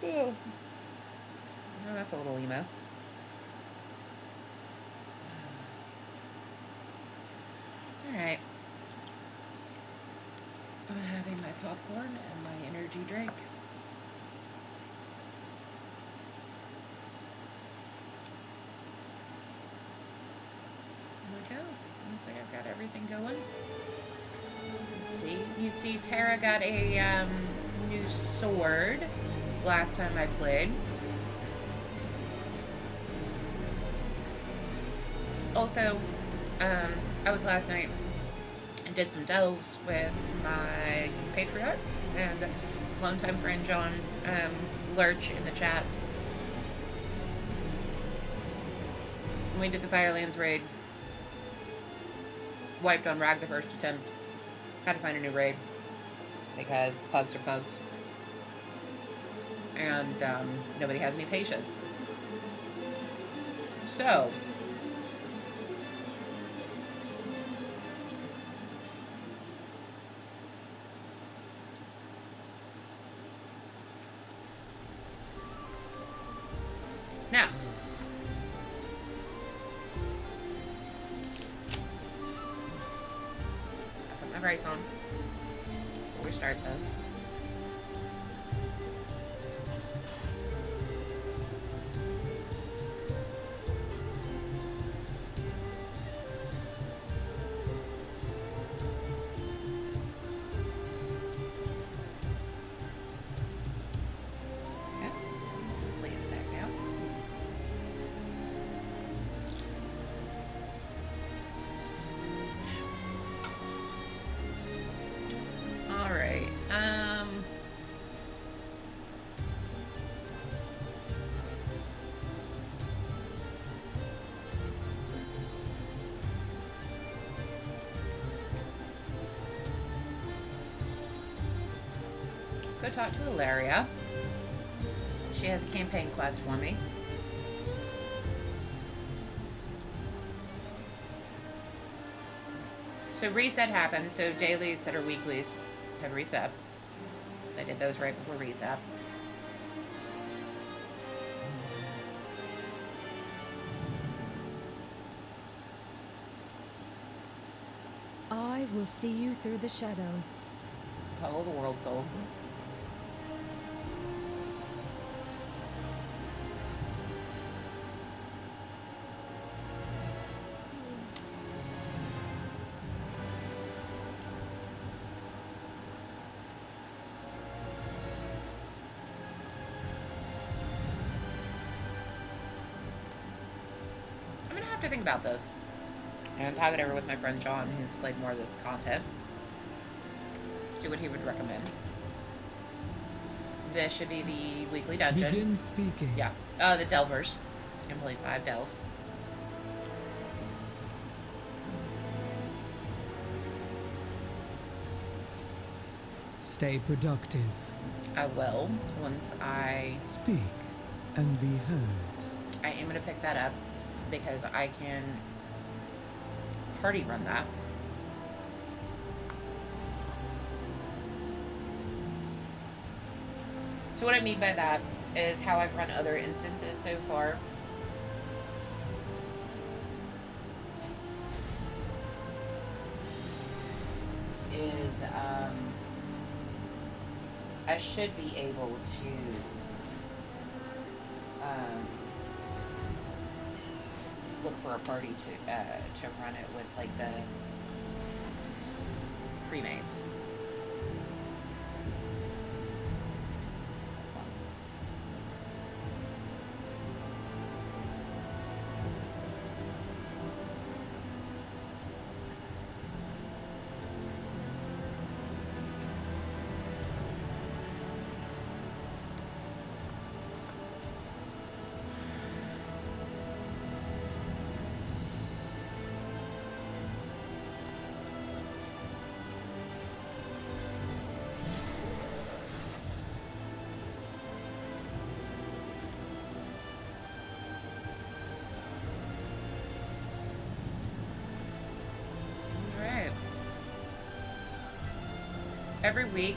Oh, that's a little emo. Alright. I'm having my popcorn and my energy drink. There we go. Looks like I've got everything going. See, you see Tara got a new sword last time I played. Also, I was last night and did some delves with my compatriot and longtime friend John Lurch in the chat. We did the Firelands raid. Wiped on Rag the first attempt. Had to find a new raid because pugs are pugs. And nobody has any patience. So now I put my rice on before we start this. Go talk to Ilaria. She has a campaign quest for me. So reset happened, so dailies that are weeklies have reset. So I did those right before reset. I will see you through the shadow. Follow the world soul. To think about this and talk it over with my friend John, who's played more of this content. See what he would recommend. This should be the weekly dungeon. Begin speaking. Yeah. The Delvers. Complete 5 delves. Stay productive. I will once I speak and be heard. I am going to pick that up because I can party run that. So what I mean by that is how I've run other instances so far. Is I should be able to look for a party to run it with, like, the pre-mates. Every week.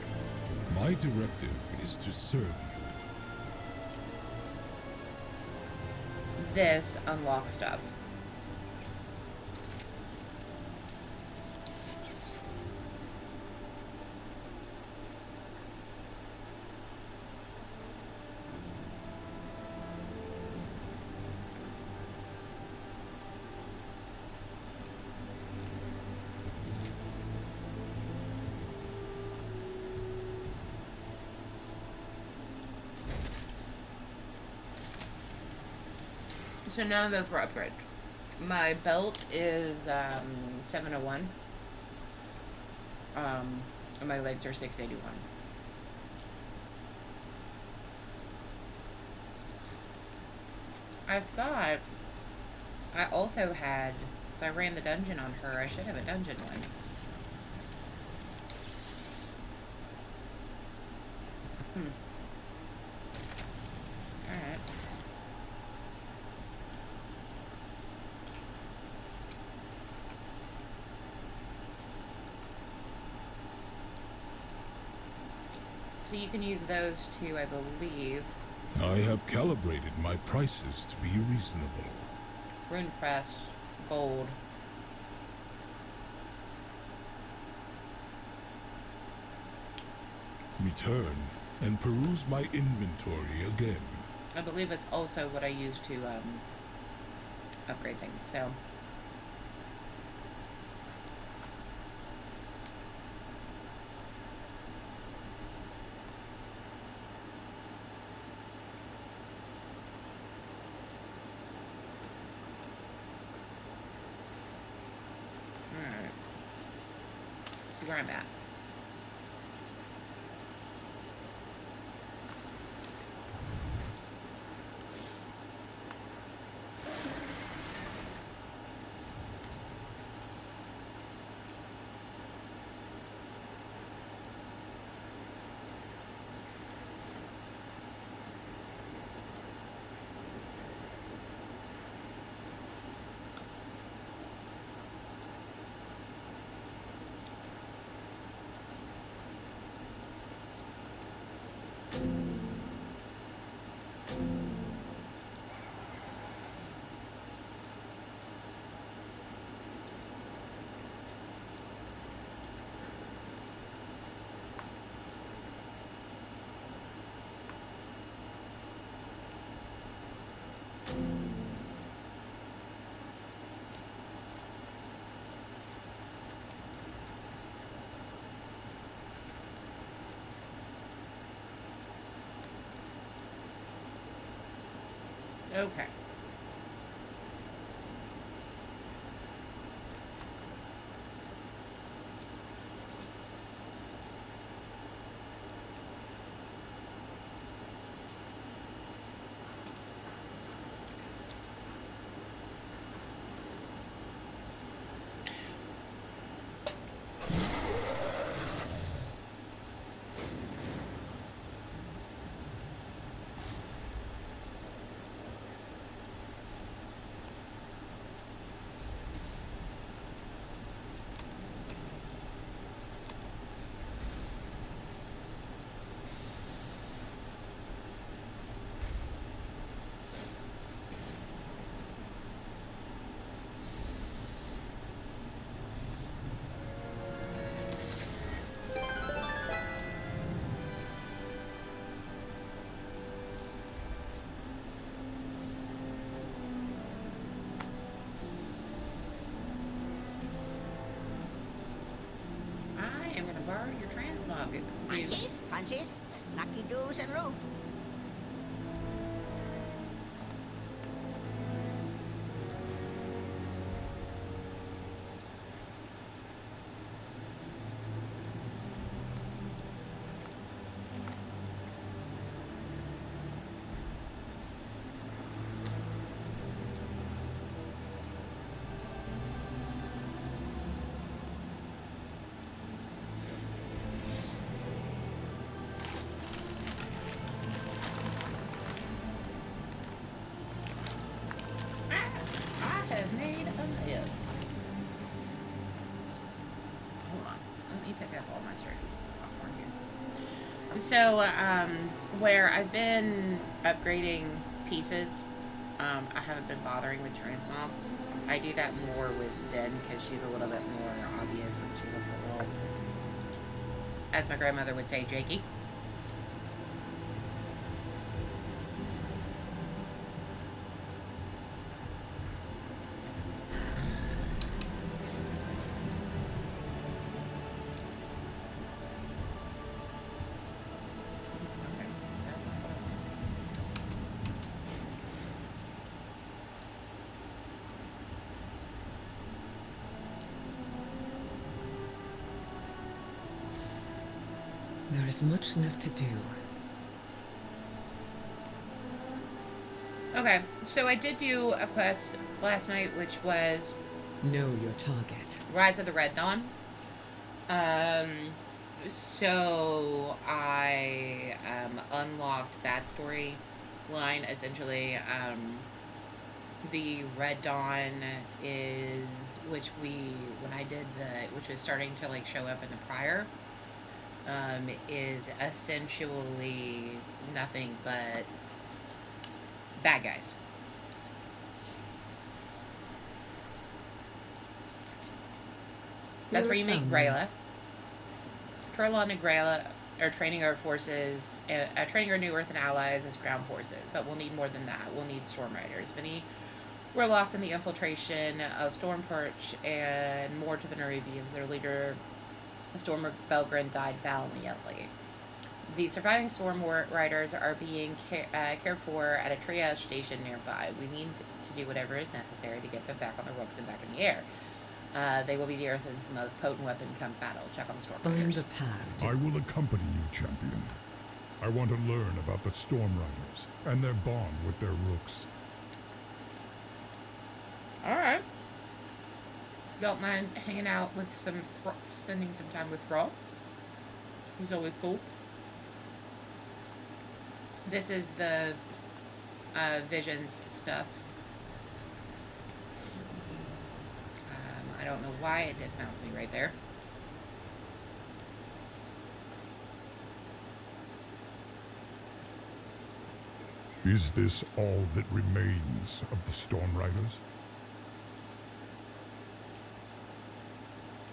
My directive is to serve you. this unlock stuff. So none of those were upgraded. My belt is 701. And my legs are 681. I thought I also had, so I ran the dungeon on her, I should have a dungeon one. Alright. So you can use those two, I believe. I have calibrated my prices to be reasonable. Rune crest, gold. Return and peruse my inventory again. I believe it's also what I use to upgrade things, so. Alright. See where I'm at. Okay. Borrow your transmog. Punches, lucky doos and root. So, where I've been upgrading pieces I haven't been bothering with Transmog. I do that more with Zen because she's a little bit more obvious when she looks a little, as my grandmother would say, jakey. There is much left to do. Okay, so I did do a quest last night, which was Know your target. Rise of the Red Dawn. So I unlocked that storyline. Essentially, the Red Dawn is which was starting to like show up in the prior. Is essentially nothing but bad guys. That's where you meet Grayla. Turlon and Grayla are training our forces, training our New Earth and allies as ground forces, but we'll need more than that. We'll need Storm Riders. Many were lost in the infiltration of Stormporch, and more to the Nerubians. Their leader, Storm Belgrin, died valiantly. The surviving Storm Riders are being cared for at a triage station nearby. We need to do whatever is necessary to get them back on the rooks and back in the air. They will be the Earth's most potent weapon come battle. Check on the Storm Find Riders. the path. I will accompany you, champion. I want to learn about the Storm Riders and their bond with their rooks. Alright. Don't mind hanging out with spending some time with Thrall. He's always cool. This is the Visions stuff. I don't know why it dismounts me right there. Is this all that remains of the Storm Riders?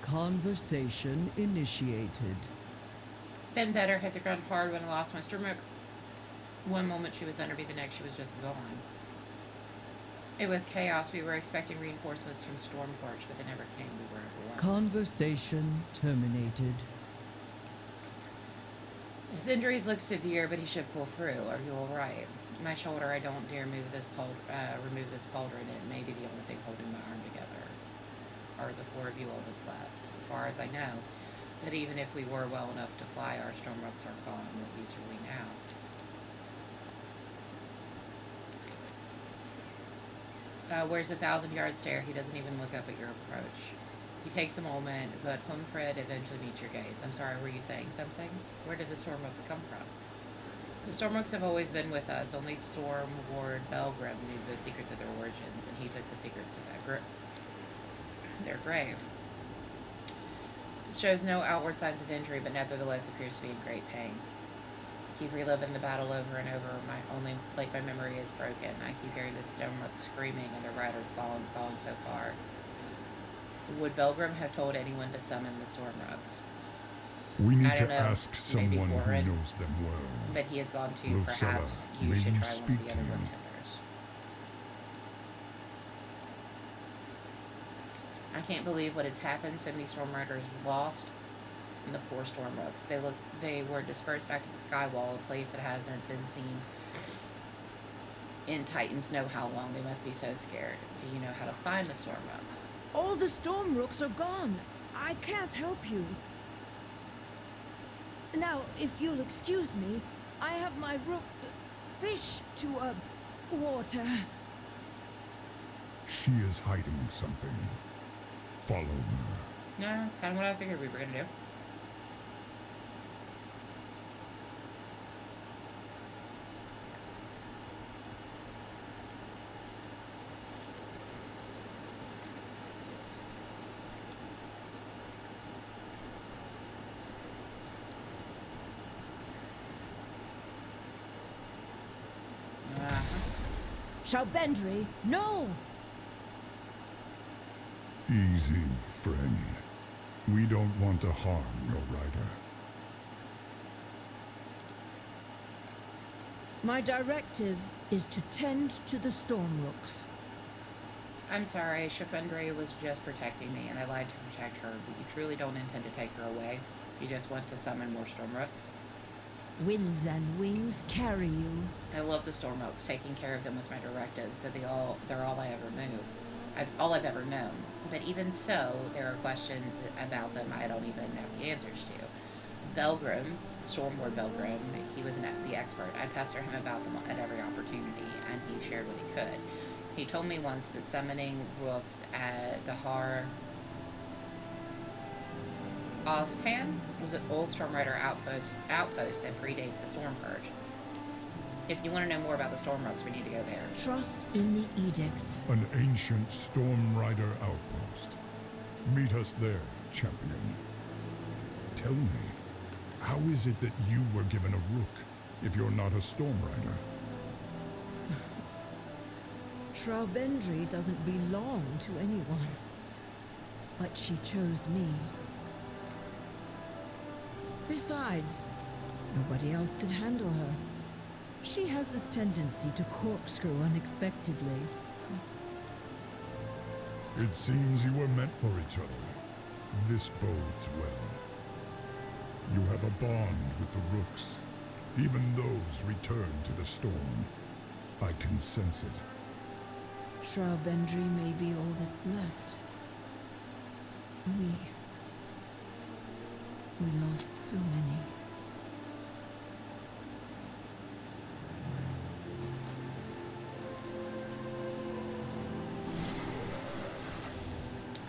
Conversation initiated. Been better, hit the ground hard when I lost my stomach. One moment she was under me, the next she was just gone. It was chaos. We were expecting reinforcements from Stormporch, but they never came. We were overwhelmed. Conversation terminated. His injuries look severe, but he should pull through. Are you all right? My shoulder, I don't dare remove this pauldron. It may be the only thing holding my arm together. Are the four of you all that's left? As far as I know, that even if we were well enough to fly, our Stormrooks are gone. What use are we now? Where's the 1,000-yard stare? He doesn't even look up at your approach. He takes a moment, but Homefred eventually meets your gaze. I'm sorry, were you saying something? Where did the Stormrooks come from? The Stormrooks have always been with us. Only Storm Ward Belgrim knew the secrets of their origins, and he took the secrets to their grave. It shows no outward signs of injury, but nevertheless appears to be in great pain. I keep reliving the battle over and over. My memory is broken. I keep hearing the Stormrook screaming and the riders falling so far. Would Belgrim have told anyone to summon the Stormrooks? We need I don't to know. ask Maybe someone who Warren. knows them well. But he has gone to. Lucilla, Perhaps you may should you try one speak of the to other you? contenders. I can't believe what has happened. So many Storm Riders lost, and the poor Stormrooks. They were dispersed back to the Skywall, a place that hasn't been seen in Titans know how long. They must be so scared. Do you know how to find the Stormrooks? All the Stormrooks are gone. I can't help you. Now, if you'll excuse me, I have my fish to, water. She is hiding something. Follow her. No, that's kind of what I figured we were going to do. Shalbendri, no! Easy, friend. We don't want to harm your rider. My directive is to tend to the Stormrooks. I'm sorry, Shafundri was just protecting me, and I lied to protect her, but you truly don't intend to take her away. You just want to summon more Stormrooks. Winds and wings carry you. I love the Stormrooks. Taking care of them was my directive, so they're all I ever knew. All I've ever known. But even so, there are questions about them I don't even know the answers to. Belgrim, Stormlord Belgrim, he was the expert. I pestered him about them at every opportunity, and he shared what he could. He told me once that summoning rooks at Dahar Oztan was an old Stormrider outpost that predates the Storm Purge. If you want to know more about the Storm Rooks, we need to go there. Trust in the edicts. An ancient Storm Rider outpost. Meet us there, champion. Tell me, how is it that you were given a rook if you're not a Storm Rider? Shalbendri doesn't belong to anyone. But she chose me. Besides, nobody else could handle her. She has this tendency to corkscrew unexpectedly. It seems you were meant for each other. This bodes well. You have a bond with the rooks. Even those return to the storm. I can sense it. Shalbendri may be all that's left. We lost so many.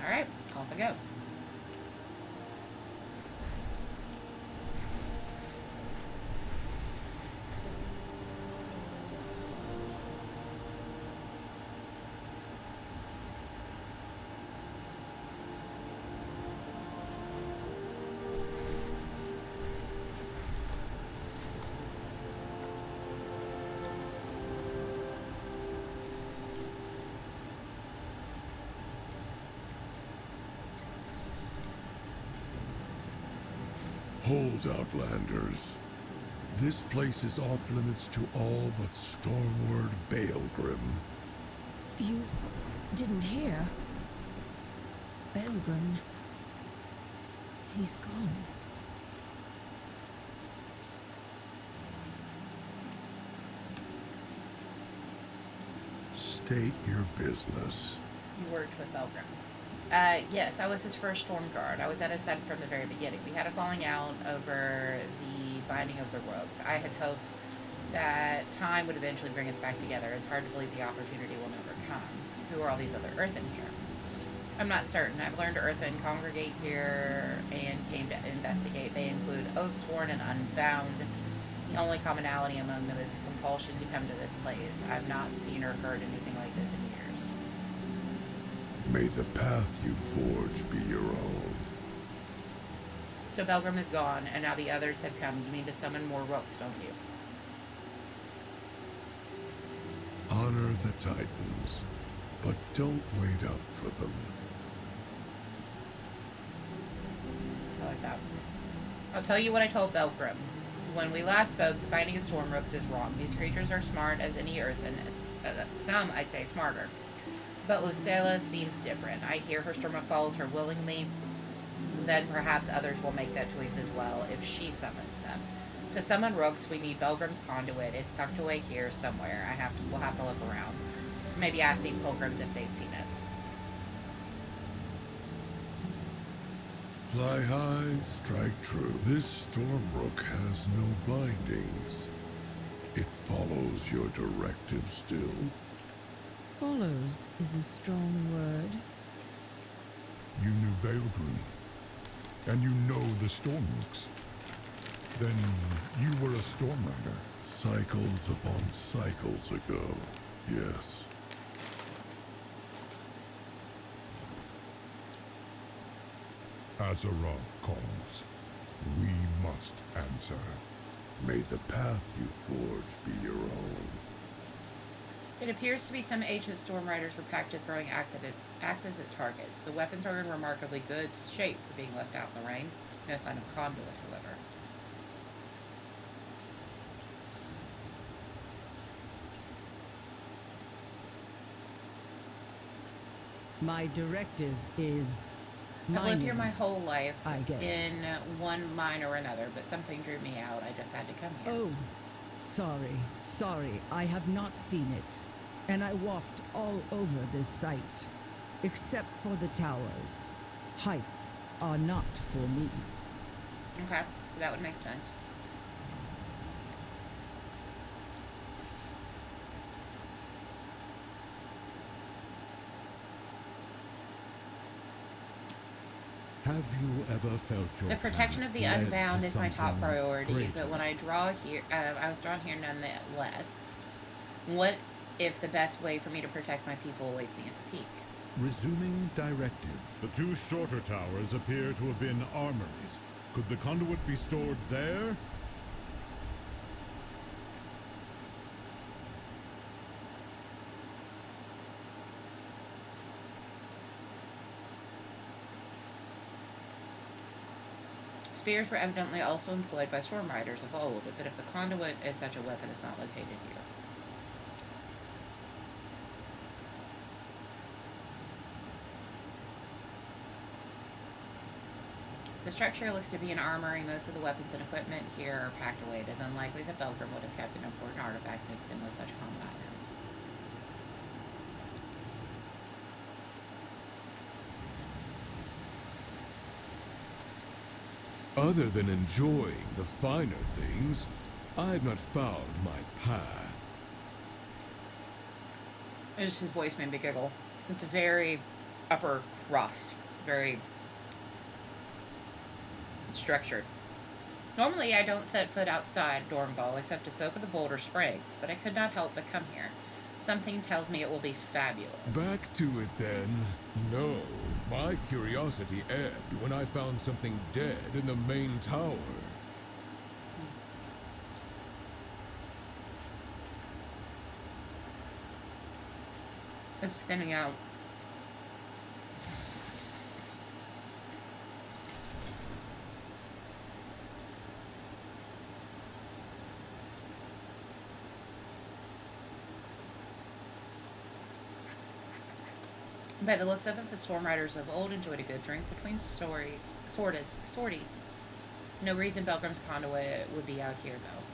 Alright, off I go. Hold, Outlanders. This place is off limits to all but Stormward Baelgrim. You didn't hear? Belgrim. He's gone. State your business. You worked with Belgrim. Yes, I was his first Storm Guard. I was at his side from the very beginning. We had a falling out over the binding of the rogues. I had hoped that time would eventually bring us back together. It's hard to believe the opportunity will never come. Who are all these other Earthen here? I'm not certain. I've learned Earthen congregate here and came to investigate. They include Oathsworn and Unbound. The only commonality among them is compulsion to come to this place. I've not seen or heard anything like this in years. May the path you forge be your own. So Belgrim is gone, and now the others have come. You need to summon more rooks, don't you? Honor the Titans, but don't wait up for them. I like that. I'll tell you what I told Belgrim. When we last spoke, the binding of storm rooks is wrong. These creatures are smart as any earthen. Some, I'd say, smarter. But Lucilla seems different. I hear her Stormrook follows her willingly. Then perhaps others will make that choice as well if she summons them. To summon rooks, we need Belgrim's conduit. It's tucked away here somewhere. We'll have to look around. Maybe ask these pilgrims if they've seen it. Fly high, strike true. This Stormrook has no bindings. It follows your directive still. Follows is a strong word. You knew Baelgrim, and you know the Stormrooks. Then you were a Storm Rider. Cycles upon cycles ago, yes. Azeroth calls. We must answer. May the path you forge be your own. It appears to be some ancient storm riders were packed to throwing axes at targets. The weapons are in remarkably good shape for being left out in the rain. No sign of conduit, however. My directive is I've lived here mining. my whole life I guess. in one mine or another, but something drew me out. I just had to come here. Oh, sorry. I have not seen it. And I walked all over this site, except for the towers. Heights are not for me. Okay, so that would make sense. Have you ever felt your The protection of the path led unbound to is my top something priority, greater? but when I draw here, I was drawn here nonetheless. What if the best way for me to protect my people awaits me at the peak? Resuming directive. The two shorter towers appear to have been armories. Could the conduit be stored there? Spears were evidently also employed by storm riders of old, but if the conduit is such a weapon, it's not located here. The structure looks to be an armory. Most of the weapons and equipment here are packed away. It is unlikely that Belgrim would have kept an important artifact mixed in with such common items. Other than enjoying the finer things, I've not found my path. It's his voice made me giggle. It's a very upper crust, very structured. Normally, I don't set foot outside Dorngal except to soak in the Boulder Springs, but I could not help but come here. Something tells me it will be fabulous. Back to it then. No, my curiosity ebbed when I found something dead in the main tower. It's thinning out. By the looks of it, the storm riders of old enjoyed a good drink between sorties. No reason Belgrim's conduit would be out here, though.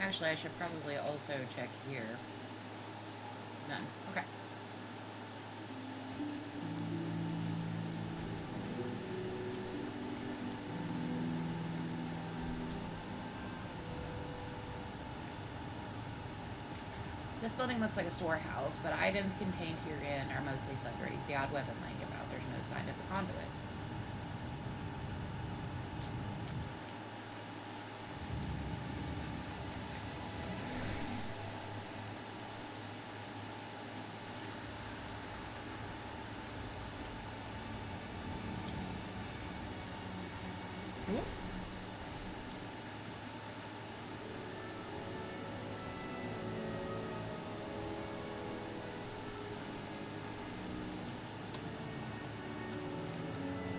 Actually, I should probably also check here. None. Okay. This building looks like a storehouse, but items contained herein are mostly sundries. The odd weapon laying about. There's no sign of the conduit.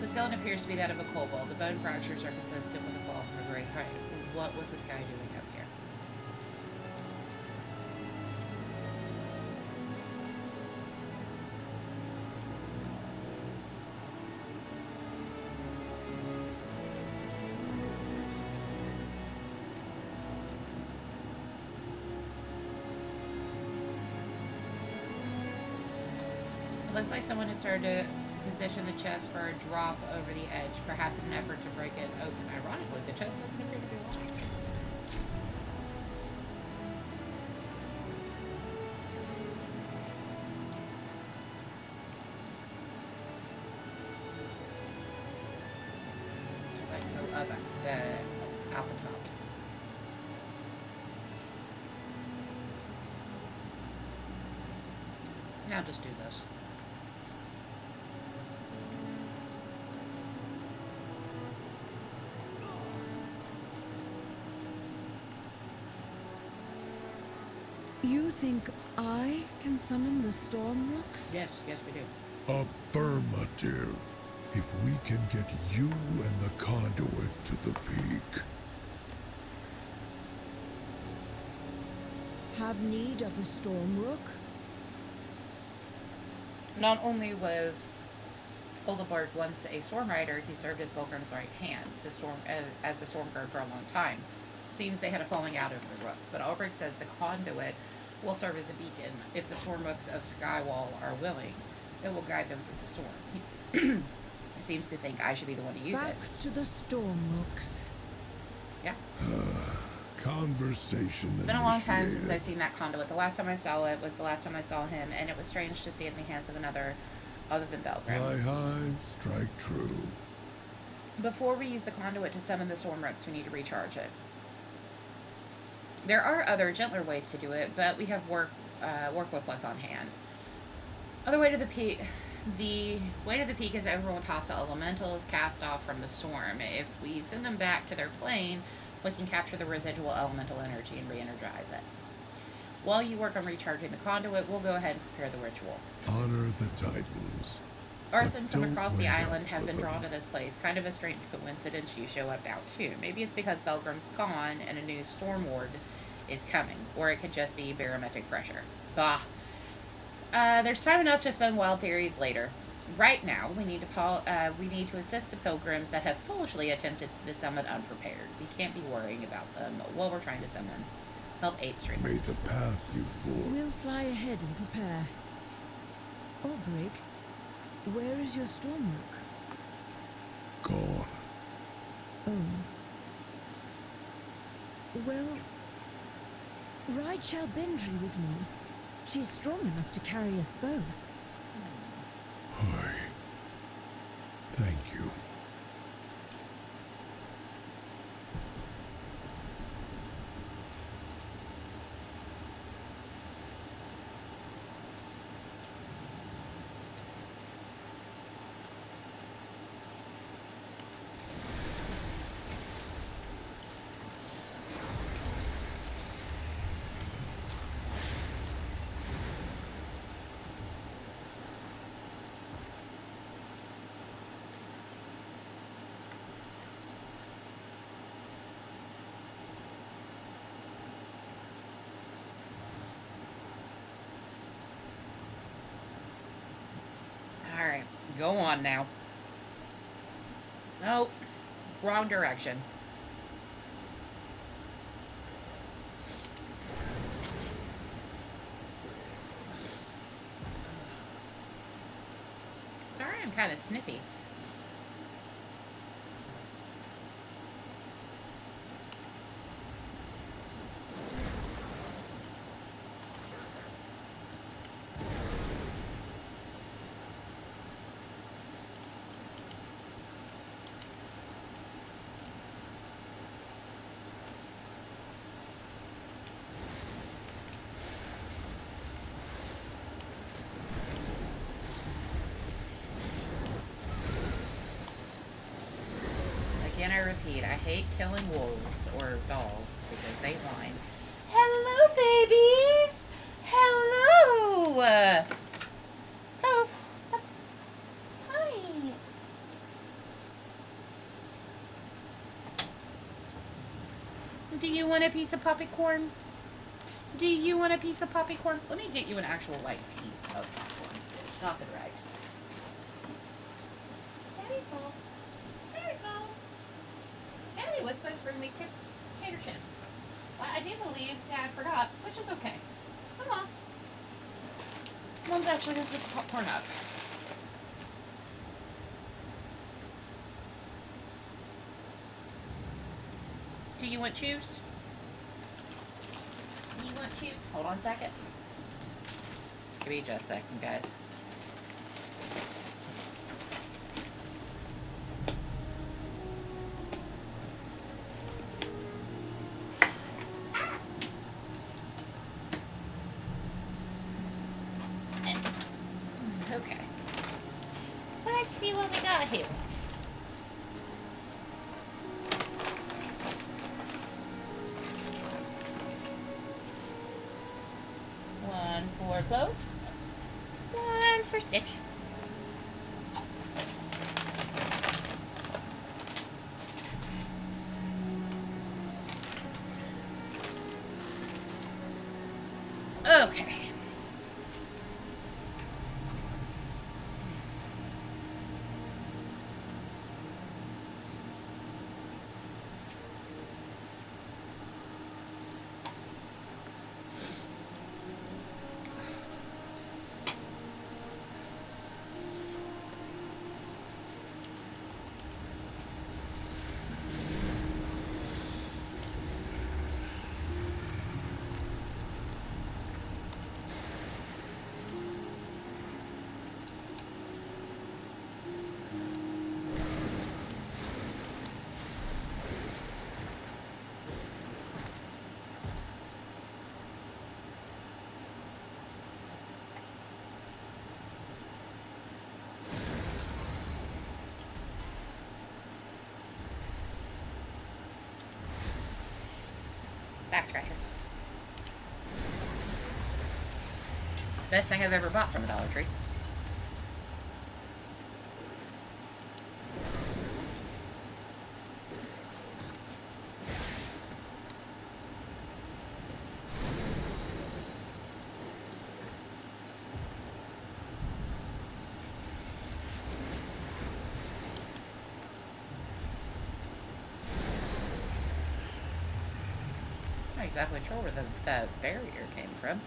The skeleton appears to be that of a kobold. The bone fractures are consistent with the fall from a great height. What was this guy doing up here? looks like someone had started to position the chest for a drop over the edge, perhaps in an effort to break it open. Ironically, the chest doesn't appear to be locked. Just like go up out the top. Now just do this. You think I can summon the storm rooks? Yes, yes we do. Affirmative. If we can get you and the conduit to the peak. Have need of a storm rook? Not only was Oldebard once a storm rider, he served as Bulgrim's right hand, as the storm guard for a long time. Seems they had a falling out over the rooks, but Ulrich says the conduit will serve as a beacon. If the storm rooks of Skywall are willing, it will guide them through the storm. He seems to think I should be the one to use Back it. to the storm rooks. Yeah. Conversation. It's been a long time since I've seen that conduit. The last time I saw it was the last time I saw him, and it was strange to see it in the hands of another other than Belgrim. Fly high, strike true. Before we use the conduit to summon the storm rooks, we need to recharge it. There are other, gentler ways to do it, but we have work with what's on hand. The way to the peak is everyone with hostile elementals cast off from the storm. If we send them back to their plane, we can capture the residual elemental energy and re-energize it. While you work on recharging the conduit, we'll go ahead and prepare the ritual. Honor the Titans. Earthmen from Don't across the wait island up have for been them. drawn to this place. Kind of a strange coincidence you show up now too. Maybe it's because Belgrim's gone and a new storm ward is coming. Or it could just be barometric pressure. Bah. There's time enough to spin wild theories later. Right now, we need to assist the pilgrims that have foolishly attempted to summon unprepared. We can't be worrying about them while we're trying to summon. Help 8th Street. May the path you forge. We'll fly ahead and prepare. Ulbrich, where is your storm rook? Gone. Oh. Well, ride Shalbendry with me. She's strong enough to carry us both. Hi. Thank you. Alright, go on now. Nope. Wrong direction. Sorry, I'm kind of sniffy. Again, I repeat, I hate killing wolves or dogs because they whine. Hello, babies! Hello! Oh, hi! Do you want a piece of popcorn? Do you want a piece of popcorn? Let me get you an actual, like, piece of popcorn, Stitch, not the dregs. Daddy full. There you go. Daddy was supposed to bring me tater chips. I do believe Dad forgot, which is okay. Come on. Mom's actually gonna put the popcorn up. Do you want juice? Do you want juice? Hold on a second. Give me just a second, guys. Okay. Let's see what we got here. One for clove. One for stitch. Okay. Back scratcher. Best thing I've ever bought from a Dollar Tree. Not exactly sure where the barrier came from.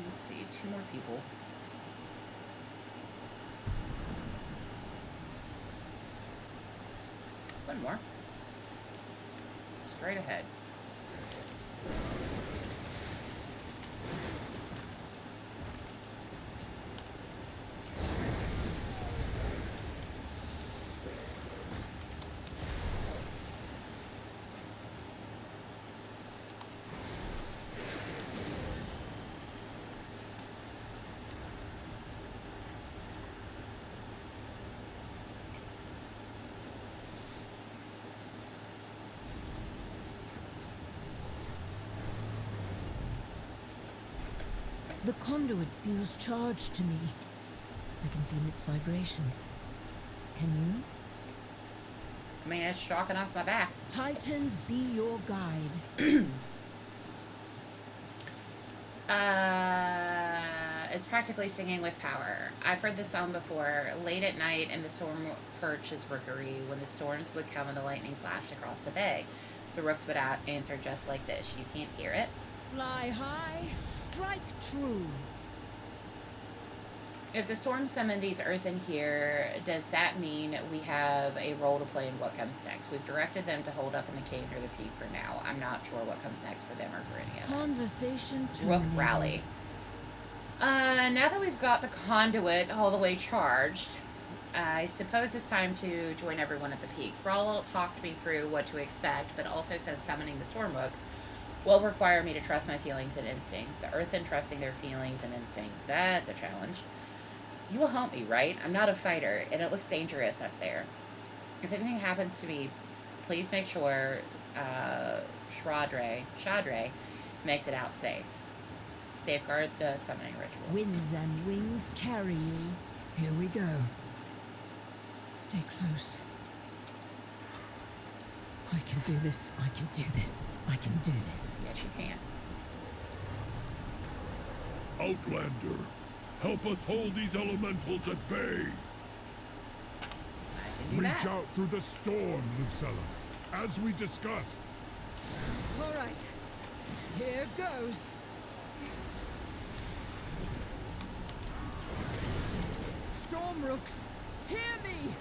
Let's see, 2 more people. One more. Straight ahead. The conduit feels charged to me. I can feel its vibrations. Can you? I mean, it's shocking off my back. Titans be your guide. It's practically singing with power. I've heard this song before. Late at night in the storm perch's rookery, when the storms would come and the lightning flashed across the bay, the rooks would answer just like this. You can't hear it. Fly high, strike true. If the storm summoned these earth in here, does that mean we have a role to play in what comes next? We've directed them to hold up in the cave near the peak for now. I'm not sure what comes next for them or for any of us. Conversation Rook terminated. rally. Now that we've got the conduit all the way charged, I suppose it's time to join everyone at the peak. Thrall talked me through what to expect, but also said summoning the storm rooks will require me to trust my feelings and instincts. The earth and trusting their feelings and instincts, that's a challenge. You will help me, right? I'm not a fighter, and it looks dangerous up there. If anything happens to me, please make sure Shadre makes it out safe. Safeguard the summoning ritual. Winds and wings carry you. Here we go. Stay close. I can do this. I can do this. I can do this. Yes, you can. Outlander, help us hold these elementals at bay. I can do Reach that. out through the storm, Lucella. As we discussed, All right. Here goes. Stormrooks, hear me!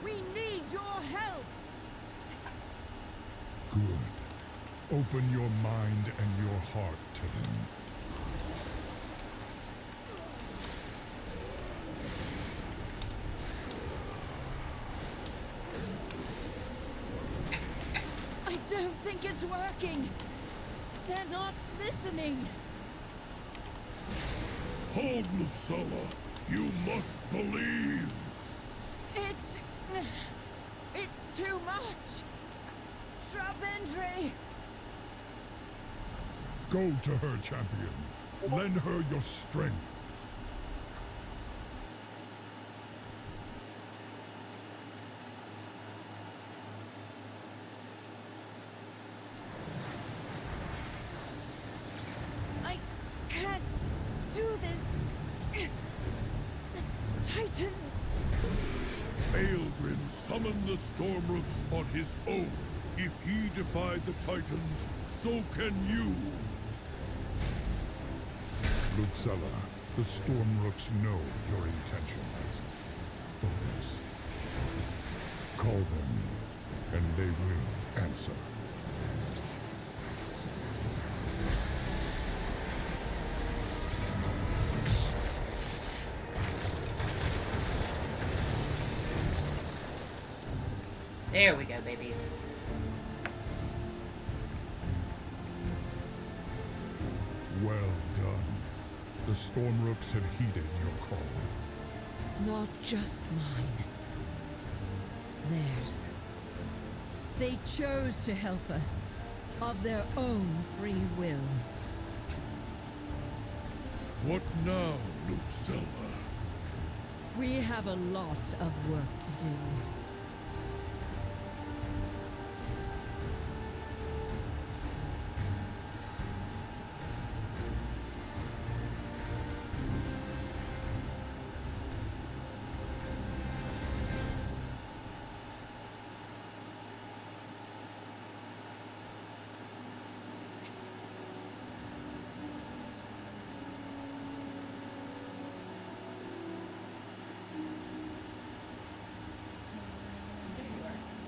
We need your help! Good. Open your mind and your heart to them. I don't think it's working. They're not listening. Hold, Lucella. You must believe. It's too much. Shrub entry. Go to her, champion. Lend her your strength. I can't do this. The Titans. Aelgrin summoned the Stormrooks on his own. If he defied the Titans, so can you. Lucella, the Stormrooks know your intentions. Focus. Call them, and they will answer. There we go, babies. Well done. The Stormrooks have heeded your call. Not just mine. Theirs. They chose to help us. Of their own free will. What now, Lucella? We have a lot of work to do.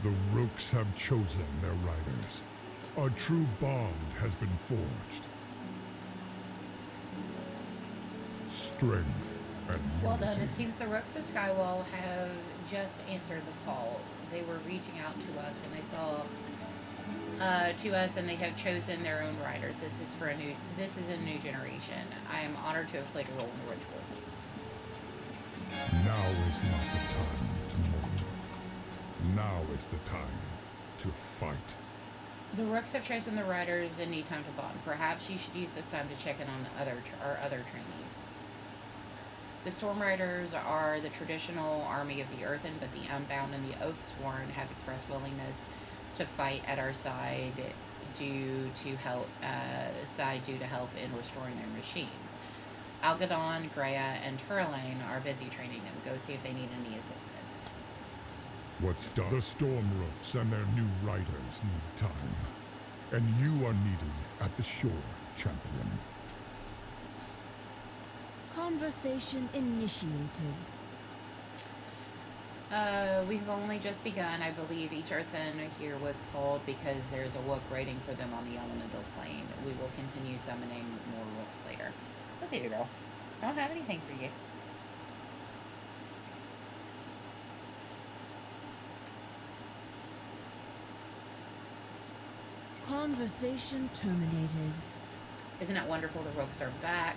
The Rooks have chosen their riders. A true bond has been forged. Strength and Well unity. done. It seems the Rooks of Skywall have just answered the call. They were reaching out to us when they saw and they have chosen their own riders. This is a new generation. I am honored to have played a role in the ritual. Now is not the time to mourn. Now is the time to fight. The Rooks have chosen the riders and need time to bond. Perhaps you should use this time to check in on our other trainees. The Storm Riders are the traditional army of the Earthen, but the Unbound and the Oathsworn have expressed willingness to fight at our side due to help in restoring their machines. Algadon, Greya, and Turlane are busy training them. Go see if they need any assistance. What's done? The Stormrooks and their new riders need time. And you are needed at the shore, champion. Conversation initiated. We've only just begun. I believe each Earthen here was called because there's a Wook waiting for them on the elemental plane. We will continue summoning more Wooks later. Look at you, girl. I don't have anything for you. Conversation terminated. Isn't it wonderful the Rooks are back?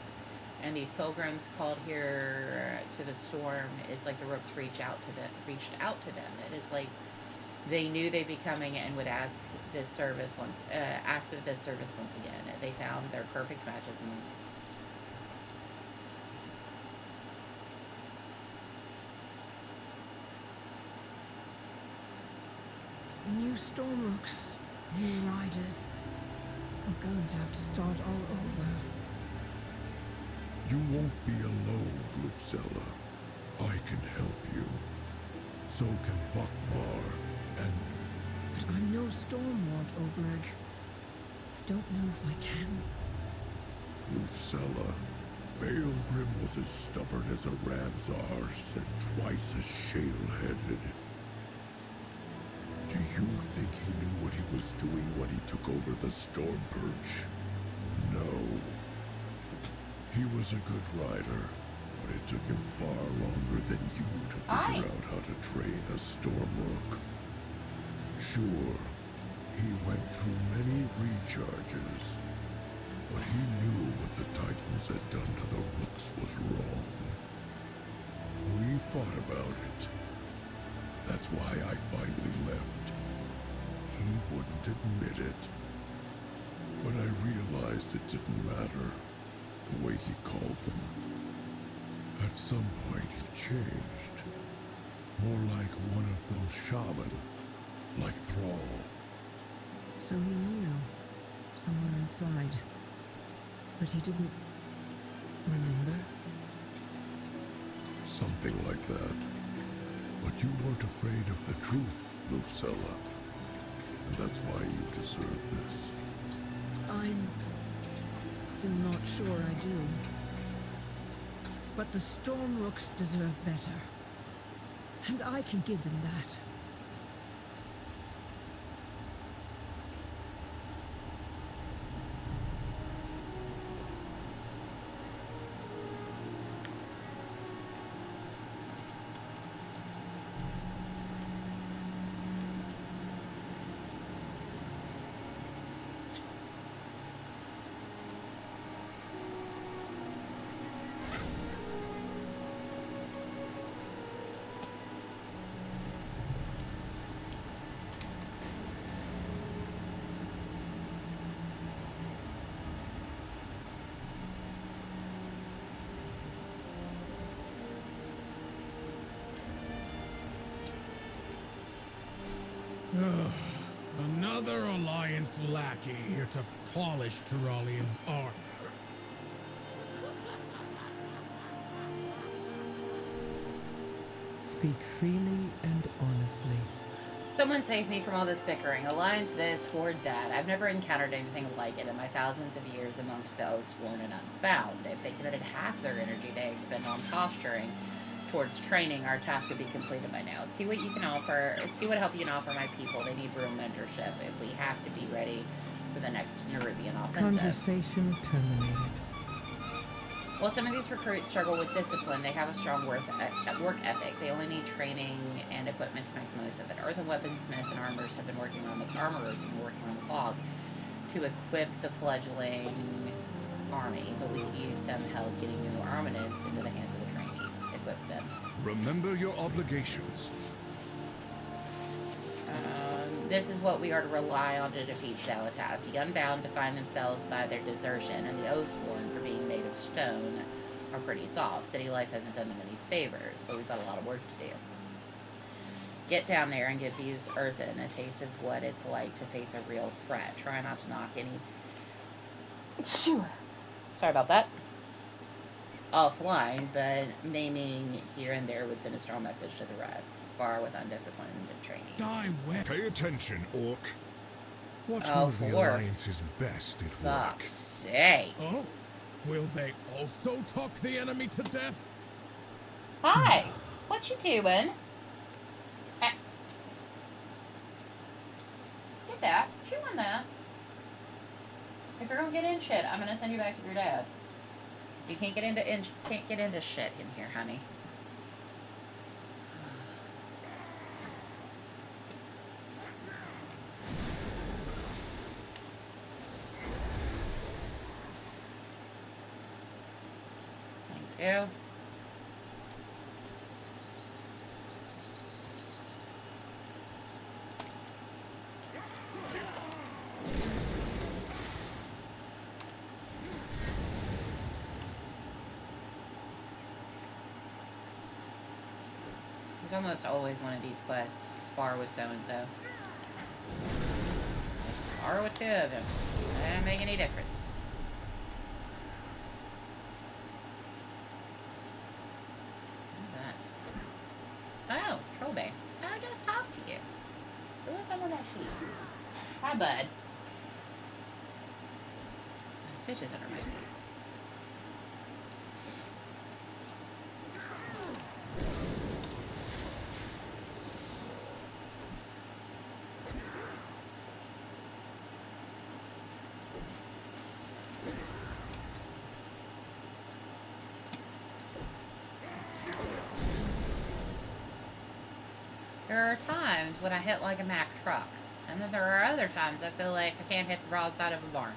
And these pilgrims called here to the storm, it's like the Rooks reached out to them. It is like they knew they'd be coming and would ask of this service once again. They found their perfect matches and New Stormrooks, new riders. We're going to have to start all over. You won't be alone, Lucella. I can help you. So can Vakmar and... I'm no Stormward, Oberg. don't know if I can. Lucella, Baelgrim was as stubborn as a ram's arse and twice as shale-headed. Do you think he knew what he was doing when he took over the Storm Perch? No. He was a good rider, but it took him far longer than you to figure out how to train a Stormrook. Sure, he went through many recharges, but he knew what the Titans had done to the Rooks was wrong. We fought about it. That's why I finally left. He wouldn't admit it. But I realized it didn't matter, the way he called them. At some point he changed. More like one of those shaman, like Thrall. So he knew, somewhere inside. But he didn't remember? Something like that. But you weren't afraid of the truth, Lucella. And that's why you deserve this. I'm still not sure I do. But the Stormrooks deserve better. And I can give them that. Another Alliance lackey here to polish Tyrolian's armor. Speak freely and honestly. Someone save me from all this bickering. Alliance this, Horde that. I've never encountered anything like it in my thousands of years amongst the Oathsworn and Unbound. If they committed half their energy they expend on posturing towards training, our task could be completed by now. See what you can offer. See what help you can offer my people. They need real mentorship. If we have to be ready for the next Nerubian offensive. Conversation terminated. While some of these recruits struggle with discipline, they have a strong work ethic. They only need training and equipment to make the most of it. Earthen weaponsmiths and armorers have been working around the clock to equip the fledgling army, but we could use some help getting new armaments into the hands of the trainees. Equip them. Remember your obligations. This is what we are to rely on to defeat Zalatat. The Unbound define themselves by their desertion, and the Oathsworn for being made of stone are pretty soft. City life hasn't done them any favors, but we've got a lot of work to do. Get down there and give these Earthen a taste of what it's like to face a real threat. Try not to knock any... Sorry about that. Offline, but naming here and there would send a strong message to the rest. Spar with undisciplined trainees. Pay attention, Orc. Watch Oh, one of the for Alliance's best at work. fuck's sake. Oh, will they also talk the enemy to death? Hi, what you doing? Get that. Chew on that. If you're gonna get in shit, I'm gonna send you back to your dad. You can't get into shit in here, honey. Thank you. There's almost always one of these quests. Spar with so-and-so. Spar with two of them. That doesn't make any difference. What's that? Oh, Trollbane. I just talked to you. Who was on that sheet? Hi, bud. stitches under my feet. There are times when I hit like a Mack truck, and then there are other times I feel like I can't hit the raw side of a barn.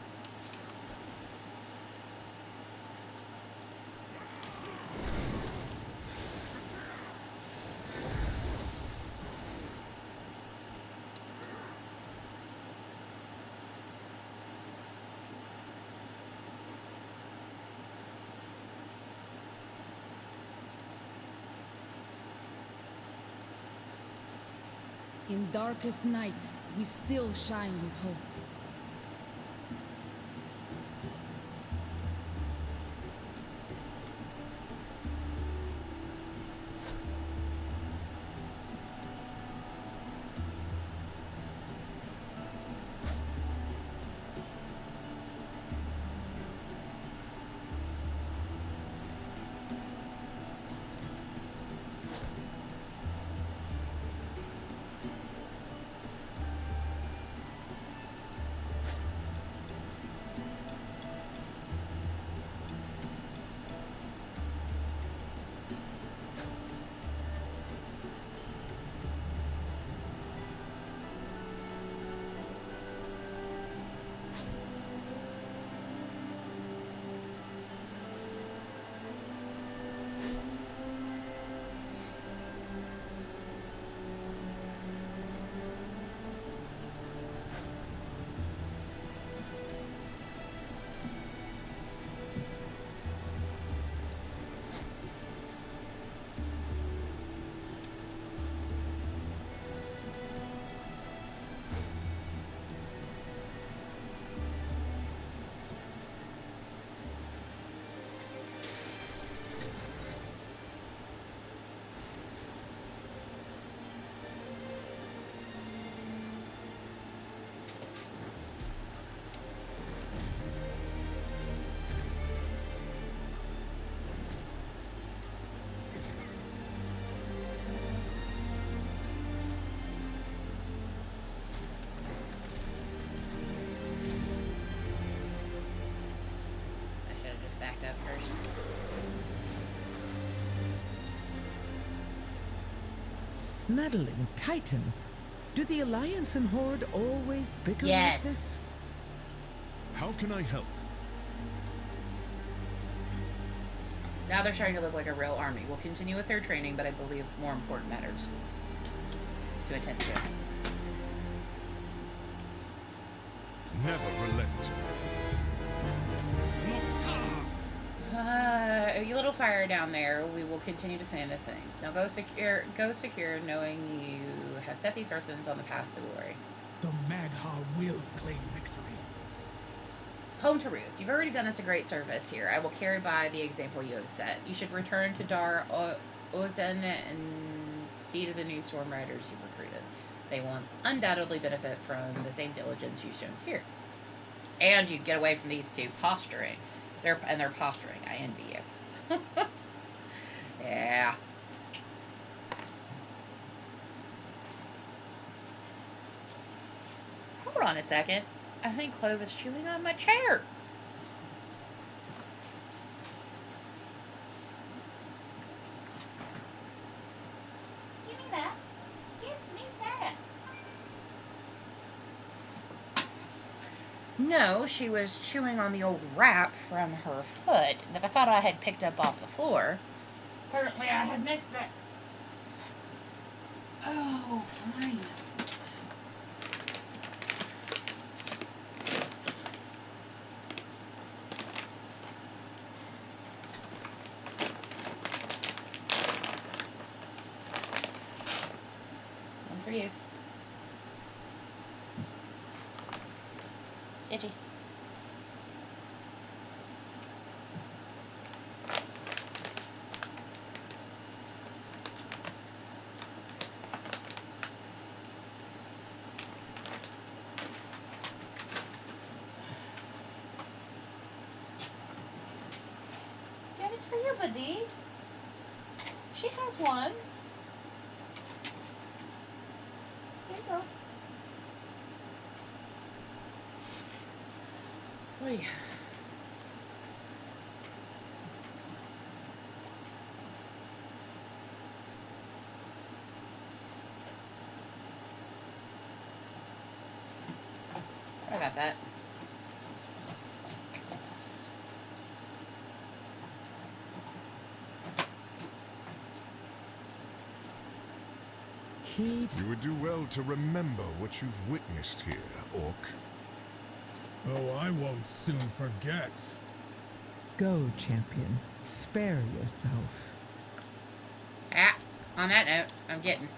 In darkest night, we still shine with hope. Backed up first. Meddling Titans? Do the Alliance and Horde always bicker like this? Yes. How can I help? Now they're starting to look like a real army. We'll continue with their training, but I believe more important matters to attend to. Never relent. You little fire down there. We will continue to fan the flames. Now go secure, knowing you have set these earthens on the path to glory. The Magha will claim victory. Home to Roost. You've already done us a great service here. I will carry by the example you have set. You should return to Dar Ozen and see to the new storm riders you've recruited. They will undoubtedly benefit from the same diligence you've shown here. And you get away from these two posturing. They're posturing. I envy you. Yeah. Hold on a second. I think Clove is chewing on my chair. Give me that. Give me that. No, she was chewing on the old wrap from her foot that I thought I had picked up off the floor. Apparently I had missed it. Oh, fine. One for you. Stitchy. remedy. She has one. There you go. Oy. Sorry about that. You would do well to remember what you've witnessed here, Orc. Oh, I won't soon forget. Go, champion. Spare yourself. Ah, on that note, I'm getting.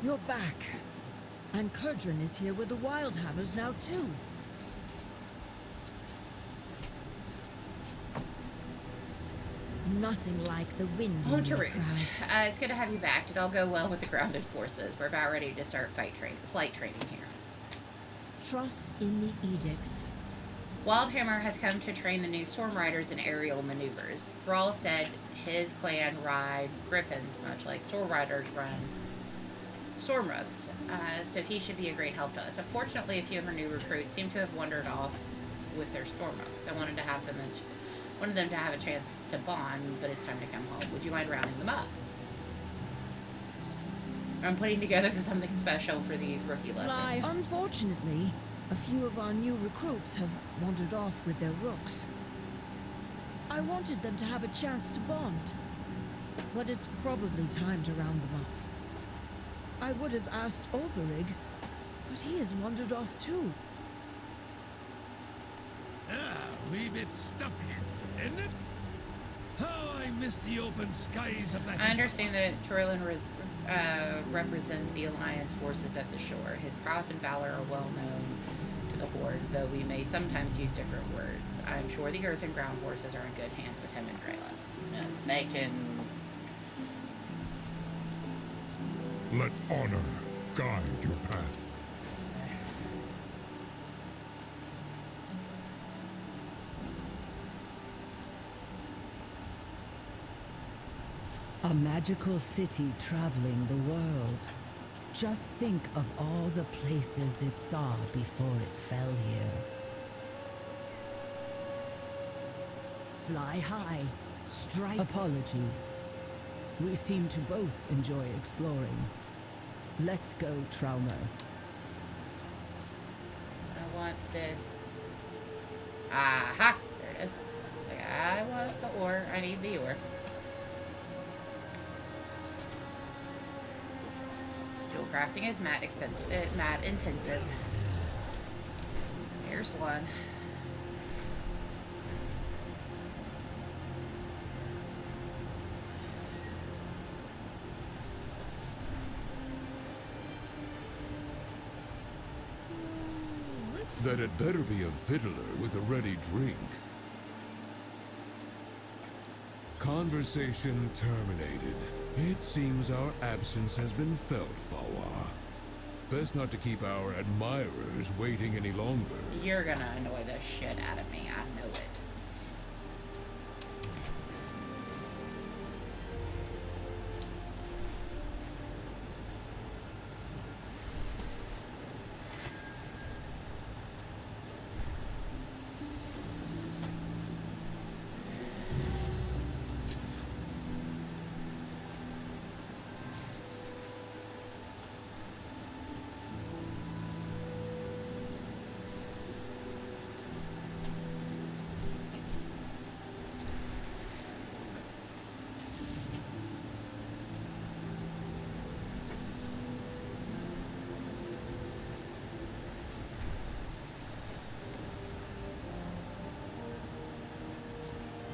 You're back. And Kurdran is here with the Wildhammers now, too. Nothing like the wind. Home to Roost. It's good to have you back. Did all go well with the grounded forces? We're about ready to start flight training here. Trust in the edicts. Wildhammer has come to train the new Storm Riders in aerial maneuvers. Thrall said his clan ride griffins, much like Storm Riders run storm rugs, so he should be a great help to us. Unfortunately, a few of our new recruits seem to have wandered off with their storm rugs. I wanted them to have a chance to bond, but it's time to come home. Would you mind rounding them up? I'm putting together something special for these rookie lessons. Unfortunately, a few of our new recruits have wandered off with their rooks. I wanted them to have a chance to bond, but it's probably time to round them up. I would have asked Olberig, but he has wandered off too. Leave it stuffy, isn't it? Oh, I miss the open skies of the I understand that Torlin represents the Alliance forces at the shore. His prowess and valor are well known to the Horde, though we may sometimes use different words. I'm sure the Earth and Ground forces are in good hands with him and Grayla. And they can... Let honor guide your path. A magical city traveling the world. Just think of all the places it saw before it fell here. Fly high, strike. Apologies. We seem to both enjoy exploring. Let's go, Traumer. I want the... Aha! There it is. I want the ore. I need the ore. Jewel crafting is mat intensive. Here's one. That it better be a fiddler with a ready drink. Conversation terminated. It seems our absence has been felt, Fawa. Best not to keep our admirers waiting any longer. You're gonna annoy the shit out of me. I know it.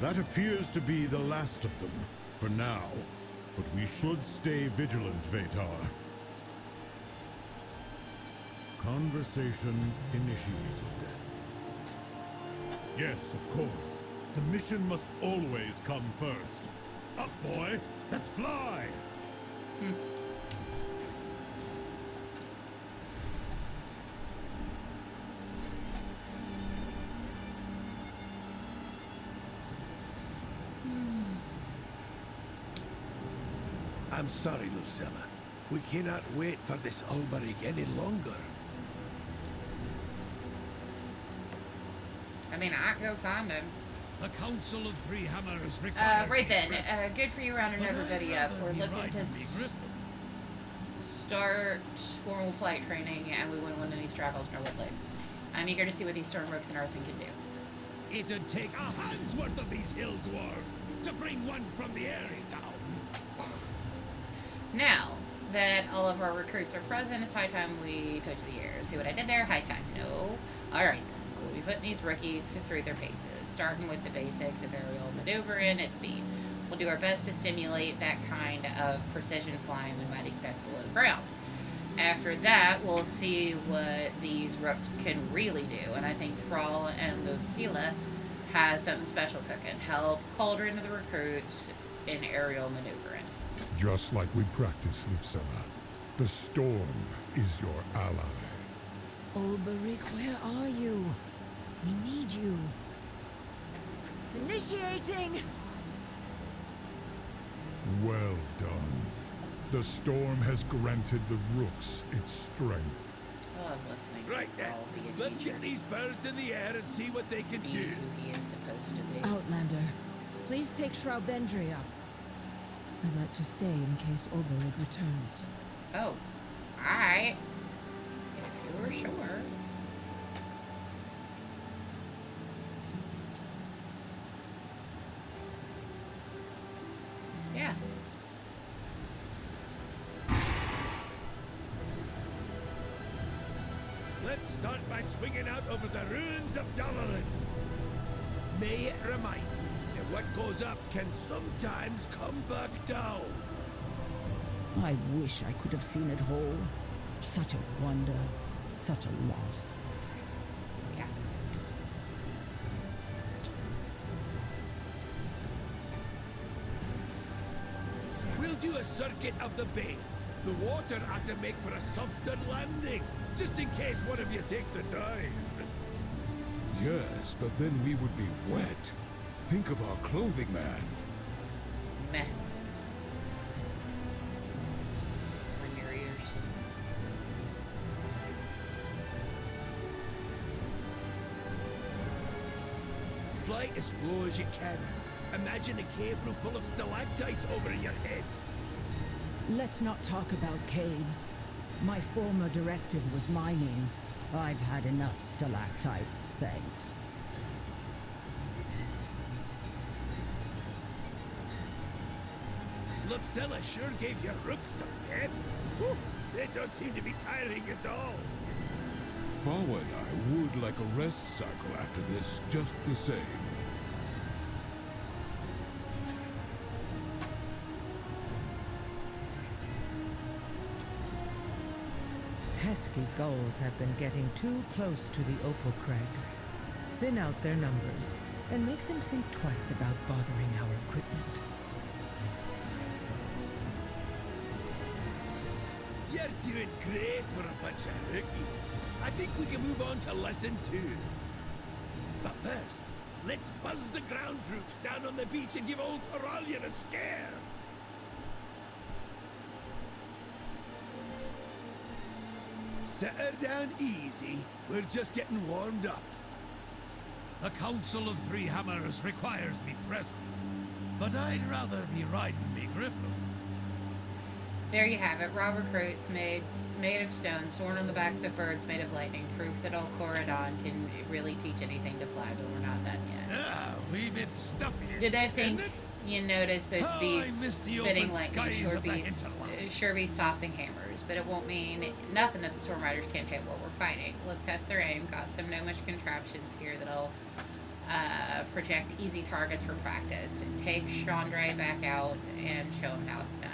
That appears to be the last of them, for now. But we should stay vigilant, Vatar. Conversation initiated. Yes, of course. The mission must always come first. Up, boy! Let's fly! I'm sorry, Lucilla. We cannot wait for this Ulberich any longer. I mean, I can go find him. The Council of Three Hammers requires... Right then, good for you rounding everybody up. We're looking to start formal flight training, and we wouldn't want any straggles nor woodley. I'm eager to see what these Stormrooks and Earthen can do. It'd take a hand's worth of these hill dwarves to bring one from the area down. Now that all of our recruits are present, it's high time we touch the air. See what I did there? High time. No. Alright then. We'll be putting these rookies through their paces, starting with the basics of aerial maneuvering at speed. We'll do our best to stimulate that kind of precision flying we might expect below ground. After that, we'll see what these rooks can really do, and I think Thrall and Lucilla has something special cooking. Help Cauldron of the recruits in aerial maneuvering. Just like we practiced, Lucilla. The storm is your ally. Ulberich, where are you? We need you. Initiating! Well done. The storm has granted the rooks its strength. Oh, I'm listening. Right then, Thrall be a let's teacher. get these birds in the air and see what they can Be do. who he is supposed to be. Outlander, please take Shroudbendry up. I'd like to stay in case Ulberich returns. Oh, alright. If you're sure. Yeah. Let's start by swinging out over the ruins of Dalaran. May it remind you that what goes up can sometimes come back down. I wish I could have seen it whole. Such a wonder, such a loss. Yeah. We'll do a circuit of the bay. The water ought to make for a softer landing, just in case one of you takes a dive. Yes, but then we would be wet. Think of our clothing, man. Meh. On your ears. Fly as low as you can. Imagine a cave room full of stalactites over your head. Let's not talk about caves. My former directive was mining. I've had enough stalactites, thanks. Lucilla sure gave your rooks some pep. Whew, they don't seem to be tiring at all. Fawa and I would like a rest cycle after this, just the same. Pesky gulls have been getting too close to the Opal Crag. Thin out their numbers and make them think twice about bothering our equipment. You're doing great for a bunch of rookies. I think we can move on to lesson 2. But first, let's buzz the ground troops down on the beach and give old Toralian a scare. Set her down easy. We're just getting warmed up. The Council of Three Hammers requires me present, but I'd rather be riding me griffin. There you have it. Raw recruits made of stone, sworn on the backs of birds made of lightning. Proof that old Corridon can really teach anything to fly, but we're not done yet. Ah, wee bit stuffy. Did I think isn't it? you noticed those Oh, I beasts miss the spitting open lightning, skies sure of the beasts, hinterlands. sure beasts tossing hammers, but it won't mean nothing that the Storm Riders can't hit what we're fighting. Let's test their aim. Got some gnomish contraptions here that'll project easy targets for practice. Take Chandra back out and show him how it's done.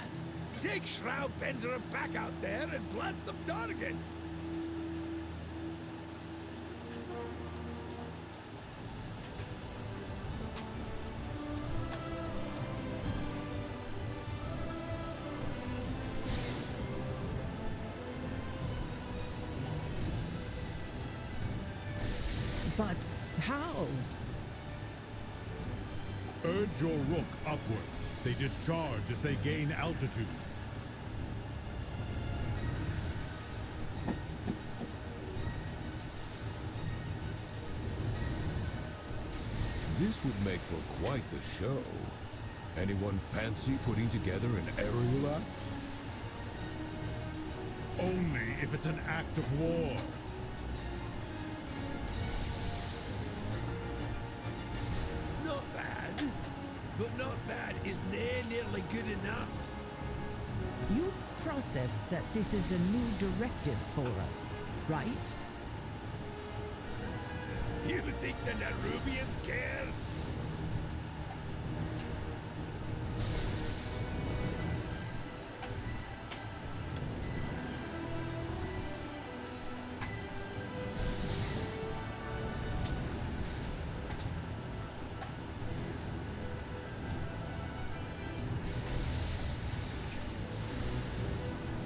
Take Shroudbender back out there and blast some targets. How? Urge your rook upward. They discharge as they gain altitude. This would make for quite the show. Anyone fancy putting together an aerial act? Only if it's an act of war. Not bad. But not bad is nearly good enough. You process that this is a new directive for us, right? You think the Nerubians care?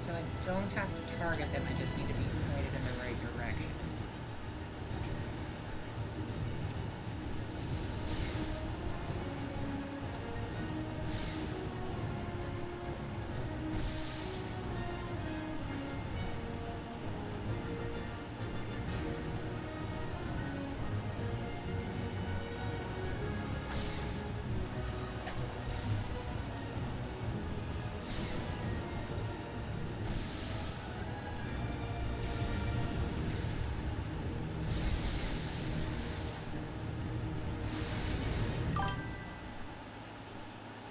So I don't have to target them, I just need to be pointed in the right direction.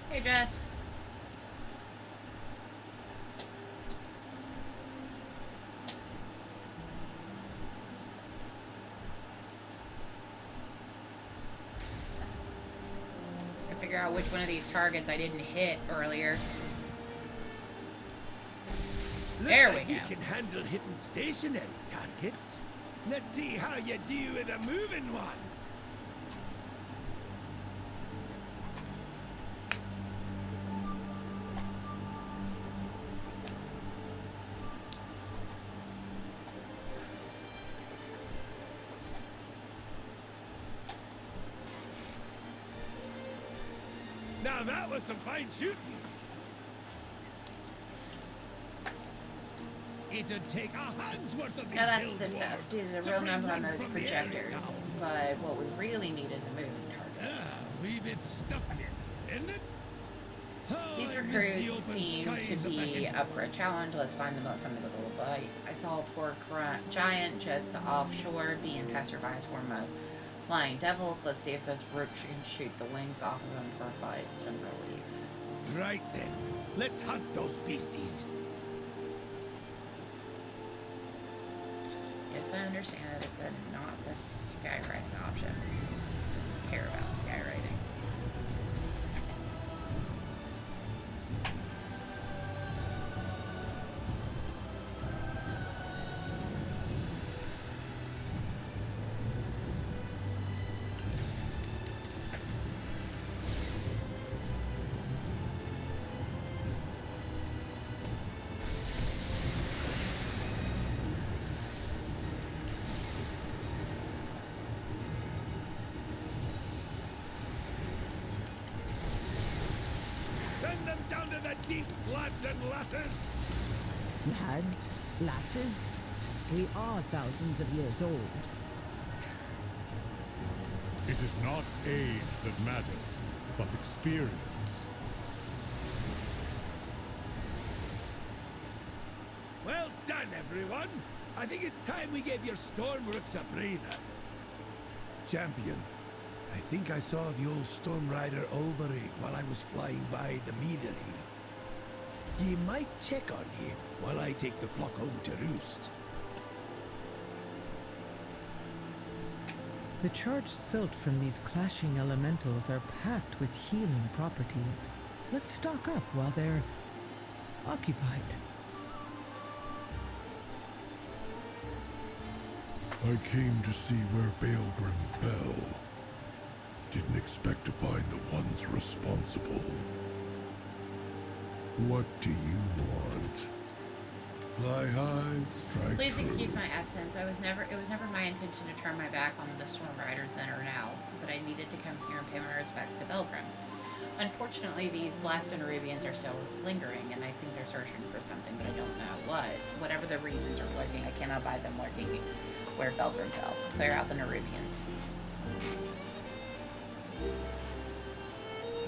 Hey, Jess. I figure out which one of these targets I didn't hit earlier. There we Looks like go. you can handle hitting stationary targets. Let's see how you do with a moving one. Now that was some fine shooting. It'd take a hand's worth of these Now that's hill the dwarves stuff. Did a to real bring number on one those from the area projectors. down. But what we really need is a moving target. Ah, we've been stuck in, isn't it? Oh, These I miss the recruits open seem to skies of the be hinterland. up for a challenge. Let's find them something with a little bite. I saw a poor giant just offshore being passed by a swarm of flying devils. Let's see if those rooks can shoot the wings off of them and provide some relief. Right then, let's hunt those beasties. Yes, I understand that it's not the skywriting option. I care about skywriting. Send them down to the deeps, lads and lasses. Lads, lasses, we are thousands of years old. It is not age that matters, but experience. Well done, everyone. I think it's time we gave your storm rooks a breather. Champion, I think I saw the old storm rider Olberich while I was flying by the meadery. Ye might check on him while I take the flock home to roost. The charged silt from these clashing elementals are packed with healing properties. Let's stock up while they're occupied. I came to see where Baelgrim fell. Didn't expect to find the ones responsible. What do you want? Fly high, strike Please true. excuse my absence. It was never my intention to turn my back on the storm riders then or needed to come here and pay my respects to Belgrim. Unfortunately, these blasted Nerubians are still lingering, and I think they're searching for something, but I don't know what. Whatever the reasons are lurking, I cannot buy them lurking where Belgrim fell. Clear out the Nerubians.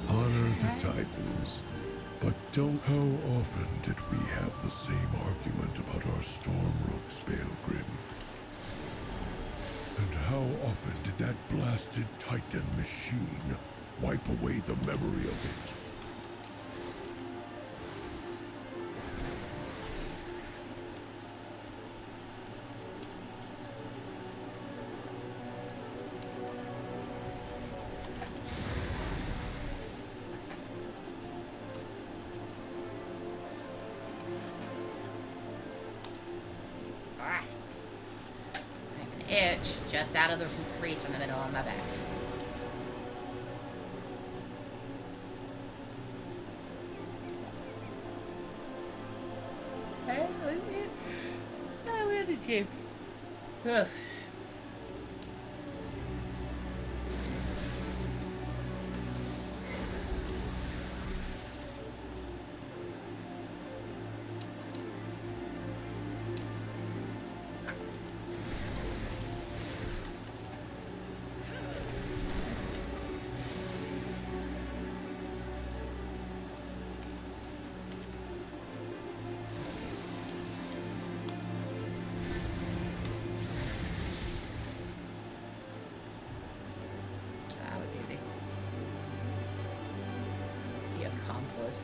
Honor the Titans. But don't... How often did we have the same argument about our Stormrooks, Balgrim? And how often did that blasted Titan machine wipe away the memory of it? Itch just out of the reach in the middle of my back. I went to gym. Ugh.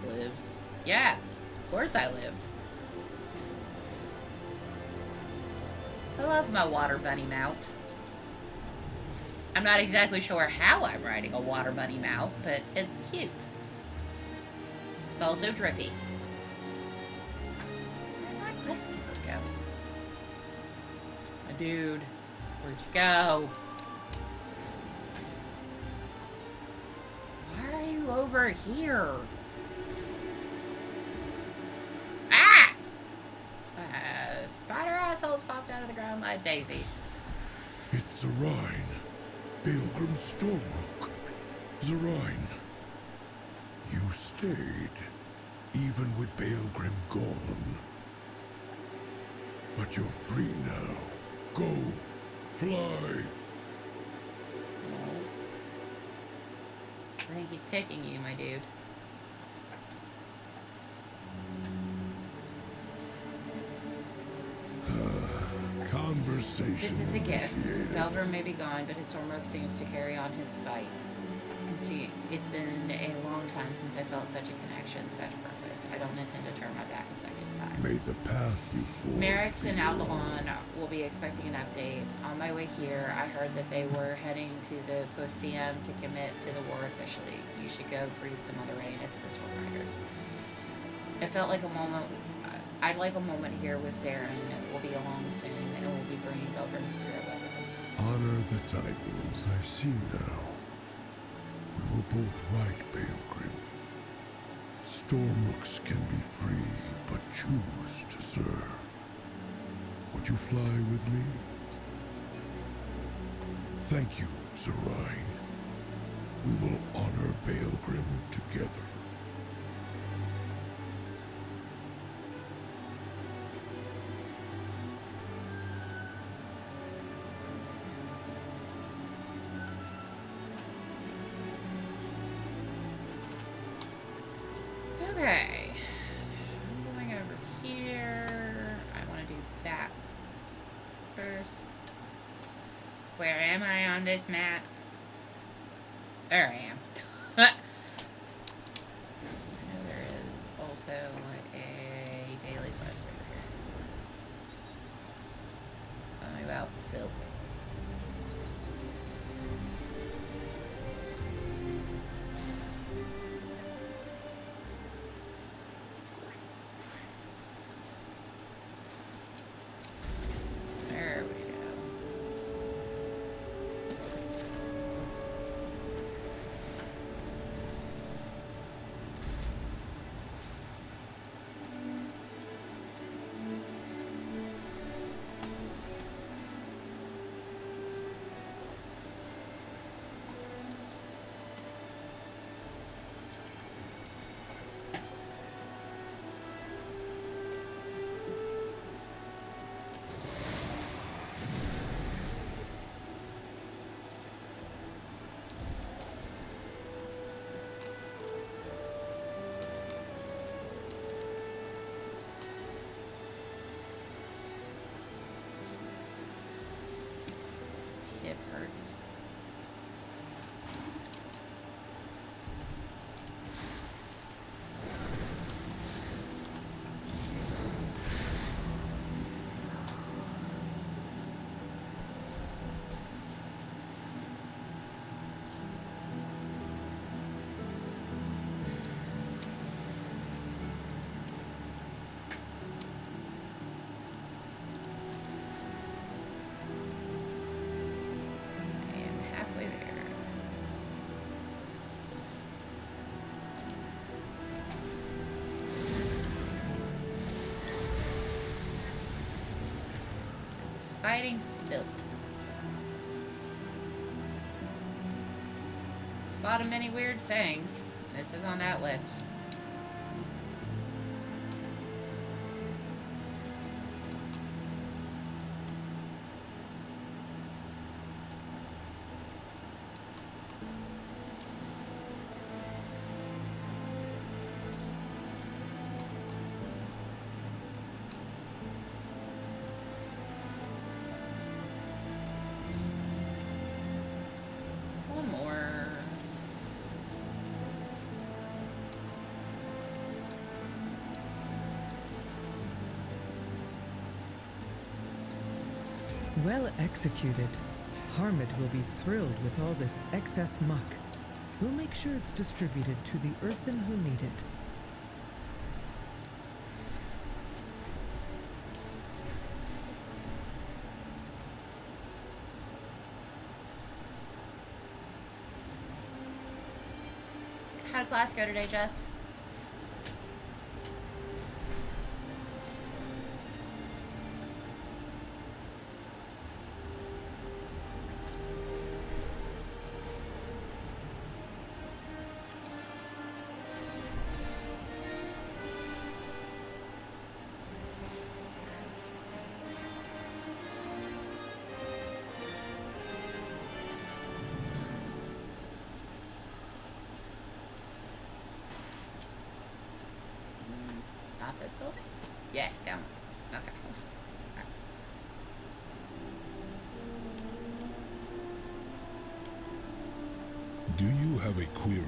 Lives. Yeah, of course I live. I love my water bunny mount. I'm not exactly sure how I'm riding a water bunny mount, but it's cute. It's also drippy. Where'd my quest giver go? My dude, where'd you go? Why are you over here? Spider assholes popped out of the ground like daisies. It's Zarine. Balgrim Stormrook. Zarine. You stayed, even with Balgrim gone. But you're free now. Go. Fly. I think he's picking you, my dude. Conversation. This is a gift. Belgrim may be gone, but his Stormrook seems to carry on his fight. You can see, it's been a long time since I felt such a connection, such purpose. I don't intend to turn my back a second time. May the path you follow. Merrick's and Outlawn will be expecting an update. On my way here, I heard that they were heading to the Poseum to commit to the war officially. You should go brief them on the readiness of the Stormriders. It felt like a moment. I'd like a moment here with Saren. We'll be along soon, and we'll be bringing Belgrim's spirit with us. Honor the Titans. I see now. We were both right, Balgrim. Stormrooks can be free, but choose to serve. Would you fly with me? Thank you, Zarine. We will honor Balgrim together. Okay, I'm going over here. I want to do that first. Where am I on this map? There I am. I know there is also a daily quest over here. Tell me about Silk. Fighting silk. Fought of many weird things. This is on that list. One more. Well executed. Harmid will be thrilled with all this excess muck. We'll make sure it's distributed to the earthen who need it. How'd class go today, Jess? Not this building? Yeah, down. Okay. Oops. Alright. Do you have a query?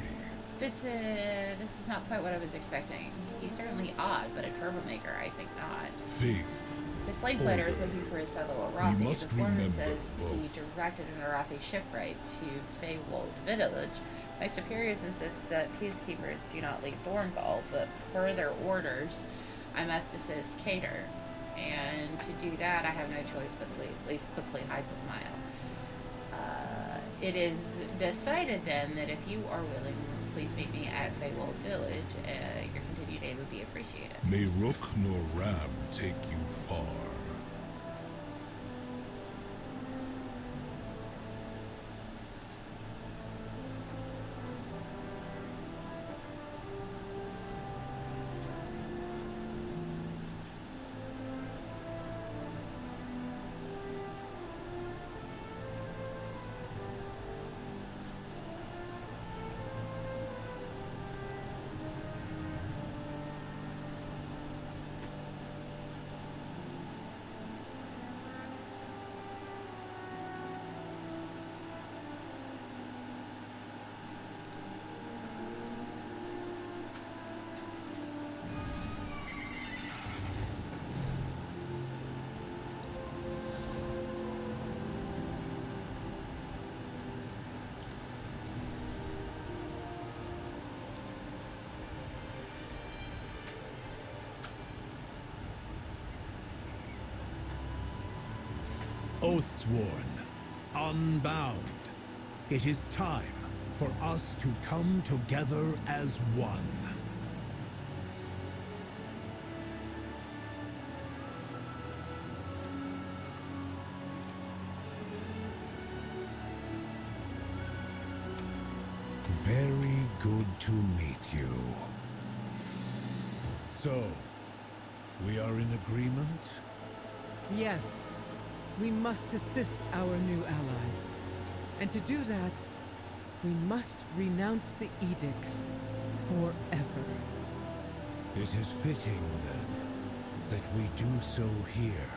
This is not quite what I was expecting. He's certainly odd, but a troublemaker, I think not. Faith. The slave player is looking for his fellow Arathi. We must The foreman remember says he both. directed an Arathi shipwright to Feywold village. My superiors insist that peacekeepers do not leave Dorngal, but per their orders, I must assist Cater. And to do that, I have no choice but to leave. Leaf quickly hides a smile. It is decided then that if you are willing, please meet me at Feywold village. Your continued aid would be appreciated. May Rook nor Ram take you far. Oathsworn, unbound. It is time for us to come together as one. Very good to meet you. So, we are in agreement? Yes, we must assist our new allies. And to do that, we must renounce the edicts forever. It is fitting, then, that we do so here,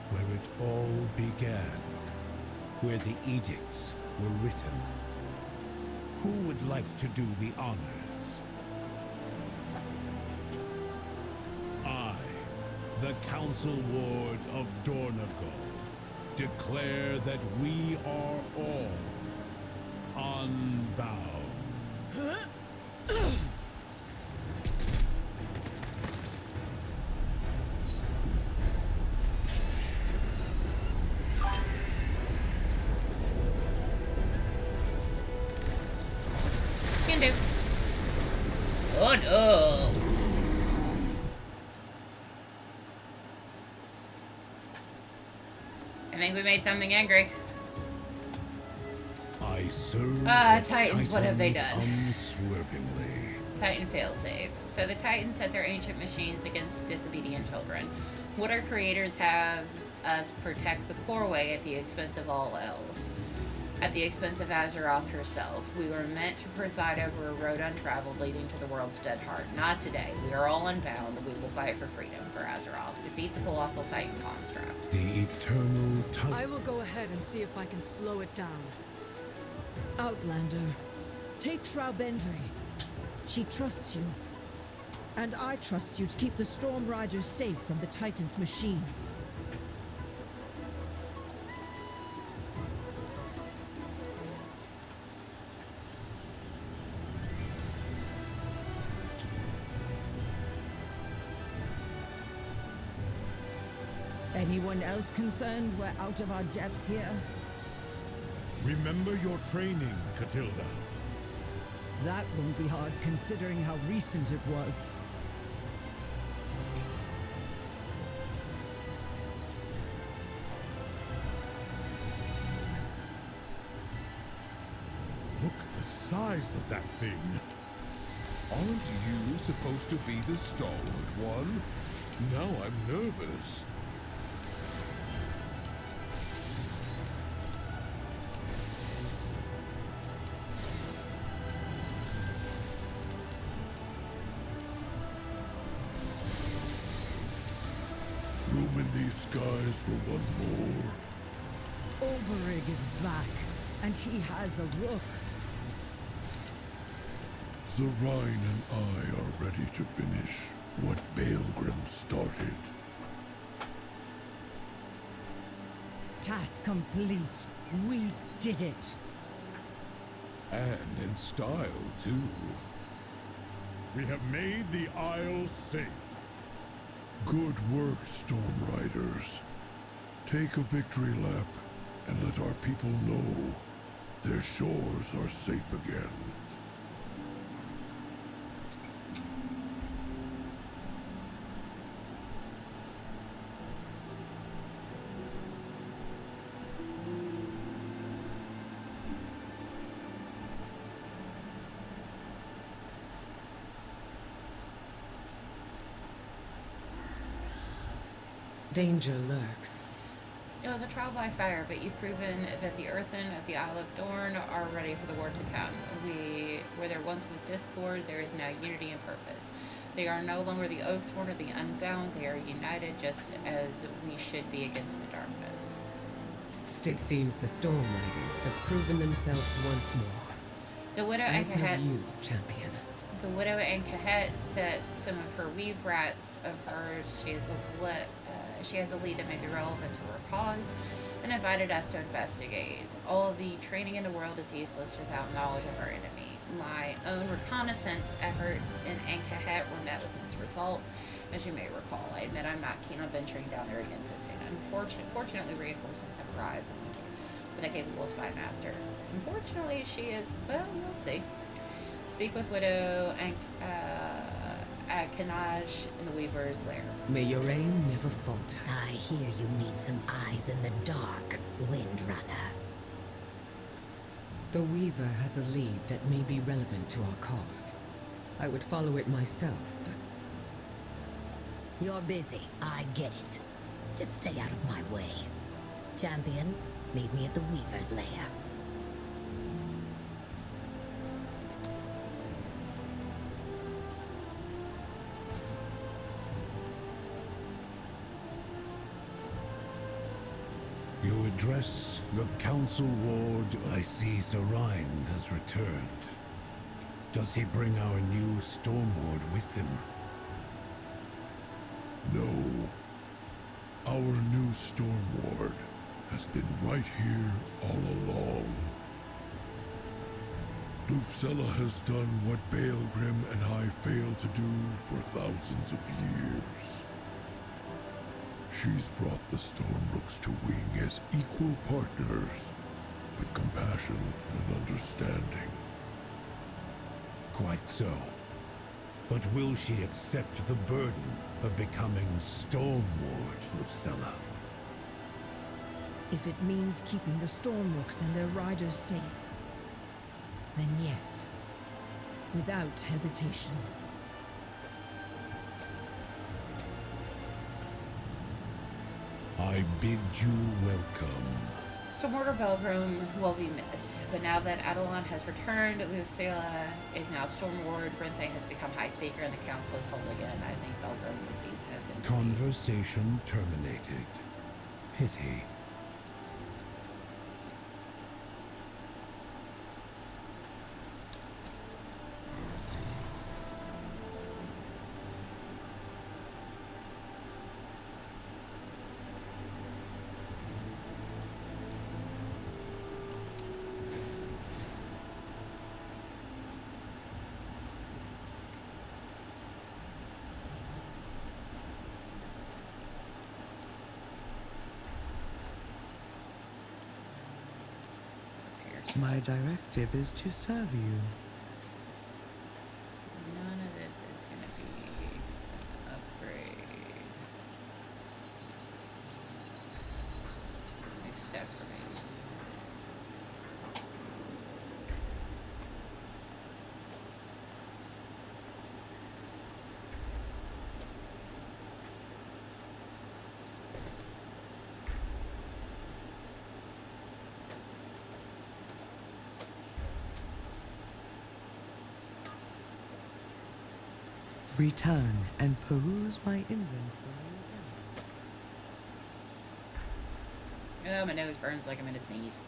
where it all began, where the edicts were written. Who would like to do the honors? I, the Council Ward of Dorngal, declare that we are all unbound. Can do. Oh no. we made something angry. I serve Titans, what have they done? unswervingly. Titan failsafe. So the Titans set their ancient machines against disobedient children. Would our creators have us protect the core way at the expense of all else? At the expense of Azeroth herself. We were meant to preside over a road untraveled leading to the world's dead heart. Not today. We are all unbound. We will fight for freedom, for Azeroth. Defeat the colossal Titan construct. The eternal I will go ahead and see if I can slow it down. Outlander, take Shroudbendry. She trusts you. And I trust you to keep the Storm Riders safe from the Titan's machines. Anyone else concerned we're out of our depth here? Remember your training, Catilda. That won't be hard considering how recent it was. Look at the size of that thing. Aren't you supposed to be the stalwart one? Now I'm nervous. Room in these skies for one more. Olberig is back, and he has a rook. Zarine and I are ready to finish what Baelgrim started. Task complete. We did it. And in style, too. We have made the Isle safe. Good work, Storm Riders. Take a victory lap and let our people know their shores are safe again. Danger lurks. It was a trial by fire, but you've proven that the Earthen of the Isle of Dorn are ready for the war to come. Where there once was discord, there is now unity and purpose. They are no longer the Oathsworn or the Unbound. They are united just as we should be against the darkness. It seems the Storm Riders have proven themselves once more. The Widow As have Ankahet. you, champion. The Widow Ankahet set some of her weave rats of hers. She has a lead that may be relevant to her cause, and invited us to investigate. All the training in the world is useless without knowledge of our enemy. My own reconnaissance efforts in Ankahet were met with mixed results, as you may recall. I admit I'm not keen on venturing down there again so soon. Fortunately, reinforcements have arrived with a capable spy master. Unfortunately, she is, well, we'll see. Speak with Widow Kanaj in the Weaver's lair. May your aim never falter. I hear you need some eyes in the dark, Windrunner. The Weaver has a lead that may be relevant to our cause. I would follow it myself, but You're busy. I get it. Just stay out of my way. Champion, meet me at the Weaver's lair. You address the Council Ward. I see Zarine has returned. Does he bring our new Storm Ward with him? No. Our new Storm Ward has been right here all along. Lufcella has done what Baelgrim and I failed to do for thousands of years. She's brought the Stormrooks to Wing as equal partners, with compassion and understanding. Quite so. But will she accept the burden of becoming Stormward, Lufcella? If it means keeping the Stormrooks and their riders safe, then yes, without hesitation. I bid you welcome. So Mortar Belgrim will be missed, but now that Adelon has returned, Lucilla is now Storm Lord, Renthe has become High Speaker, and the Council is whole again. I think Belgrim would have been pleased. Conversation terminated. Pity. My directive is to serve you. None of this is going to be an upgrade. Except for me. Return and peruse my inventory again. Oh, my nose burns like I'm gonna sneeze.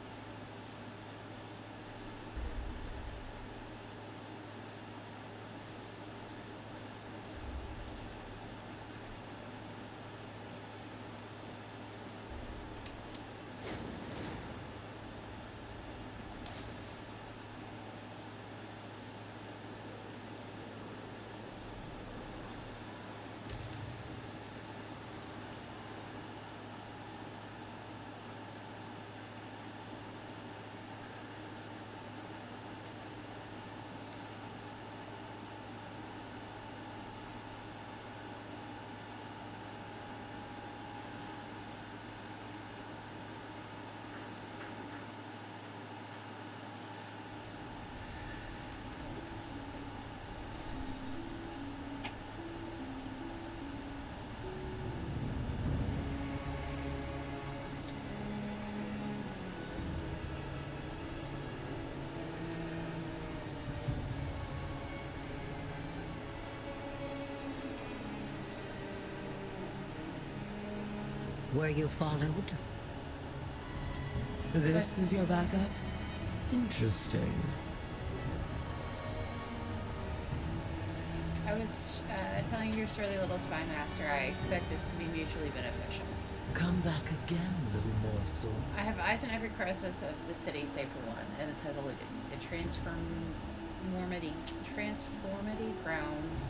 Were you followed? This is your backup? Interesting. I was telling your surly little spy master I expect this to be mutually beneficial. Come back again, little morsel. I have eyes on every crevice of the city save for one, and this has eluded me. The transformity grounds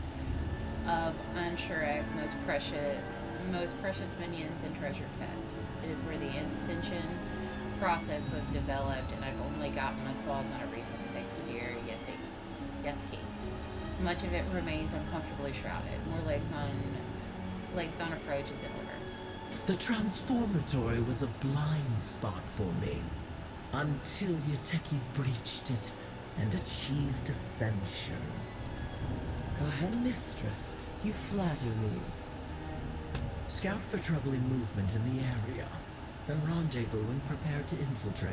of Anshurek, most precious minions and treasured pets. It is where the ascension process was developed, and I've only gotten my claws on it recently thanks to dear Yethki. Much of it remains uncomfortably shrouded. More legs on approach is in order. The transformatory was a blind spot for me, until Yeteki breached it and achieved ascension. Go ahead, mistress. You flatter me. Scout for troubling movement in the area, then rendezvous and prepare to infiltrate.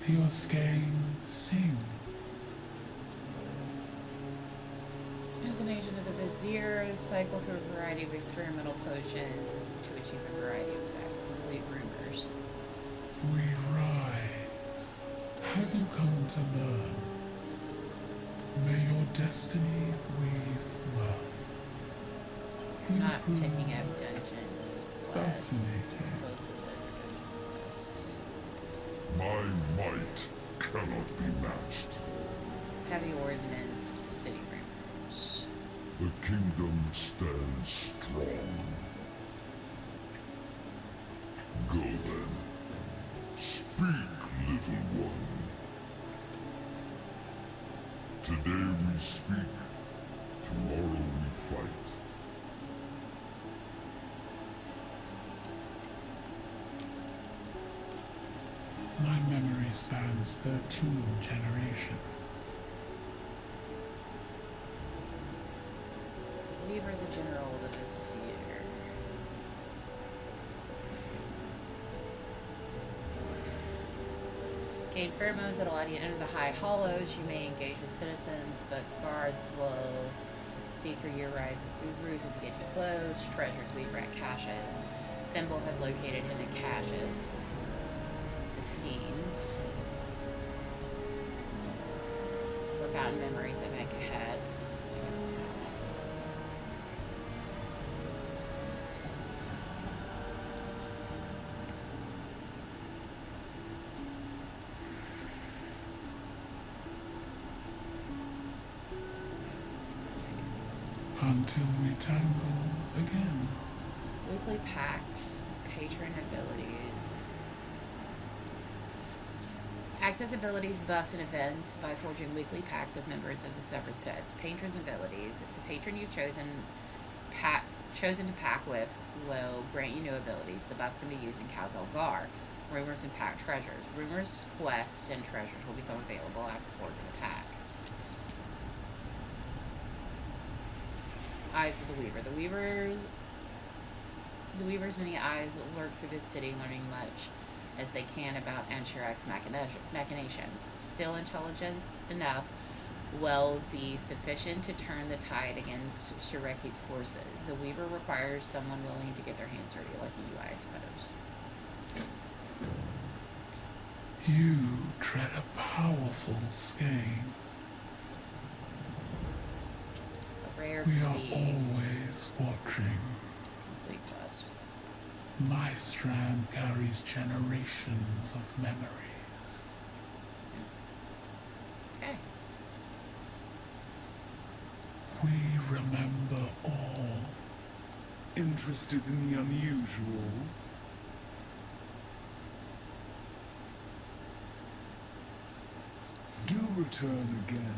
Your skein sing. As a an agent of the Vizier, cycle through a variety of experimental potions to achieve a variety of effects. Complete rumors. We rise. Have you come to learn? May your destiny weave well. I'm not picking up dungeon quests. Fascinating. My might cannot be matched. Heavy ordnance, city rumors. The kingdom stands strong. Go then. Speak, little one. Today we speak, tomorrow we fight. My memory spans 13 generations. Weaver the General of the Vizier. Gain pheromones that allow you to enter the high hollows. You may engage with citizens, but guards will see through your rise of gurus if you get too close. Treasures Weaver at caches. Thimble has located hidden caches. The schemes. Forgotten memories that make ahead. Until we tangle again. Weekly packs, patron abilities. Access abilities, buffs, and events by forging weekly pacts with members of the Severed Feds. Patron's abilities. The patron you've chosen to pack with will grant you new abilities. The buffs can be used in Kazal Gar. Rumors and pack treasures. Rumors, quests, and treasures will become available after forging a pack. Eyes of the Weaver. The Weaver's many eyes lurk through this city, learning much as they can about Ansharak's machinations. Still, intelligence enough will be sufficient to turn the tide against Shareki's forces. The Weaver requires someone willing to get their hands dirty, like you, I suppose. You tread a powerful skein. We are always watching. My strand carries generations of memories. Okay. We remember all. Interested in the unusual? Do return again.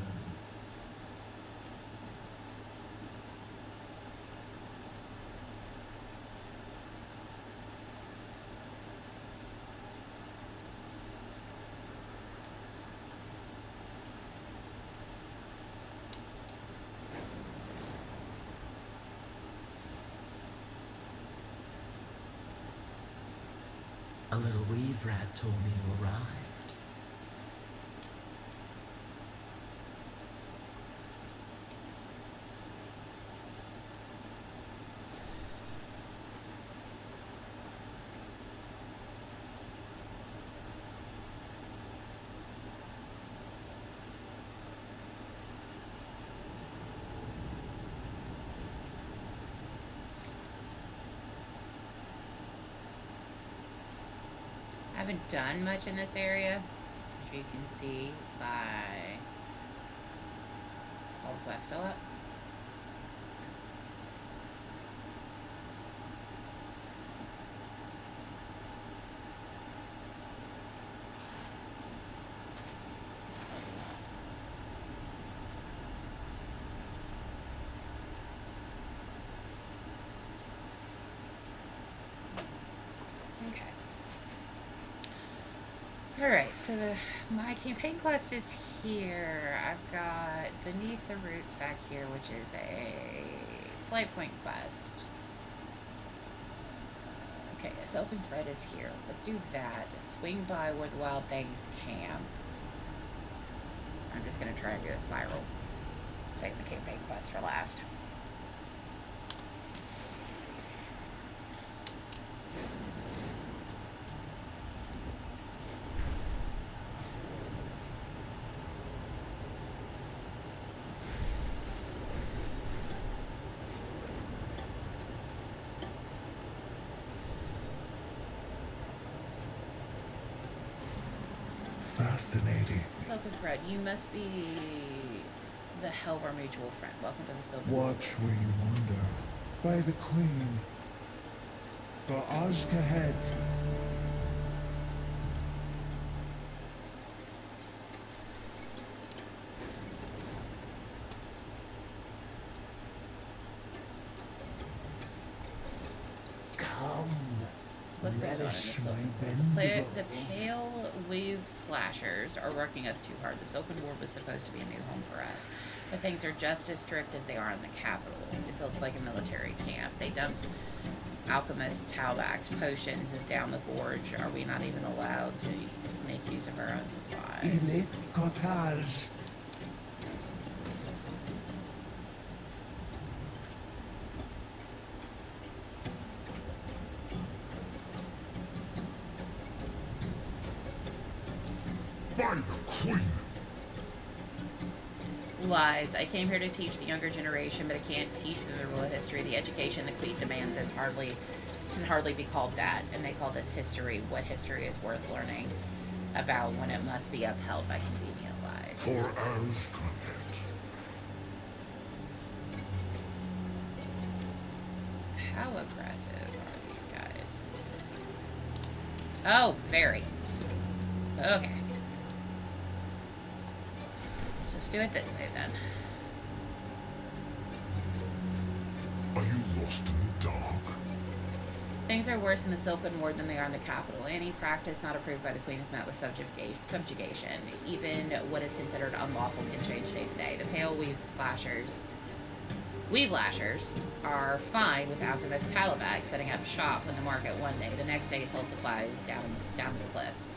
A little weave rat told me you arrived. I haven't done much in this area, as you can see by all the quests still up. Alright, so my campaign quest is here. I've got Beneath the Roots back here, which is a flight point quest. Okay, so open thread is here. Let's do that. Swing by where the wild things camp. I'm just going to try and do a spiral. Saving the campaign quest for last. Fascinating. Silken Thread, you must be the Helvar mutual friend. Welcome to the Silken Watch where you wander. By the Queen. For Ajkahet. Come. What's going on in the Relish Silken my Thread? The vendibles. Pale Weave Slashers are working us too hard. The Silken Ward was supposed to be a new home for us. But things are just as strict as they are in the capital. It feels like a military camp. They dump alchemists, Talbacks, potions down the gorge. Are we not even allowed to make use of our own supplies? Elix Cottage. By the Queen! Lies. I came here to teach the younger generation, but I can't teach them the real history. The education the Queen demands can hardly be called that, and they call this history. What history is worth learning about when it must be upheld by convenient lies? For Ajkahet. How aggressive are these guys? Oh, very. Okay. Just do it this way then. Are you lost in the dark? Things are worse in the Silken Ward than they are in the capital. Any practice not approved by the Queen is met with subjugation. Even what is considered unlawful can change day to day. The Pale Weave Lashers are fine with alchemist Talabag setting up shop in the market one day. The next day, sold supplies down the cliffs.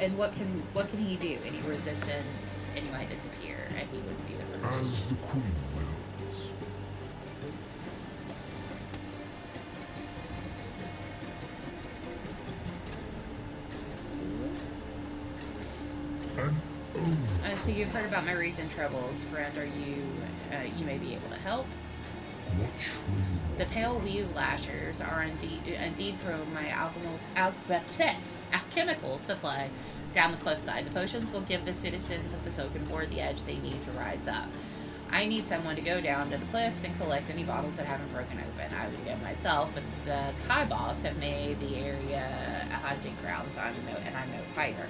And what can he do? Any resistance, and he might disappear, and he wouldn't be the first. As the Queen wills. And over. So you've heard about my recent troubles, friend. Are you? You may be able to help. What shall you want? The Pale Weave Lashers are indeed throwing my alchemical supply down the cliffside. The potions will give the citizens of the Silken Ward the edge they need to rise up. I need someone to go down to the cliffs and collect any bottles that haven't broken open. I would go myself, but the Kai Boss have made the area a hunting ground, so I'm no fighter.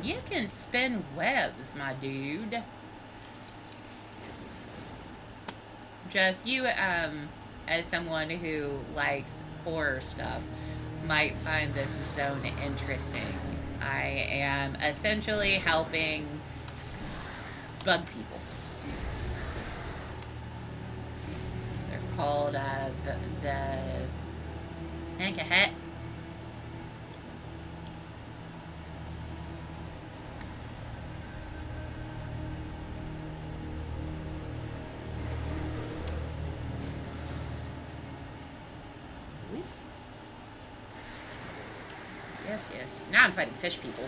You can spin webs, my dude. Just you, as someone who likes horror stuff, might find this zone interesting. I am essentially helping bug people. They're called, the Ankahet. Yes. Now I'm fighting fish people.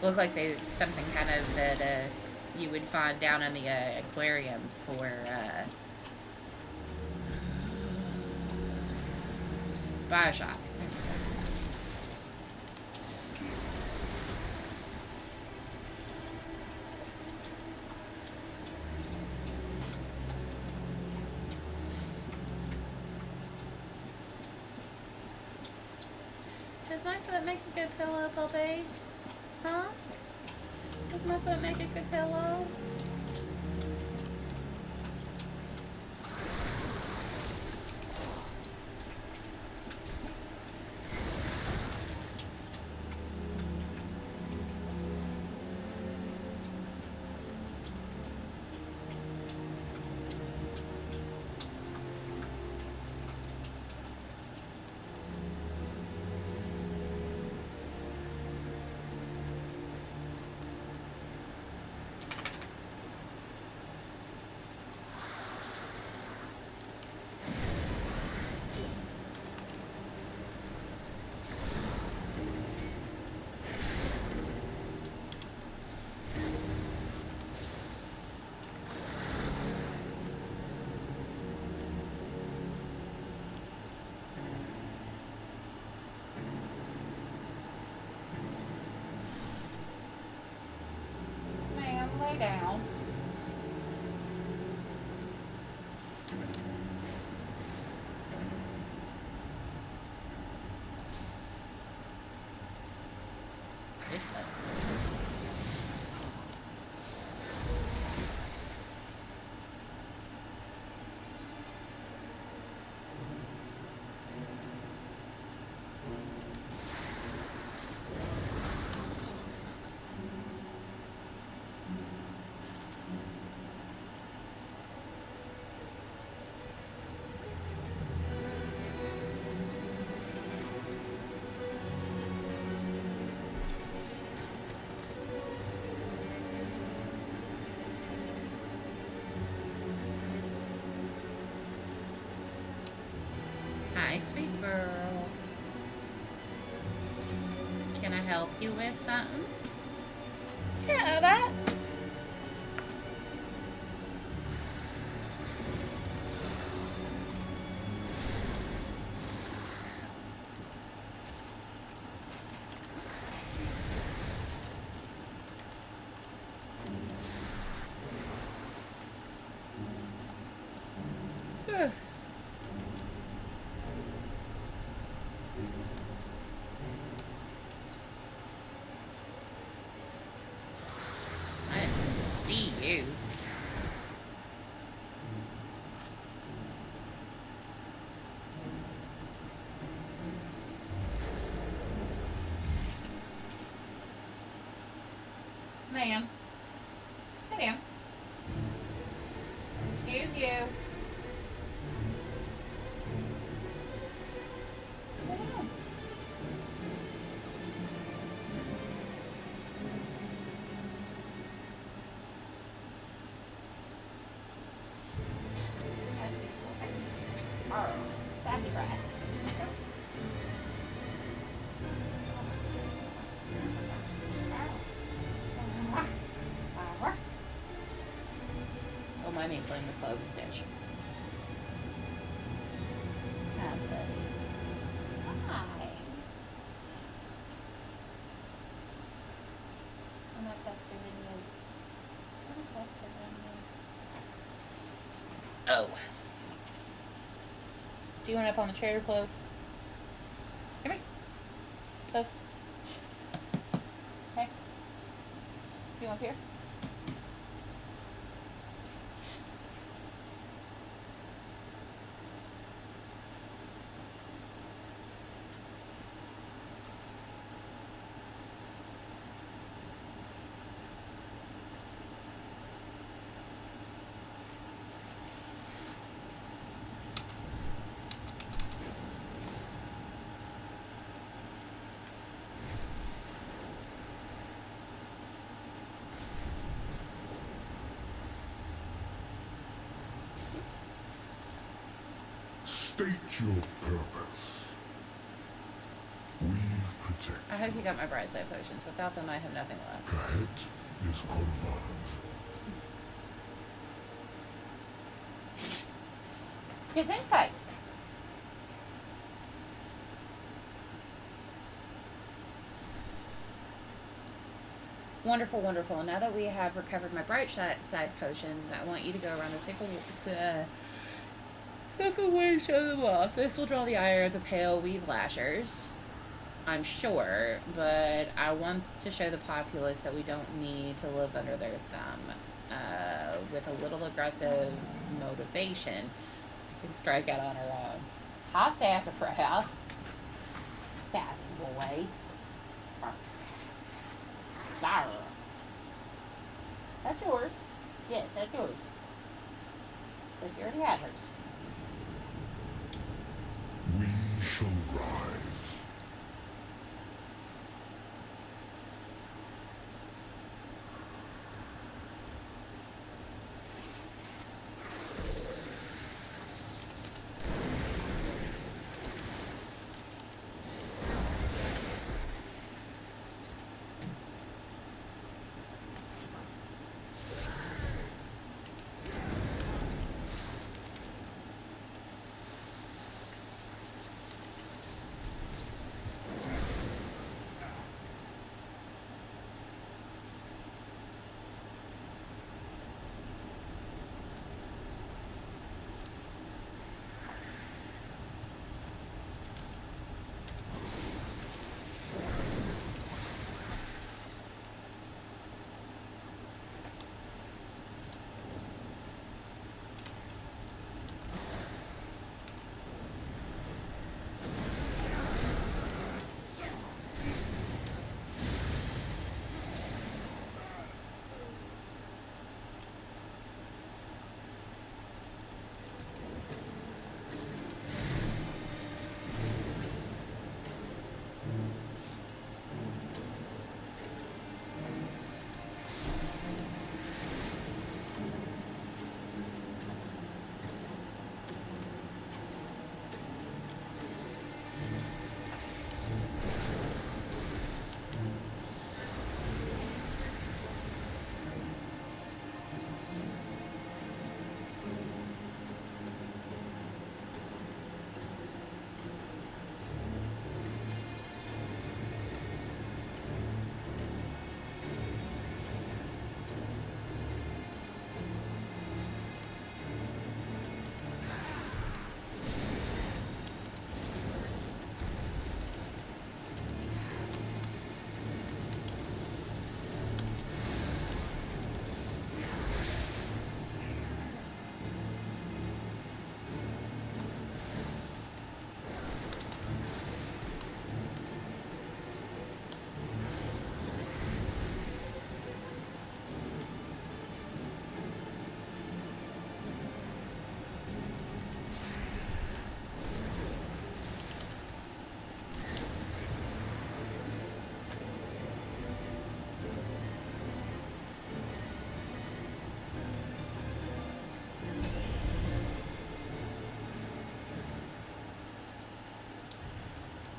Look like they something kind of that you would find down in the aquarium for Bioshock. Does my foot make a good pillow, puppy? Huh? Does my foot make a good pillow? down. Hi, sweet girl. Can I help you with something? Yeah, that. Ugh. I didn't see you. Ma'am. Hey, ma'am. Excuse you. Sassy fries. Oh, my me playing with clothes and stitch. Hi, buddy. Hi. I'm not pestering you. I'm not pestering you. Oh. Do you want up on the chair, Clove? Come here. Clove. Hey. You want up here? State your purpose. We've protected. I hope you got my bright side potions. Without them, I have nothing left. Kahet is confirmed. Yes, hang tight. Wonderful, wonderful. Now that we have recovered my bright side potions, I want you to go around the circle way, show them off. This will draw the ire of the pale weave lashers, I'm sure, but I want to show the populace that we don't need to live under their thumb. With a little aggressive motivation, we can strike out on our own. Hi, Sassafras. Sassy boy. Arr. That's yours. Yes, that's yours. Says you already has hers. We shall rise.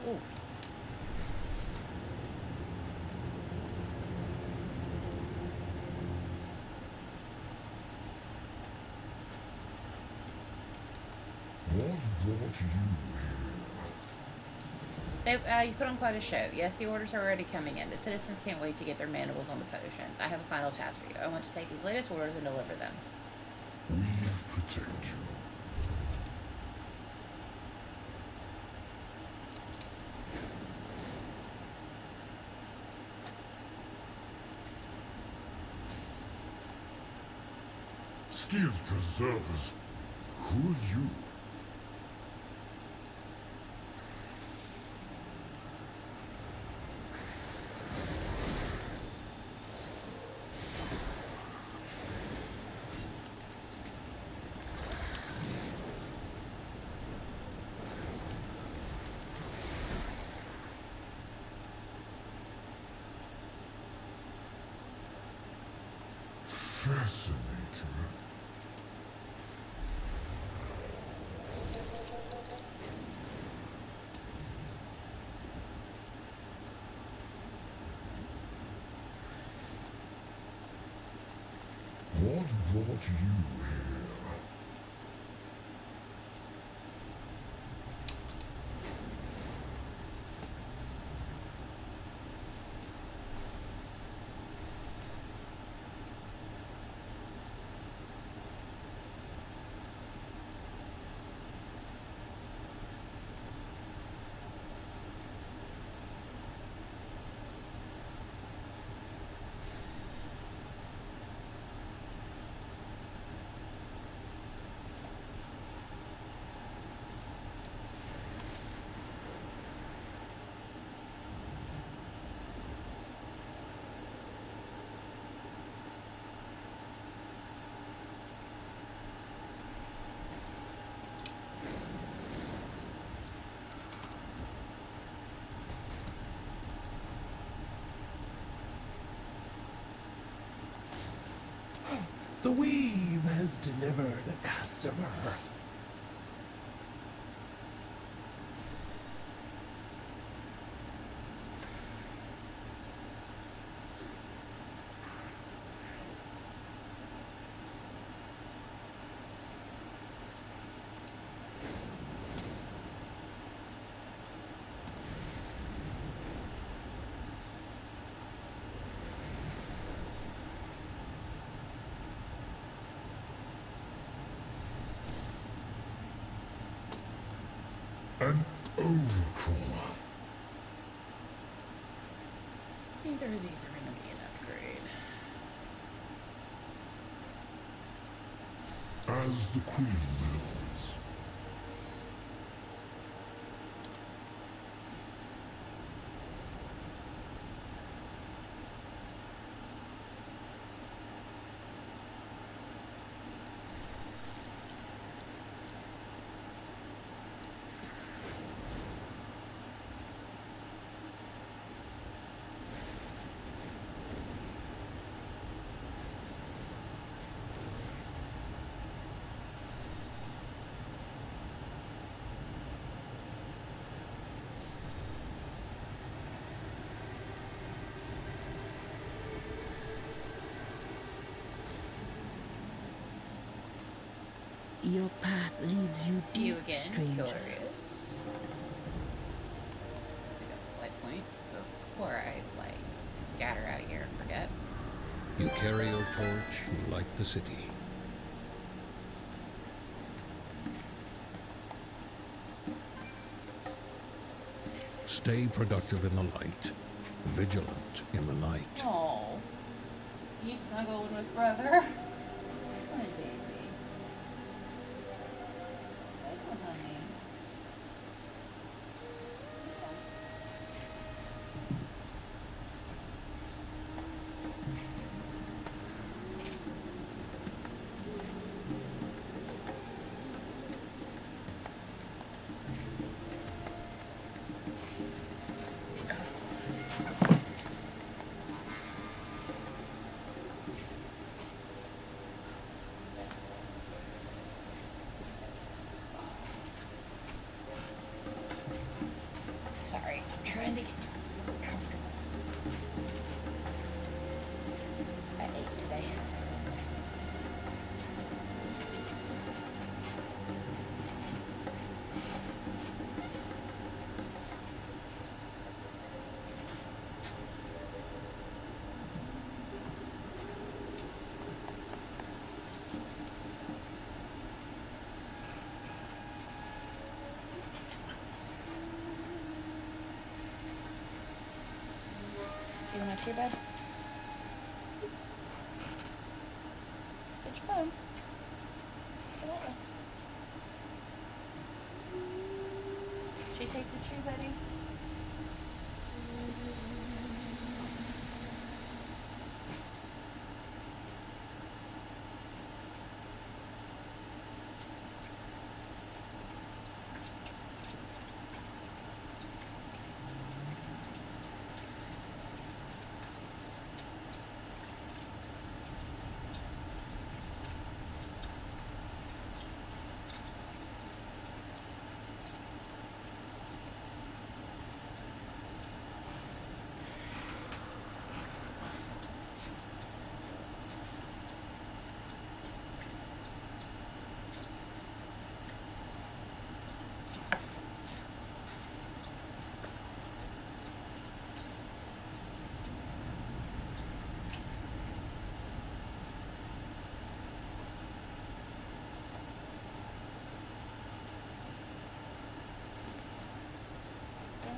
Ooh. What brought you here? You put on quite a show. Yes, the orders are already coming in. The citizens can't wait to get their mandibles on the potions. I have a final task for you. I want to take these latest orders and deliver them. We protect you. Skiv preservers. Who are you? Fascinating. What brought you here? The weave has delivered a customer. An overcrawler. Neither of these are going to be an upgrade. As the Queen wills. Your path leads you deep, You again, stranger. Glorious. I got the flight point before I, scatter out of here and forget. You carry your torch, you light the city. Stay productive in the light, vigilant in the night. Oh, you snuggling with brother? Hi, baby. Hello, honey. Sorry, I'm trying to get comfortable. I ate today. You want to your bed? Get your phone. Get over. Did you take the tree, buddy?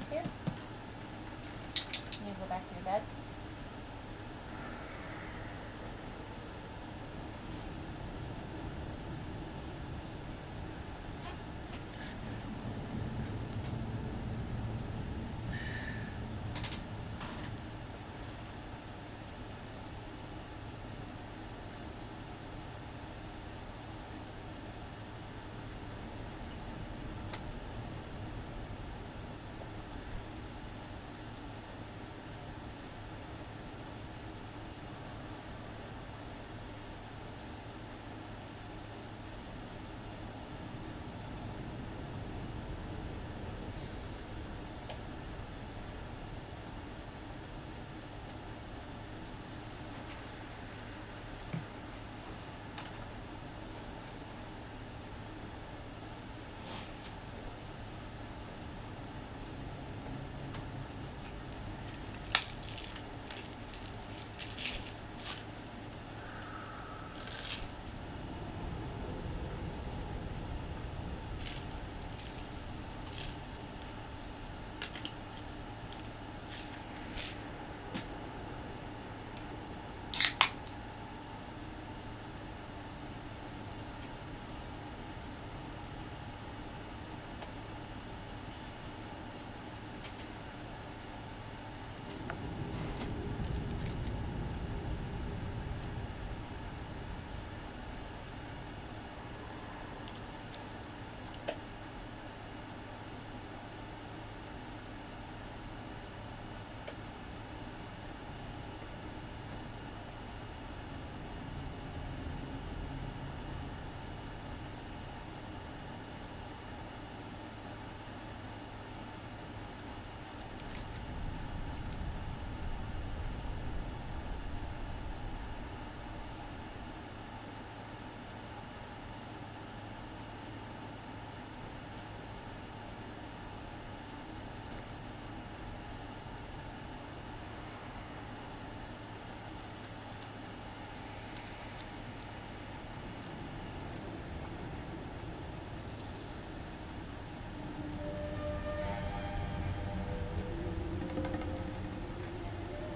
Here. Can you go back to your bed?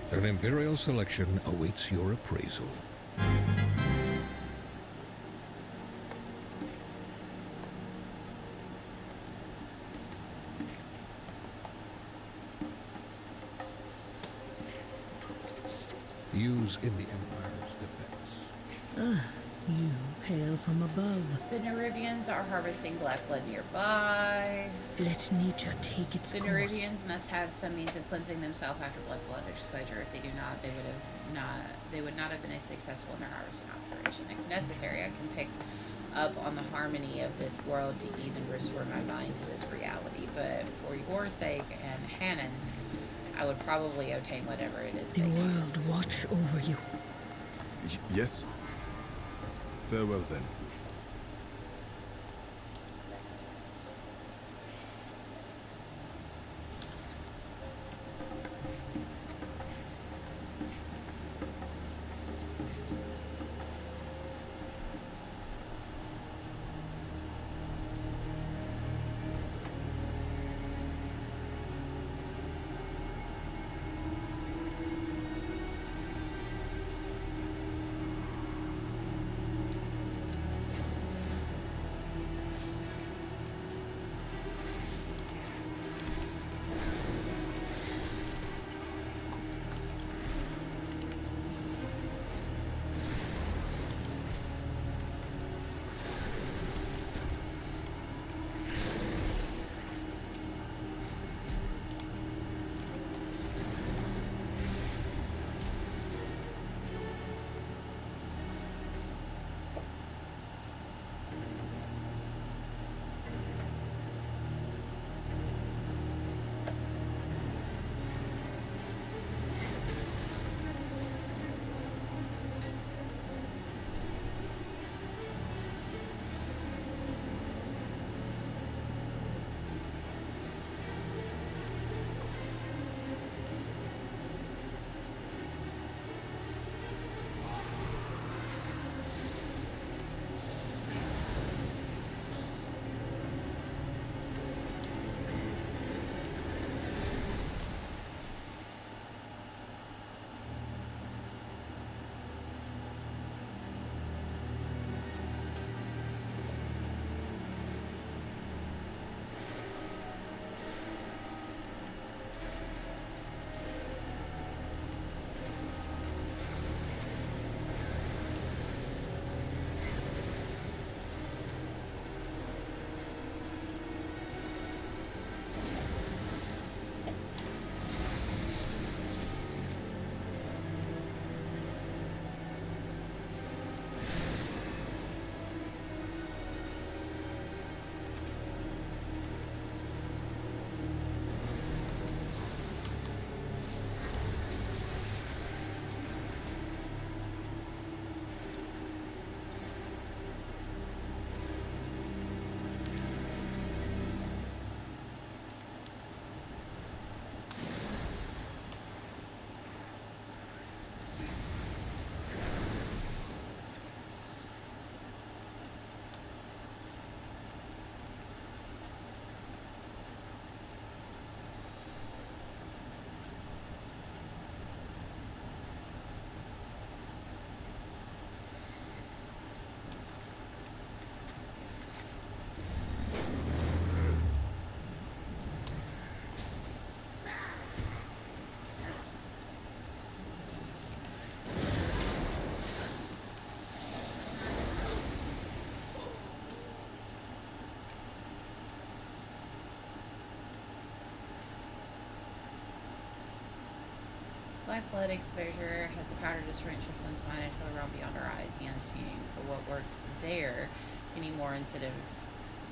An Imperial selection awaits your appraisal. Use in the Empire's defense. You hail from above. The Nerubians are harvesting black blood nearby. Let nature take its The course. Nerubians must have some means of cleansing themselves after blood exposure. If they do not, they would not have been as successful in their harvesting operation. If necessary, I can pick up on the harmony of this world to ease and restore my mind to this reality. But for your sake and Hannon's, I would probably obtain whatever it is The they world choose. watch over you. Yes. Farewell then. Black blood exposure has the power to distortion Flynn's mind into a realm beyond our eyes, the unseen. For what works there, we need more incentive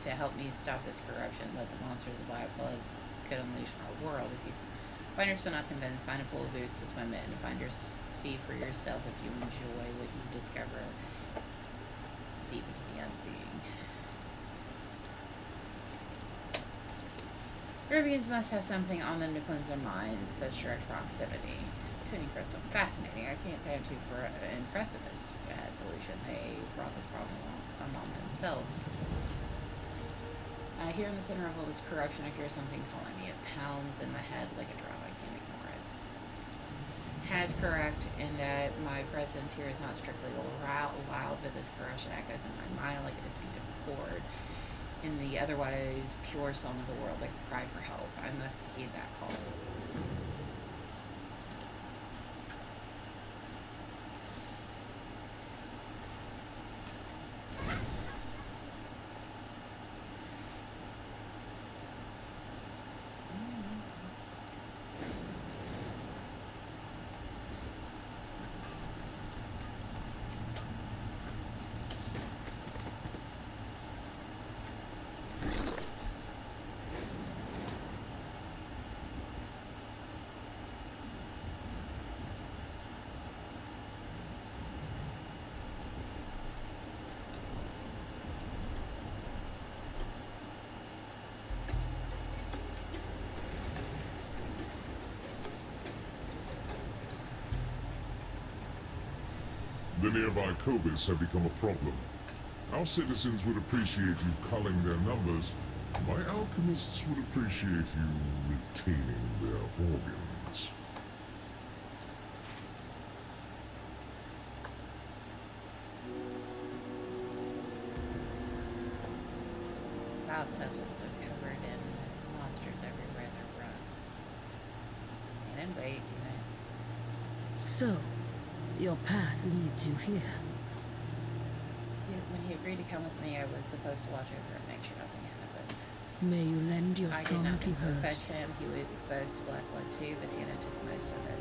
to help me stop this corruption that the monsters of black blood could unleash on our world. If you find yourself not convinced, find a pool of ooze to swim in. See for yourself if you enjoy what you discover deep into the unseen. Rubians must have something on them to cleanse their minds, such direct proximity. Tuning crystal, fascinating. I can't say I'm too impressed with this solution. They brought this problem among themselves. Here in the center of all this corruption, I hear something calling me. It pounds in my head like a drum. I can't ignore it. Hannah's correct in that my presence here is not strictly loud, but this corruption echoes in my mind like a distinctive chord in the otherwise pure song of the world, like a cry for help. I must heed that call. The nearby Cobus have become a problem. Our citizens would appreciate you culling their numbers. My alchemists would appreciate you retaining their organs. Vile substance are covered in monsters everywhere they run. And in wait, you know. So, your path leads you here. When he agreed to come with me, I was supposed to watch over and make sure nothing happened. May you lend your I did song not to mean to hers. fetch him. He was exposed to black blood too, but Anna took most of it.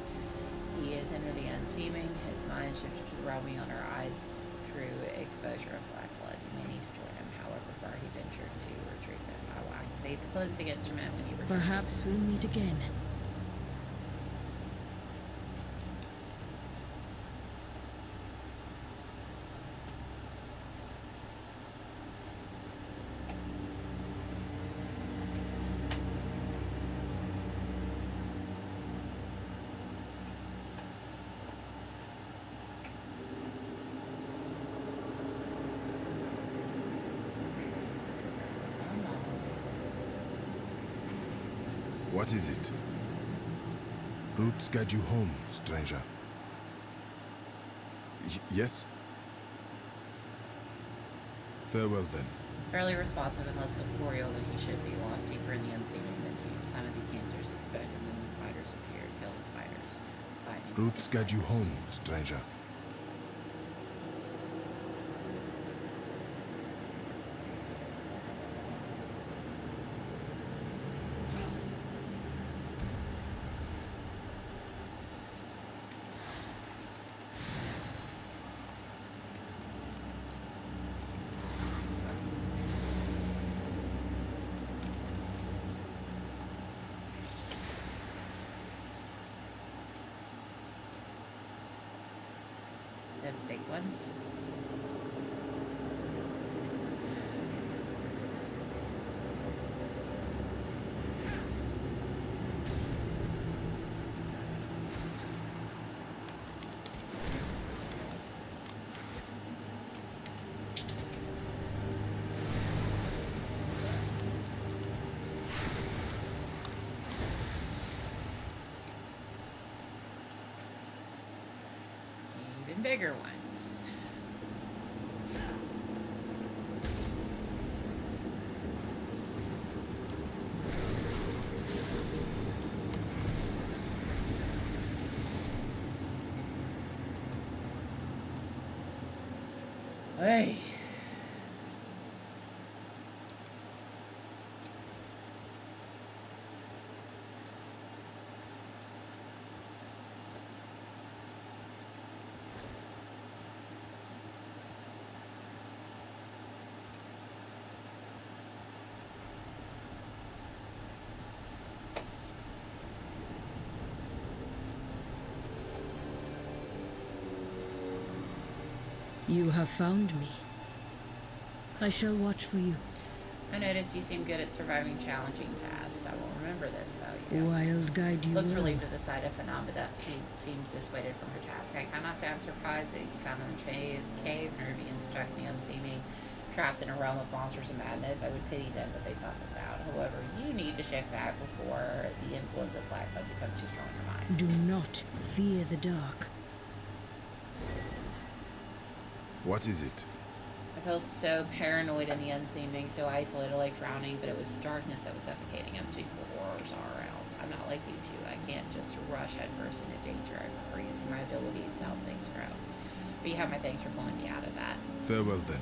He is under the unseeming. His mind shifted to the realm beyond our eyes through exposure of black blood. You may need to join him, however far he ventured to retrieve him. I will activate the cleansing instrument when he returns. Perhaps we'll meet again. What is it? Roots guide you home, stranger. Yes? Farewell then. Fairly responsive and less corporeal than he should be, lost deeper in the unseeming than you. Some of the cancers expected when the spiders appeared. Kill the spiders. Fighting. Roots guide you home, stranger. The big ones. Even bigger ones. Hey. You have found me. I shall watch for you. I noticed you seem good at surviving challenging tasks. I will remember this about you. Wild guide you Looks will. relieved at the sight of Phenomena. He seems dissuaded from her task. I cannot say I'm surprised that you found in the cave, Nervian stuck in the unseeming, trapped in a realm of monsters and madness. I would pity them, but they sought us out. However, you need to shift back before the influence of black blood becomes too strong in your mind. Do not fear the dark. What is it? I feel so paranoid in the unseeming, so isolated like drowning, but it was darkness that was suffocating. Unspeakable horrors all around. I'm not like you two. I can't just rush headfirst into danger. I prefer using my abilities to help things grow. But you have my thanks for pulling me out of that. Farewell then.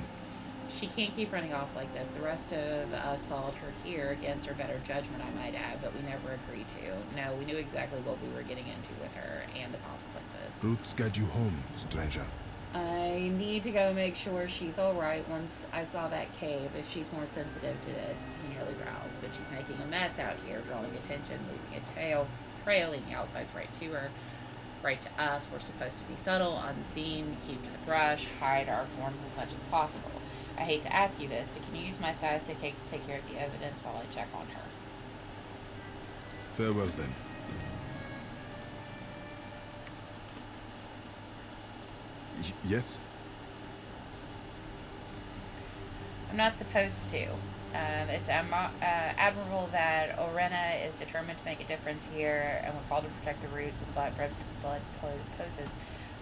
She can't keep running off like this. The rest of us followed her here against her better judgment, I might add, but we never agreed to. No, we knew exactly what we were getting into with her and the consequences. Roots guide you home, stranger. I need to go make sure she's alright once I saw that cave. If she's more sensitive to this, he nearly growls. But she's making a mess out here, drawing attention, leaving a tail, trailing the outsides right to her, right to us. We're supposed to be subtle, unseen, keep to the brush, hide our forms as much as possible. I hate to ask you this, but can you use my scythe to take care of the evidence while I check on her? Farewell then. Yes? I'm not supposed to. It's admirable that Orena is determined to make a difference here and will call to protect the roots of the blood poses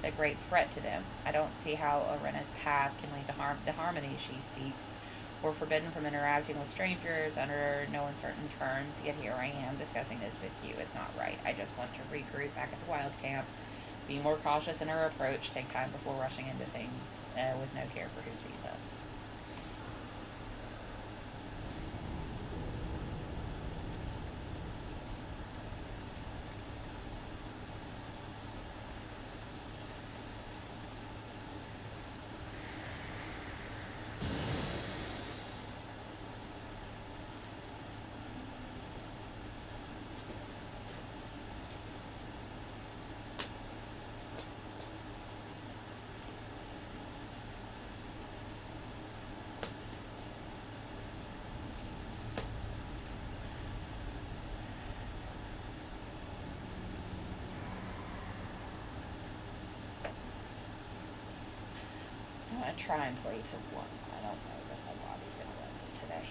a great threat to them. I don't see how Orena's path can lead to the harmony she seeks. We're forbidden from interacting with strangers under no uncertain terms, yet here I am discussing this with you. It's not right. I just want to regroup back at the wild camp, be more cautious in our approach, take time before rushing into things with no care for who sees us. I'm going to try and play to 1. I don't know that my lobby's going to let me today.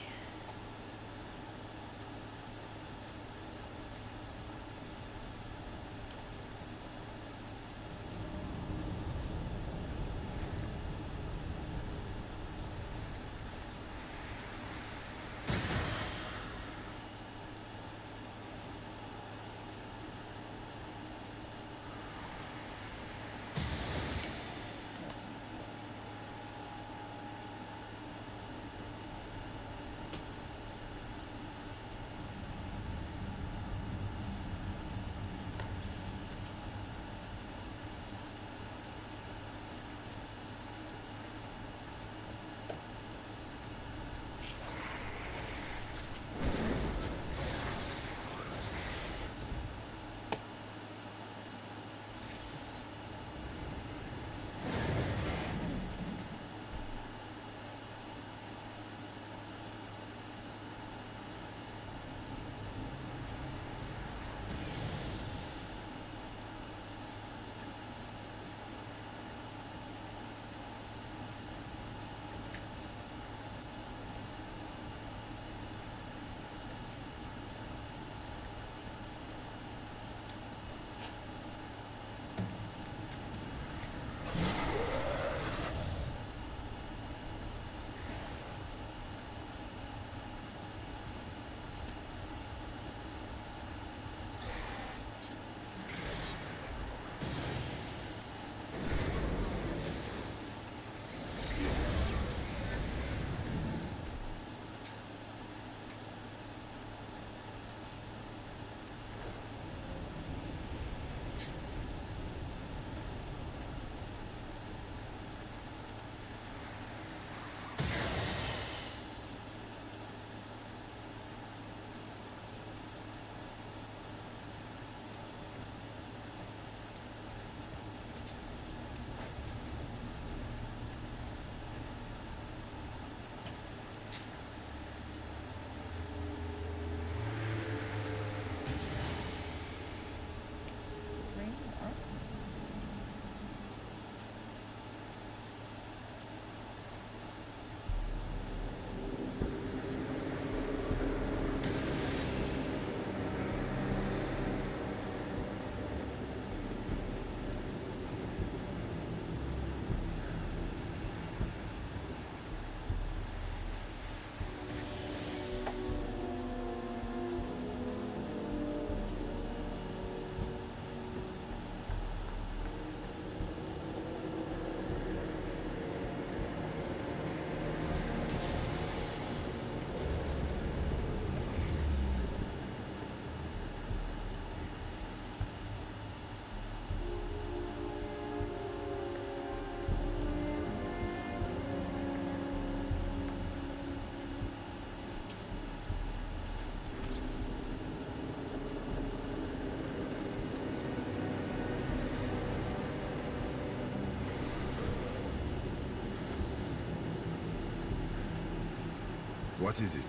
What is it?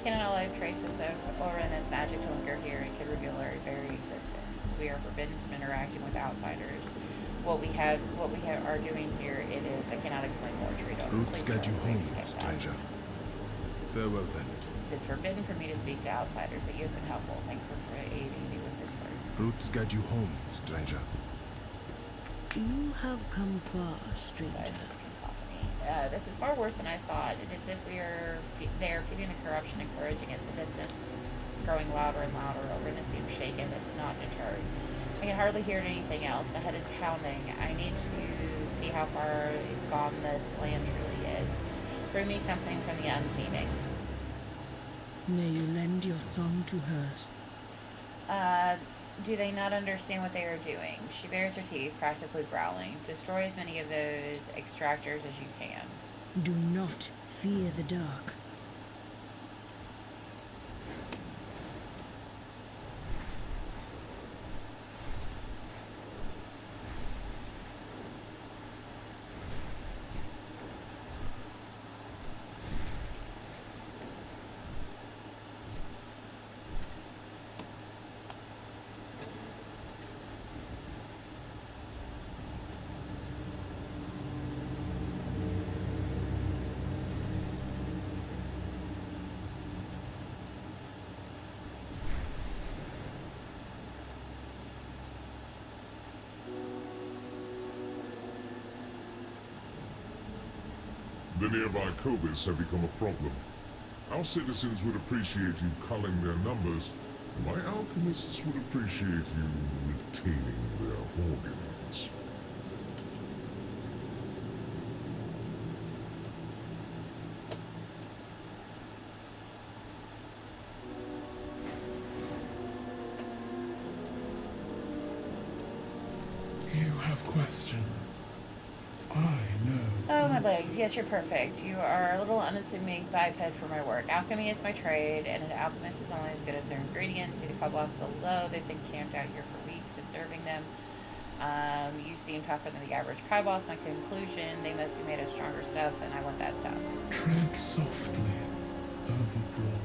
cannot allow traces of Orena's magic to linger here and could reveal our very existence. We are forbidden from interacting with outsiders. What we are doing here, it is, I cannot explain more, Trito. Brutes guide you home, stranger. Farewell then. It is forbidden for me to speak to outsiders, but you have been helpful. Thank you for aiding me with this work. Brutes guide you home, stranger. You have come far, stranger. This is far worse than I thought. It is as if we are there feeding the corruption, encouraging it in the distance. It's growing louder and louder. Orena seems shaken but not deterred. I can hardly hear anything else. My head is pounding. I need to see how far gone this land truly is. Bring me something from the unseeming. May you lend your song to hers. Do they not understand what they are doing? She bares her teeth, practically growling. Destroy as many of those extractors as you can. Do not fear the dark. The nearby Cobus have become a problem. Our citizens would appreciate you culling their numbers, and my alchemists would appreciate you retaining their organs. You have questions. I know. Oh, my legs. Yes, you're perfect. You are a little unassuming biped for my work. Alchemy is my trade, and an alchemist is only as good as their ingredients. See the cobblers below. They've been camped out here for weeks, observing them. You seem tougher than the average Kaiboss. My conclusion, they must be made of stronger stuff, and I want that stuff. Tread softly, overbrawler.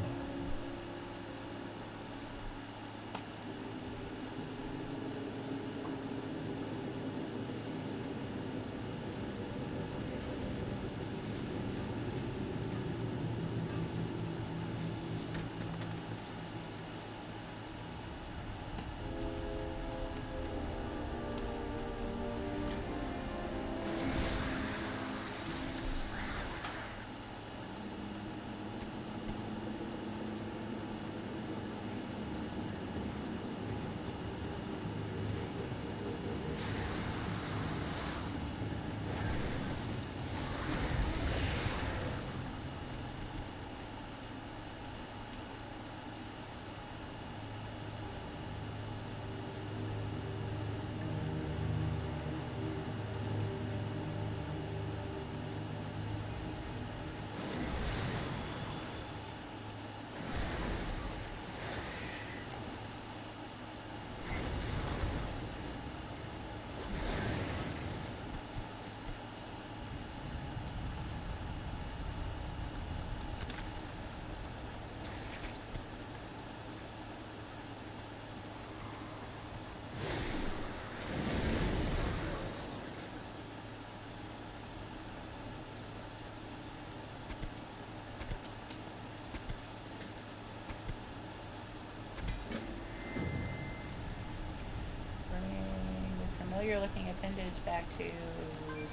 Familiar looking appendage back to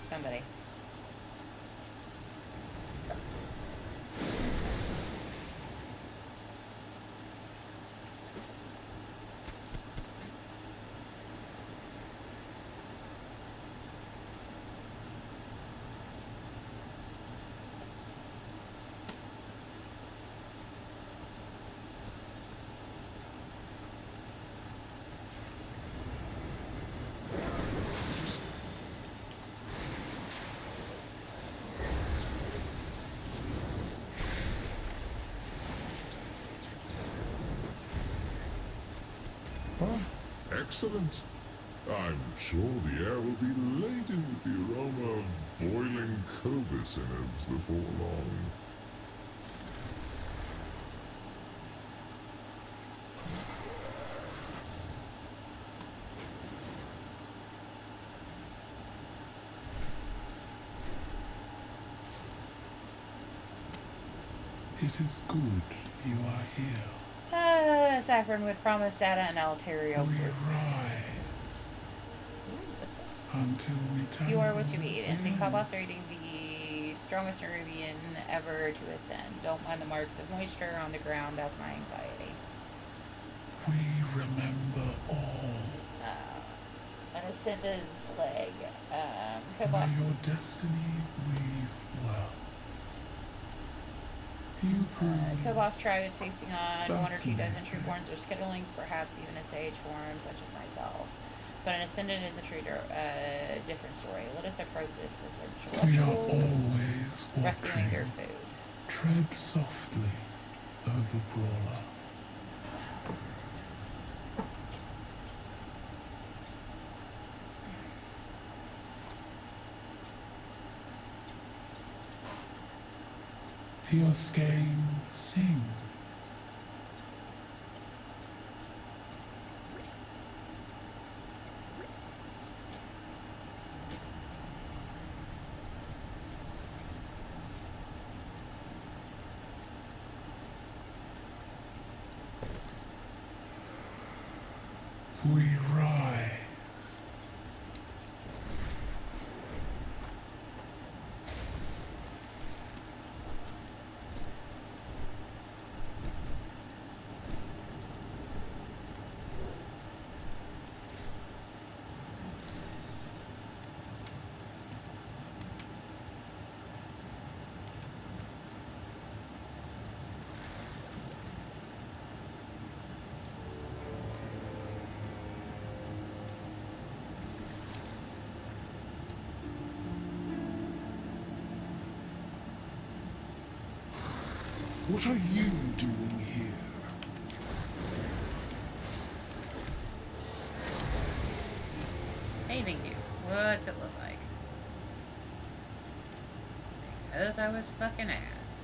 somebody. Excellent. I'm sure the air will be laden with the aroma of boiling Cobus innards before long. It is good you are here. Saffron with promised data and Alterio. We rise What's this? until we turn. You are what you eat, and the Kabas are eating the strongest Nerubian ever to ascend. Don't mind the marks of moisture on the ground, that's my anxiety. We remember all. An ascendant's leg. May your destiny weave well. You prove Kobos tribe is facing on 1 or 2 dozen trueborns or skitterlings, perhaps even a sage form, such as myself. But an ascendant is a different story. Let us approach this we are always rescuing their food. Tread softly, Overbrawler. Your skein sings. We rise. What are you doing here? Saving you. What's it look like? Because I was fucking asked.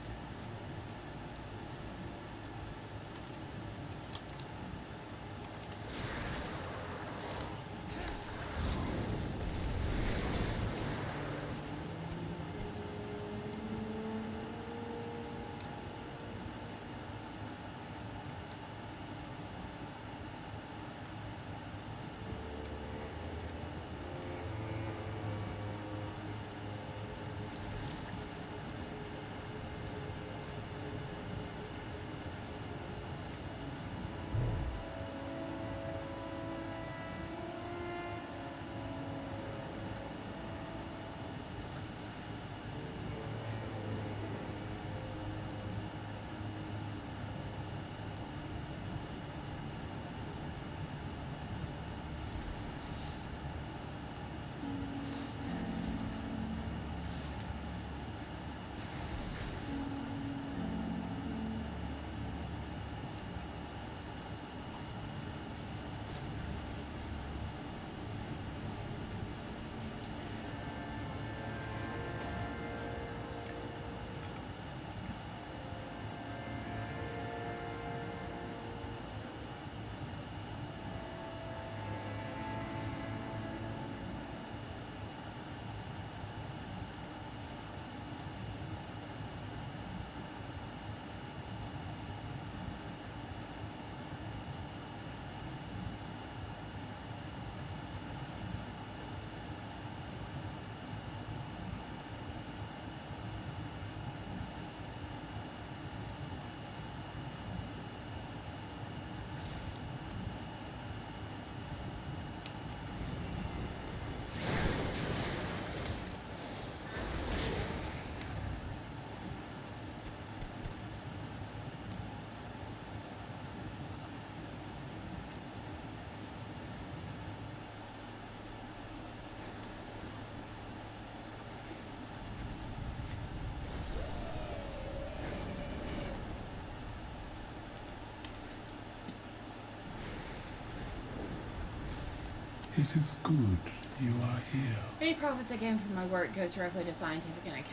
It is good you are here. Any profits I gain from my work goes directly to scientific and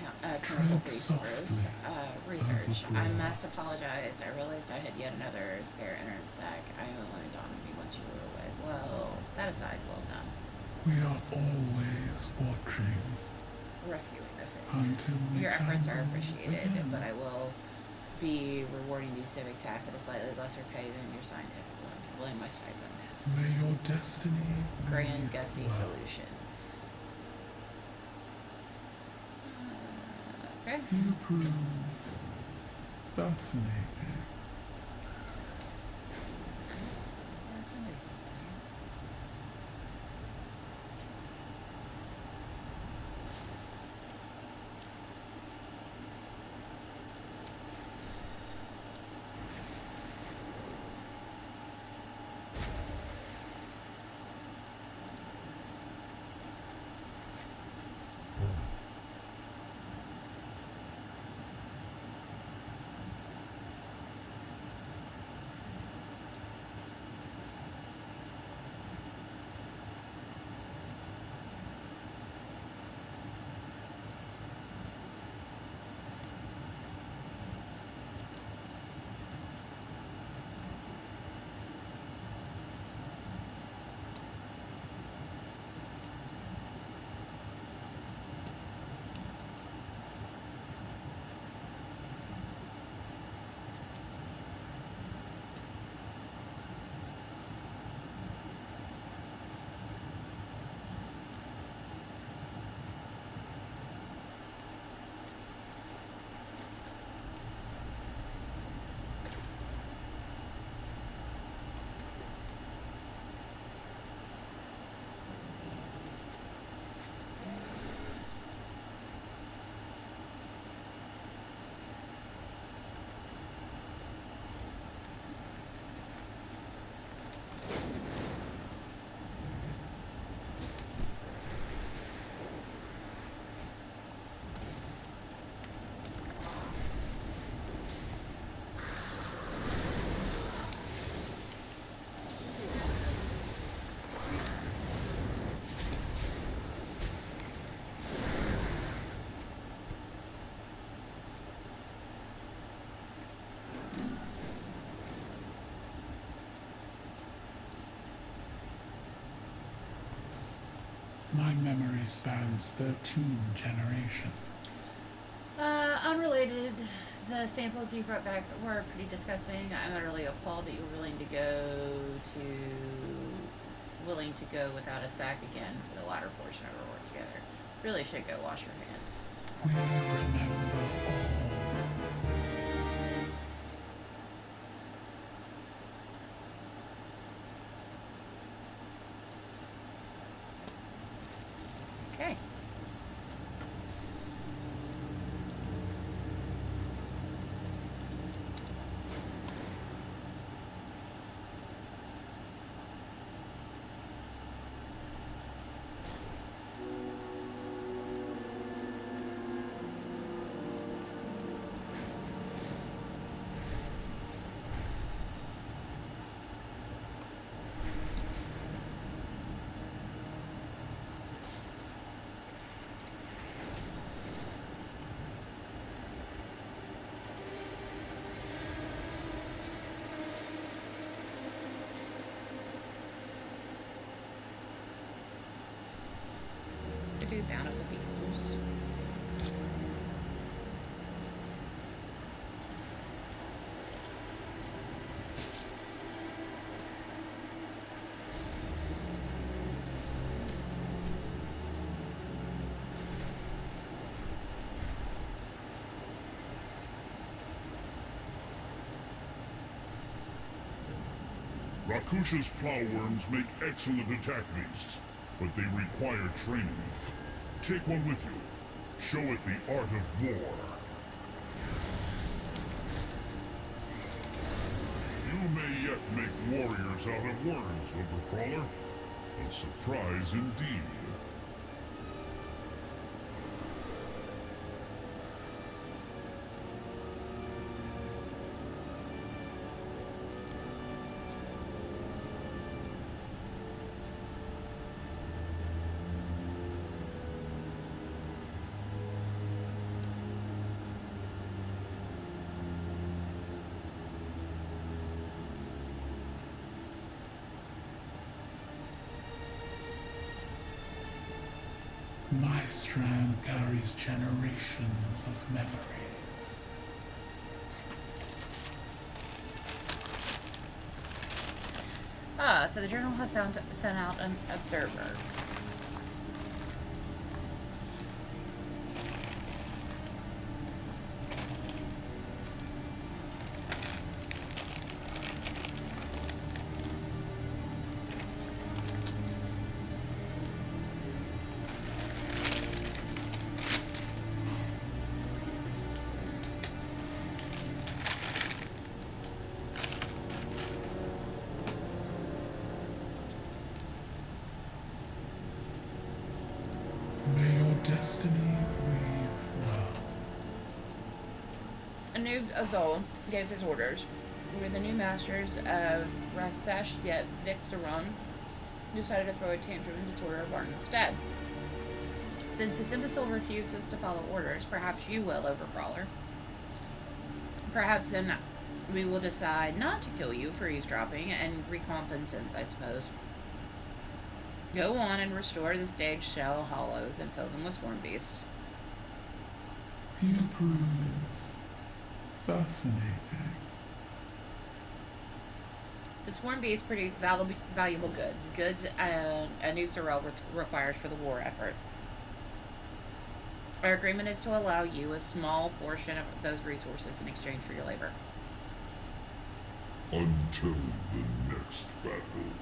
chemical research. I must apologize. I realized I had yet another spare internet stack. I only dawned on me once you were away. Well, that aside, well done. We are always watching. Rescuing the fish. Your efforts are appreciated, but I will be rewarding these civic tasks at a slightly lesser pay than your scientific ones. Blame my stipend. May your destiny Grand be Gutsy well. Solutions. Okay. You prove fascinating. Somebody can say it. My memory spans 13 generations. Unrelated. The samples you brought back were pretty disgusting. I'm utterly appalled that you were willing to go without a sack again for the latter portion of our work together. Really should go wash your hands. We remember all. Okay. Do down at the beetles. Rakusha's plowworms make excellent attack beasts, but they require training. Take one with you. Show it the art of war. You may yet make warriors out of worms, Overcrawler. A surprise indeed. My strand carries generations of memories. So the journal has sent out an observer. May your destiny weave well. Anub Azul gave his orders. Were the new masters of Rasash yet Vixaron decided to throw a tantrum and disorder a barn instead. Since this imbecile refuses to follow orders, perhaps you will, Overcrawler. Perhaps then we will decide not to kill you for eavesdropping and recompensance, I suppose. Go on and restore the stage shell hollows and fill them with swarm beasts. You prove fascinating. The swarm beasts produce valuable goods Anub Zarel requires for the war effort. Our agreement is to allow you a small portion of those resources in exchange for your labor. Until the next battle.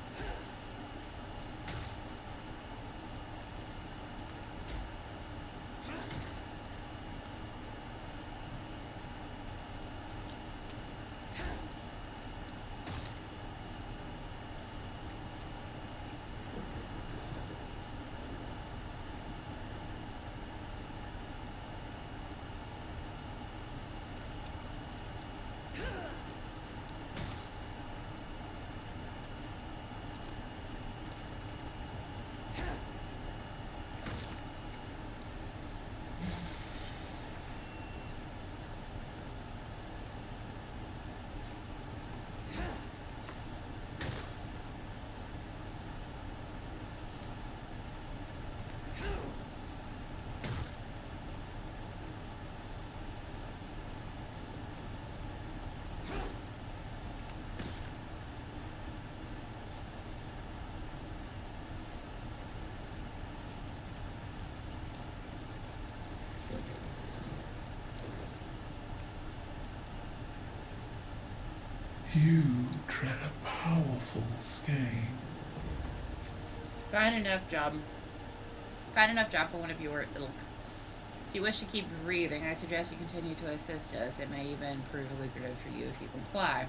You tread a powerful skein. Fine enough job. Fine enough job for one of your ilk. If you wish to keep breathing, I suggest you continue to assist us. It may even prove lucrative for you if you comply.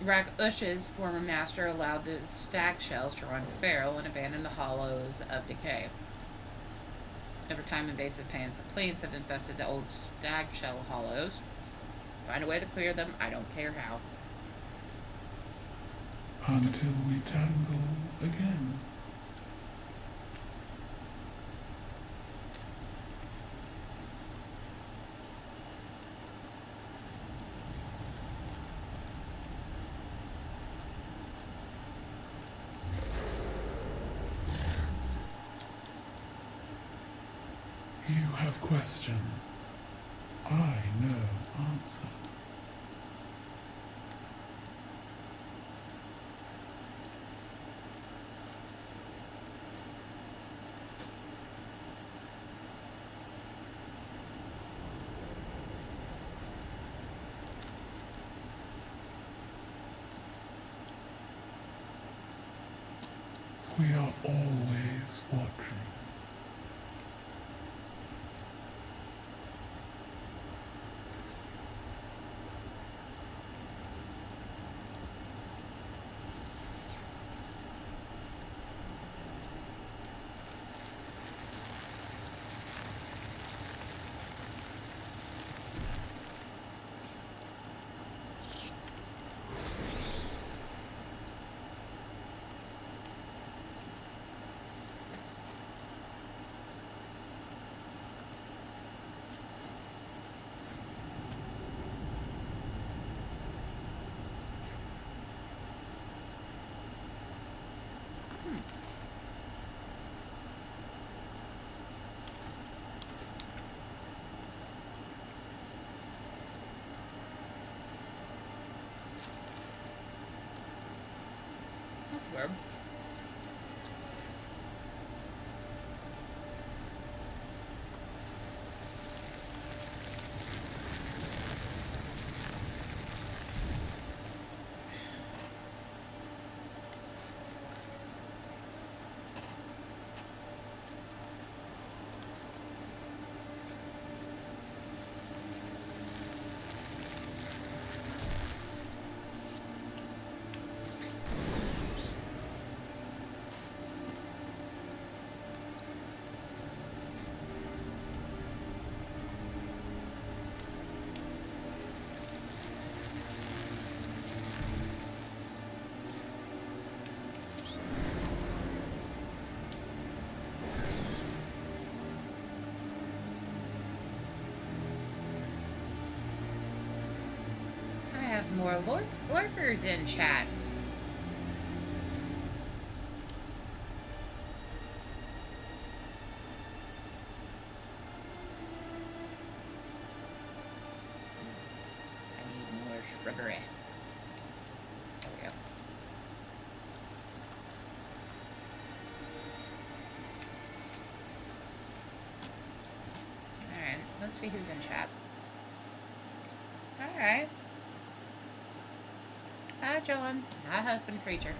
Rak Ush's former master allowed the stag shells to run feral and abandon the hollows of decay. Over time, invasive plants have infested the old stag shell hollows. Find a way to clear them, I don't care how. Until we tangle again. You have questions. I know answers. We are always watching. good. More lurkers in chat. I need more shrubbery. There we go. Alright, let's see who's in chat. Alright. Hi, John. Hi, husband creature.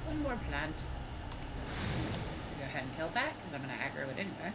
One more plant. Go ahead and kill that, because I'm going to aggro it anyway.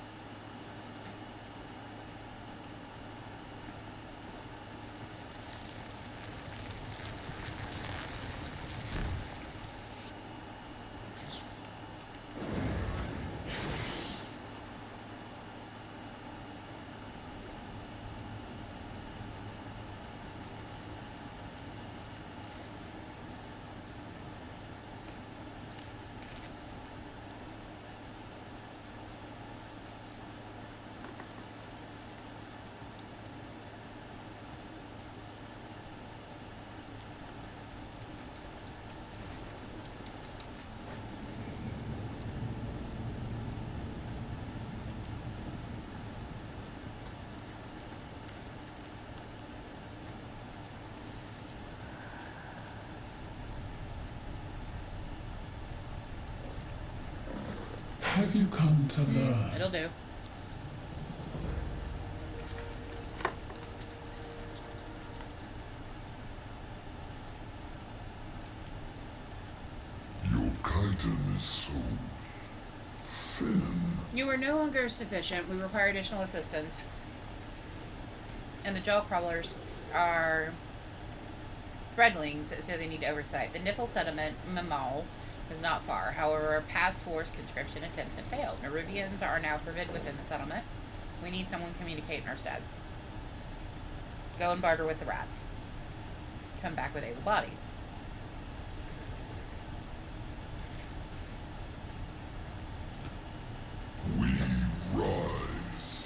Have you come to learn? It'll do. Your chitin is so thin. You are no longer sufficient. We require additional assistance. And the jaw crawlers are threadlings, so they need oversight. The Nifl settlement, Mamal, is not far. However, past force conscription attempts have failed. Nerubians are now forbidden within the settlement. We need someone to communicate in our stead. Go and barter with the rats. Come back with able bodies. We rise.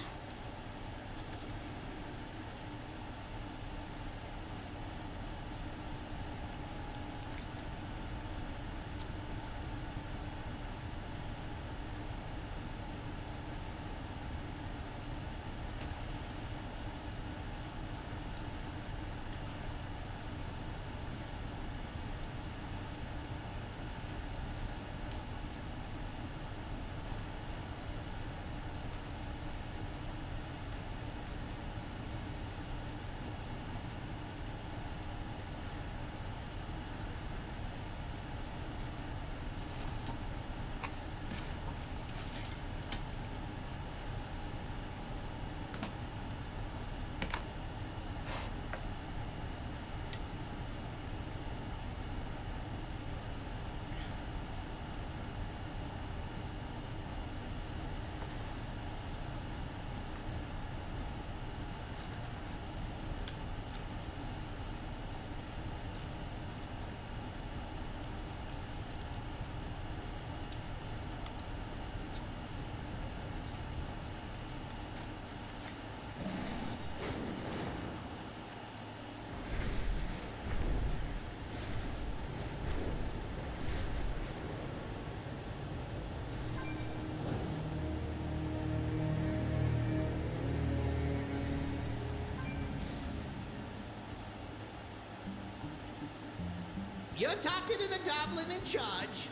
You're talking to the goblin in charge.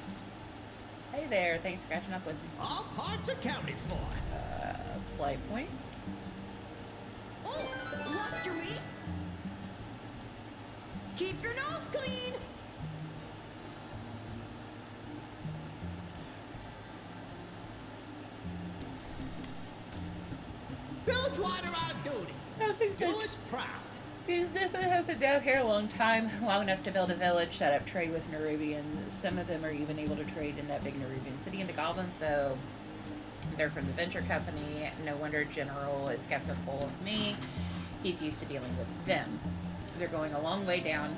Hey there, thanks for catching up with me. All parts accounted for. Flight point. Oh, lost your meat? Keep your nose clean. Bilgewater on duty. Do us proud. These Niffin have been down here a long time, long enough to build a village, set up trade with Nerubians. Some of them are even able to trade in that big Nerubian city. And the goblins, though, they're from the Venture Company. No wonder General is skeptical of me. He's used to dealing with them. They're going a long way down.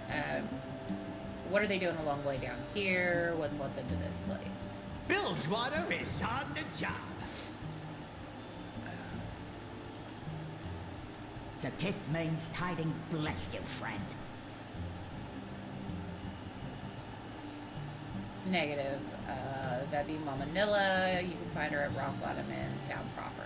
What are they doing a long way down here? What's led them to this place? Bilgewater is on the job. The Tith means tidings bless you, friend. Negative. That'd be Mama Nilla. You can find her at Rock Bottom in town proper.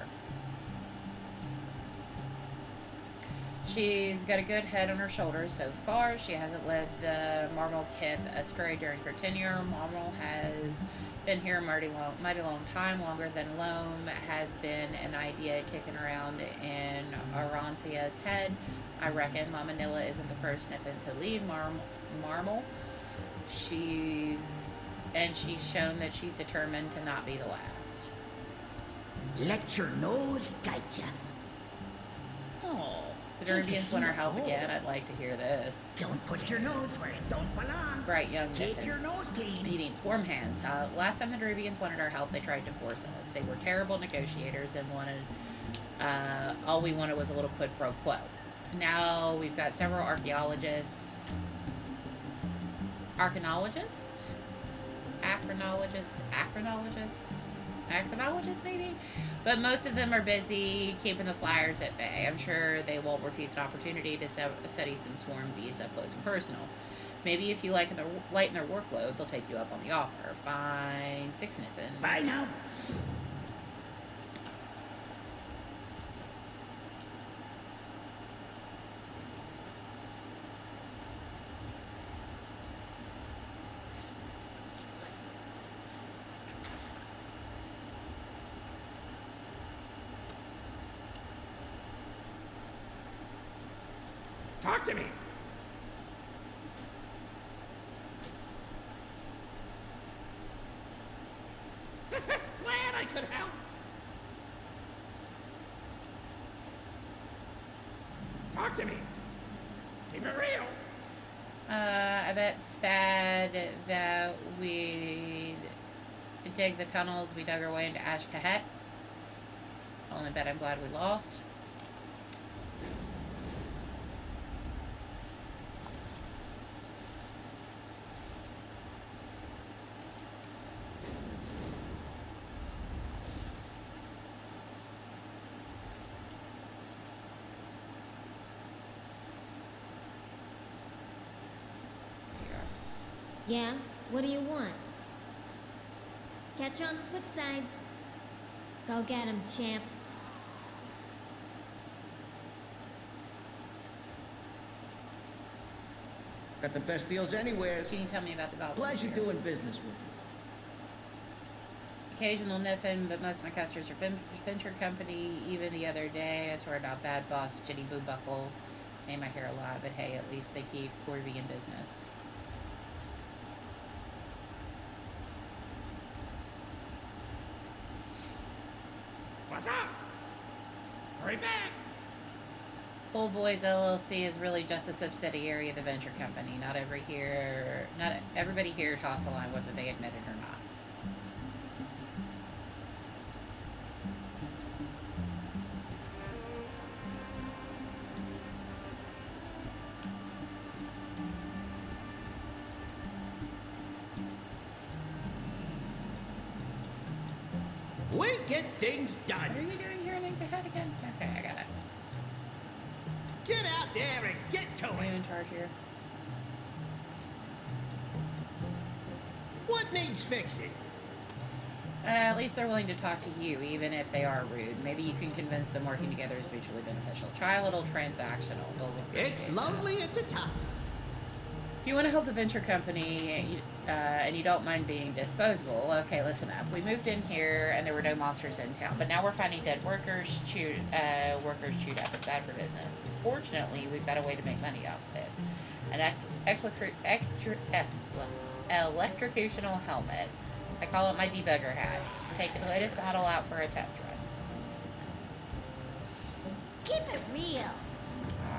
She's got a good head on her shoulders so far. She hasn't led the Marmal Kith astray during her tenure. Marmal has been here a mighty long time, longer than Loam has been an idea kicking around in Arantia's head. I reckon Mama Nilla isn't the first Niffin to leave Marmal. She's shown that she's determined to not be the last. Let your nose guide you. Oh. The Nerubians want our help again. I'd like to hear this. Don't put your nose where it don't belong. Bright young Keep Niffin. your nose clean. You need swarm hands. Last time the Nerubians wanted our help, they tried to force us. They were terrible negotiators and wanted... all we wanted was a little quid pro quo. Now we've got several archaeologists... Archaeologists maybe? But most of them are busy keeping the flyers at bay. I'm sure they won't refuse an opportunity to study some swarm bees up close and personal. Maybe if you lighten their workload, they'll take you up on the offer. Fine. 6 Niffin. Bye now. Talk to me. Glad I could help. Talk to me. Keep it real. I bet Thad that we'd dig the tunnels we dug our way into Ash Kahet. Only bet I'm glad we lost. Yeah? What do you want? Catch you on the flip side. Go get him, champ. Got the best deals anywhere. Can you tell me about the goblins? Pleasure here? doing business with you. Occasional Niffin, but most of my customers are Venture Company. Even the other day, I swear about Bad Boss Jenny Boo Buckle. Name I hear a lot, but hey, at least they keep Corby in business. What's up? Hurry back. Old Boys LLC is really just a subsidiary of the Venture Company. Not everybody here toss a line whether they admit it or not. We get things done. What are you doing here in Incahead again? Okay, I got it. Get out there and get to Are you it. in charge here? What needs fixing? At least they're willing to talk to you, even if they are rude. Maybe you can convince them working together is mutually beneficial. Try a little transactional. It's lonely at the top. If you want to help the venture company and you don't mind being disposable, okay, listen up. We moved in here and there were no monsters in town, but now we're finding dead workers chewed up. It's bad for business. Fortunately, we've got a way to make money off this. An electrocutional helmet. I call it my debugger hat. Take the latest model out for a test run. Keep it real.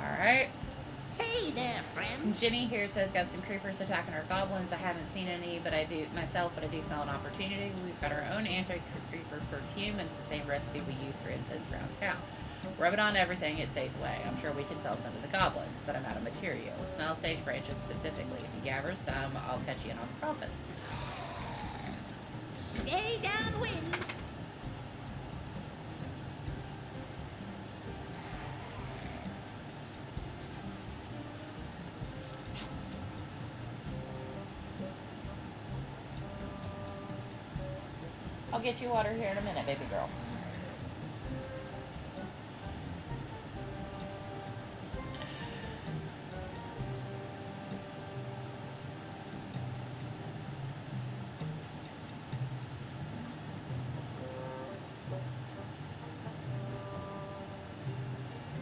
Alright. Hey there, friend. Jenny here says got some creepers attacking our goblins. I haven't seen any, but I do smell an opportunity. We've got our own anti-creeper perfume, and it's the same recipe we use for incense around town. Rub it on everything, it stays away. I'm sure we can sell some to the goblins, but I'm out of material. Smell sage branches specifically. If you gather some, I'll catch you in on the profits. Stay downwind. I'll get you water here in a minute, baby girl.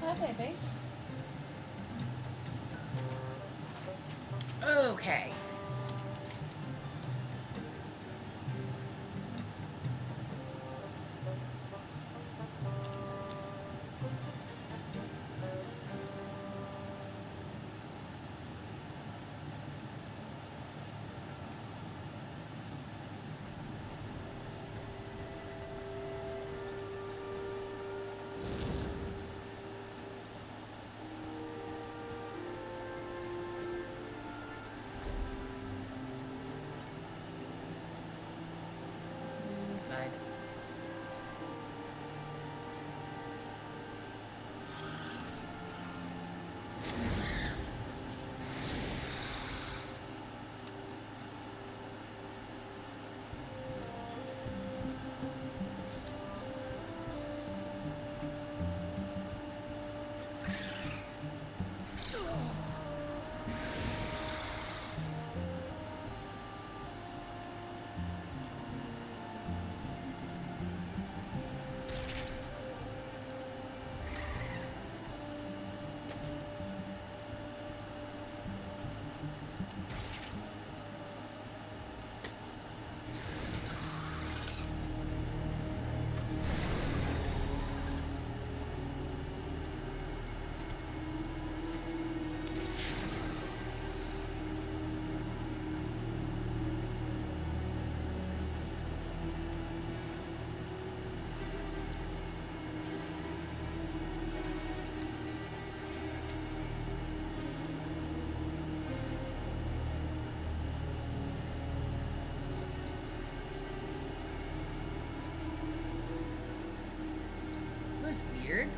Hi, baby. Okay. That's weird.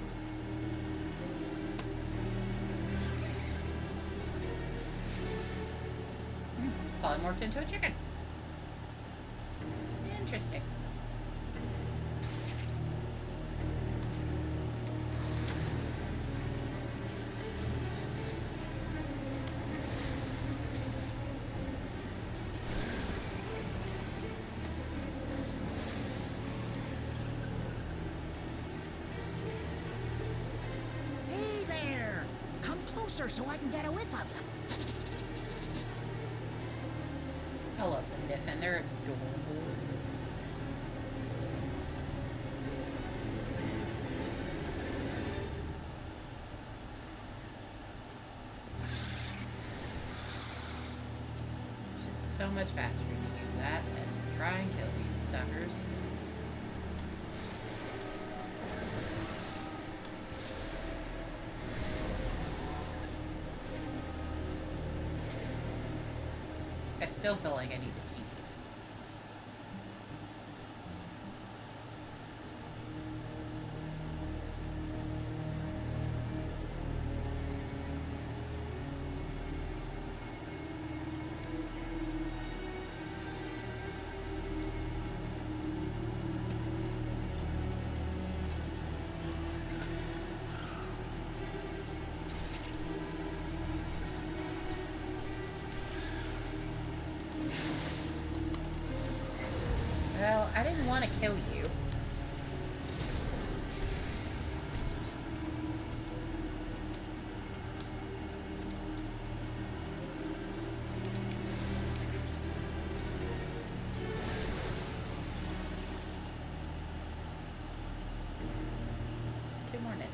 Polymorphed into a chicken. Interesting. Hey there! Come closer so I can get a whiff of them. I love the Niffin. They're adorable. It's just so much faster to use that than to try and kill these suckers. I still feel like I need to sneeze. didn't want to kill you. Two more nothing.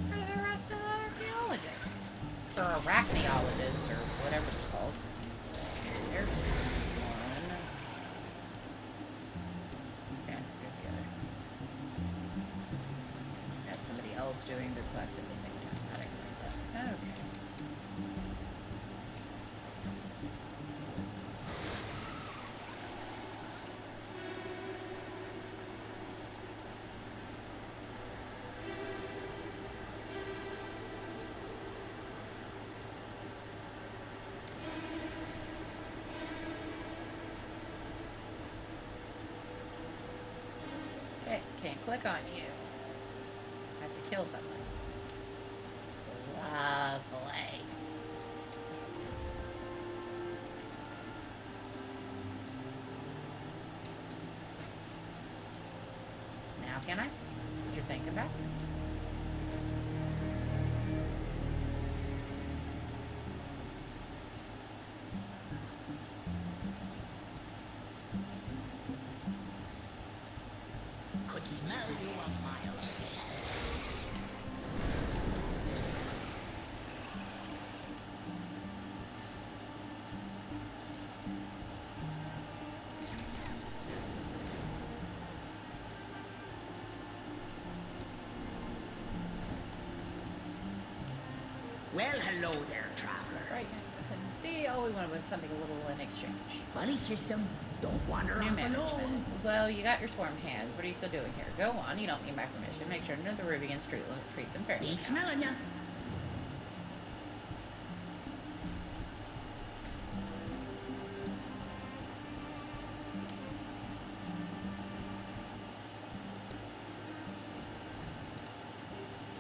Where are the rest of the archaeologists? Or arachneologists, or whatever they're called. There's one. Yeah, there's the other. Got somebody else doing the quest at the same time. That explains that. Okay. Okay, can't click on you. Have to kill someone. Lovely. Now can I? Did you think about it? Could smell you a mile ahead. Well, hello there, traveler. Right. See, all we wanted was something a little in exchange. Funny system. Don't wander New off management. alone. Well, you got your swarm hands. What are you still doing here? Go on. You don't need my permission. Make sure none of the Rubians treat them fairly. He's smelling ya.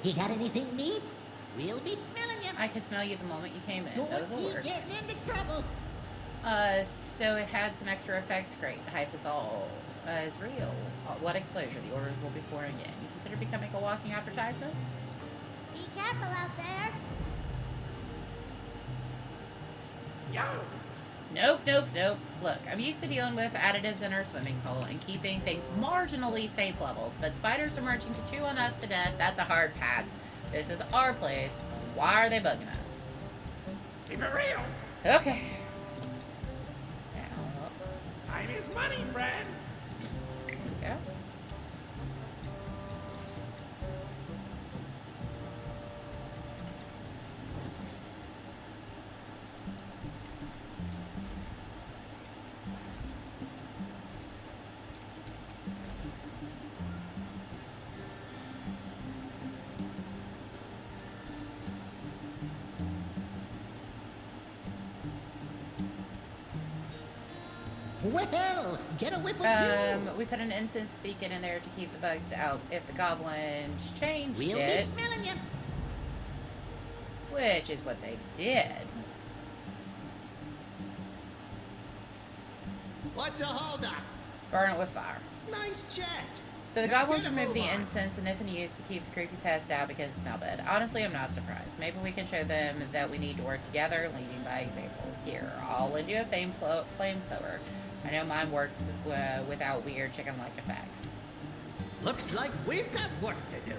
You got anything neat? We'll be smelling ya. I could smell you the moment you came in. Don't Those will be work. getting into trouble. So it had some extra effects. Great. The hype is all is real. What exposure? The orders will be pouring in. You consider becoming a walking advertisement? Be careful out there. Yo! Nope, nope, nope. Look, I'm used to dealing with additives in our swimming pool and keeping things marginally safe levels, but spiders emerging to chew on us to death, that's a hard pass. This is our place. Why are they bugging us? Keep it real. Okay. Time is money, friend. There we go. Well, get a whiff of you. We put an incense beacon in there to keep the bugs out if the goblins changed We'll it. be smelling you. Which is what they did. What's the holdup? Burn it with fire. Nice chat. So the Now goblins get a removed the move on. incense and if in use to keep the creepy pests out because it smelled bad. Honestly, I'm not surprised. Maybe we can show them that we need to work together, leading by example. Here, I'll lend you a flamethrower. I know mine works without weird chicken-like effects. Looks like we've got work to do.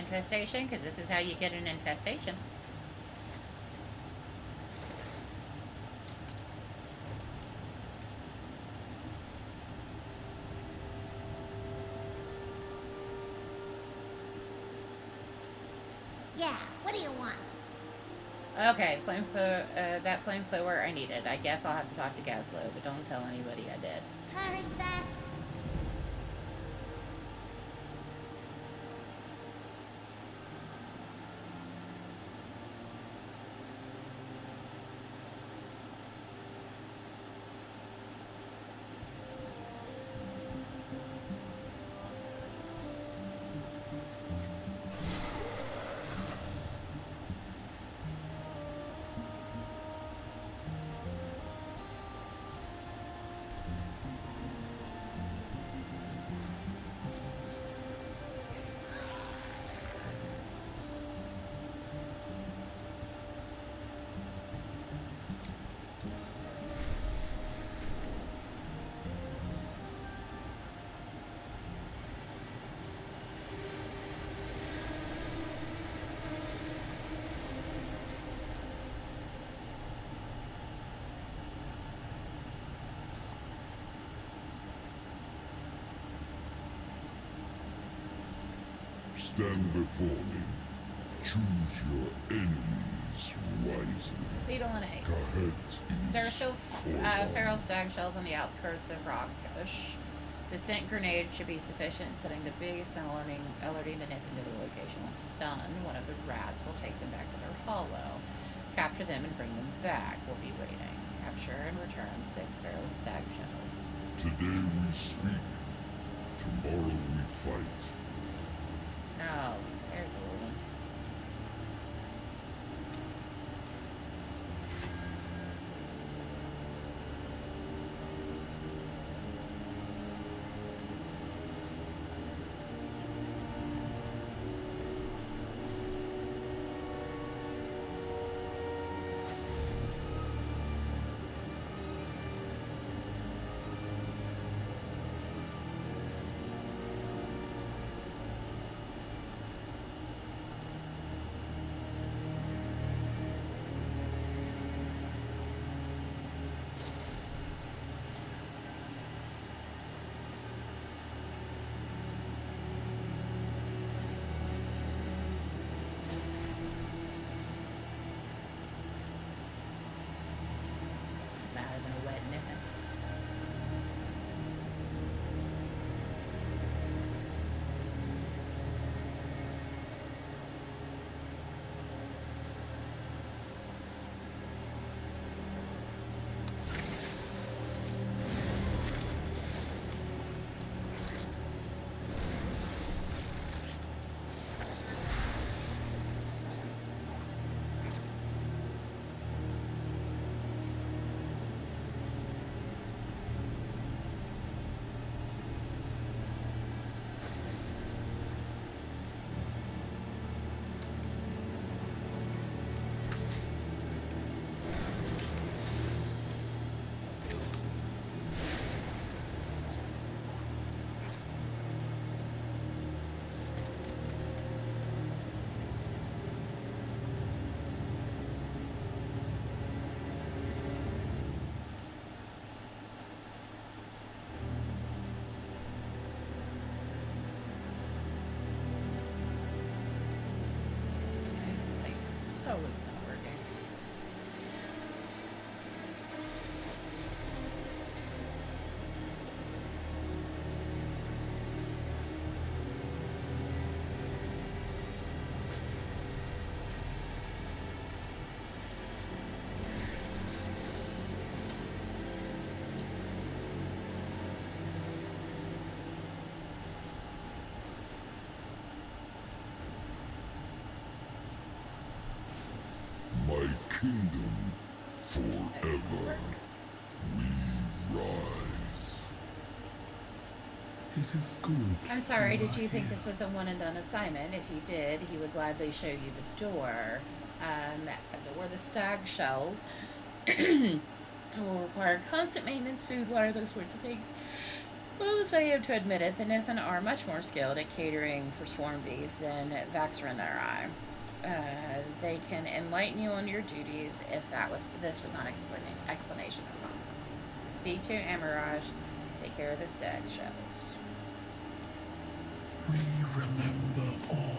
infestation, because this is how you get an infestation. Yeah, what do you want? Okay, that flame thrower I needed. I guess I'll have to talk to Gaslow, but don't tell anybody I did. Turn back. Stand before me. Choose your enemies wisely. Beetle and Ace. There are still feral stag shells on the outskirts of Rockbush. The scent grenade should be sufficient in setting the biggest and alerting the Nith into the location. Once done, one of the rats will take them back to their hollow. Capture them and bring them back. We'll be waiting. Capture and return 6 feral stag shells. Today we speak. Tomorrow we fight. Oh, there's a little one. Oh, it's not working. My kingdom forever. We rise. It is good. I'm sorry, did you think this was a one and done assignment? If you did, he would gladly show you the door. As it were, the stag shells will require constant maintenance, food, water, those sorts of things. Well, honest I am to admit it, the Niffen are much more skilled at catering for swarm bees than Vaxra and their eye. They can enlighten you on your duties if this was not explanation of them. Speak to Amirage. Take care of the stag shells. We remember all.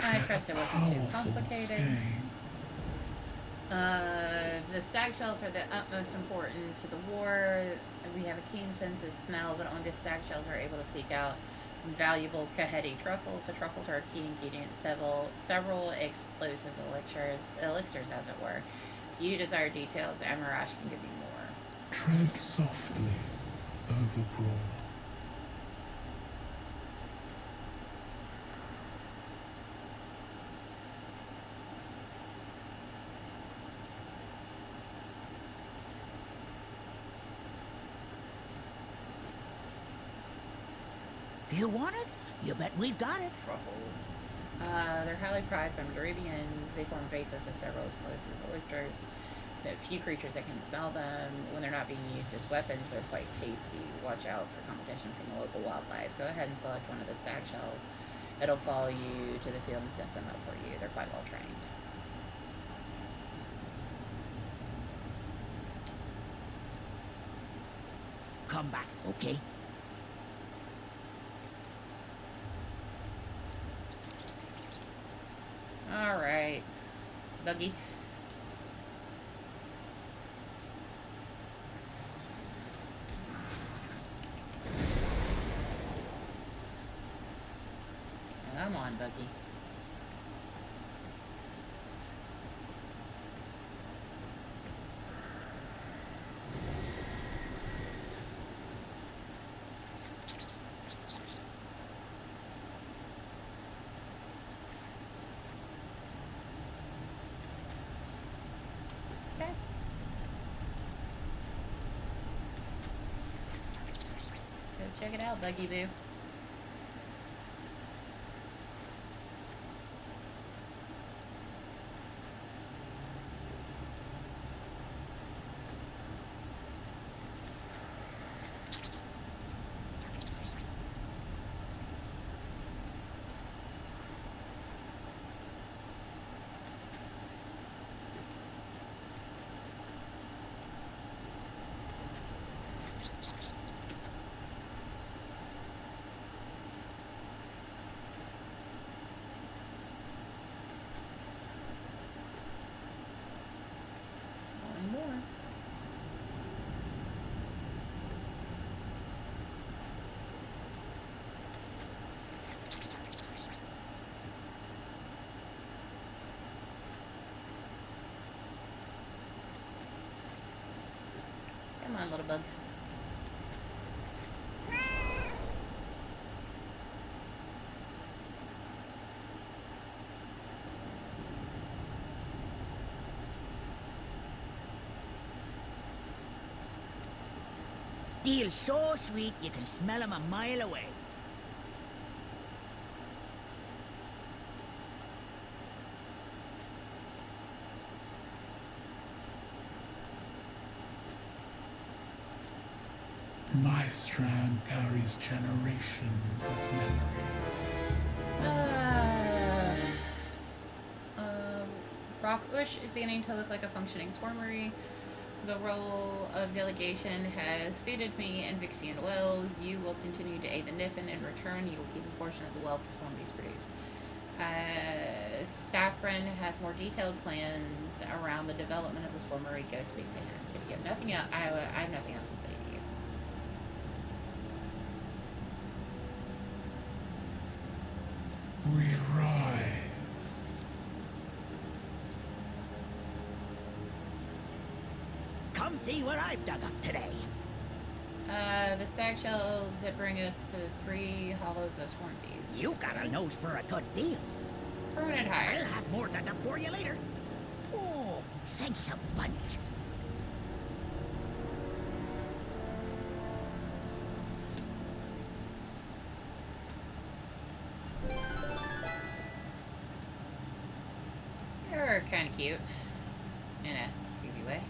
I trust it wasn't too complicated. The stag shells are the utmost important to the war. We have a keen sense of smell, but only the stag shells are able to seek out valuable Kaheti truffles. The truffles are a key ingredient in several explosive elixirs, as it were. If you desire details, Amarash can give you more. Tread softly, overgrown. You want it? You bet we've got it. Truffles. They're highly prized by Medorivians. They form the basis of several explosive elixirs. There are few creatures that can smell them. When they're not being used as weapons, they're quite tasty. Watch out for competition from the local wildlife. Go ahead and select one of the stag shells. It'll follow you to the field and set them up for you. They're quite well trained. Come back, okay? Alright. Buggy. Come on, Buggy. Okay. Go check it out, Buggy Boo. Come on, little bug. Deal's so sweet you can smell 'em a mile away. My strand carries generations of memories. Rockbush is beginning to look like a functioning swarmery. The role of delegation has suited me and Vixian well. You will continue to aid the Niffin. In return, you will keep a portion of the wealth the swarmies produce. Saffron has more detailed plans around the development of the swarmery. Go speak to him. If you have nothing else, I have nothing else to say to you. We rise. Come see what I've dug up today. The stag shells that bring us to the 3 hollows of Swarmbees. You got a nose for a good deal. Permanent hire. I'll have more dug up for you later. Oh, thanks a bunch. You're kind of cute. In a creepy way.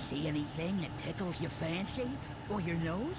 See anything that tickles your fancy or your nose?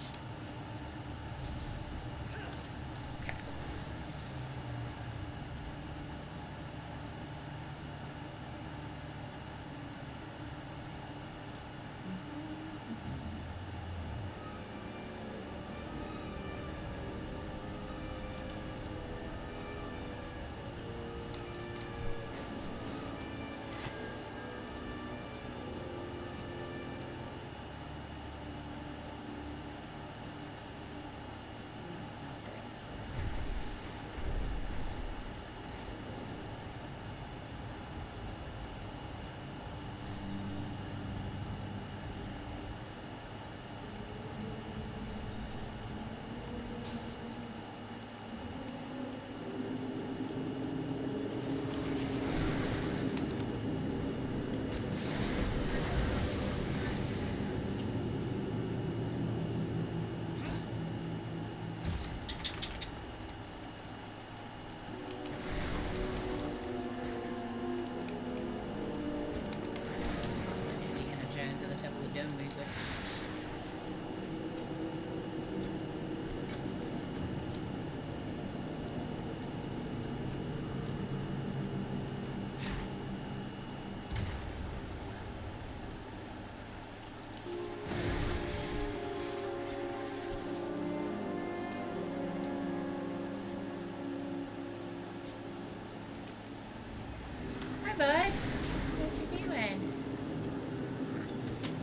Bud. What you doing?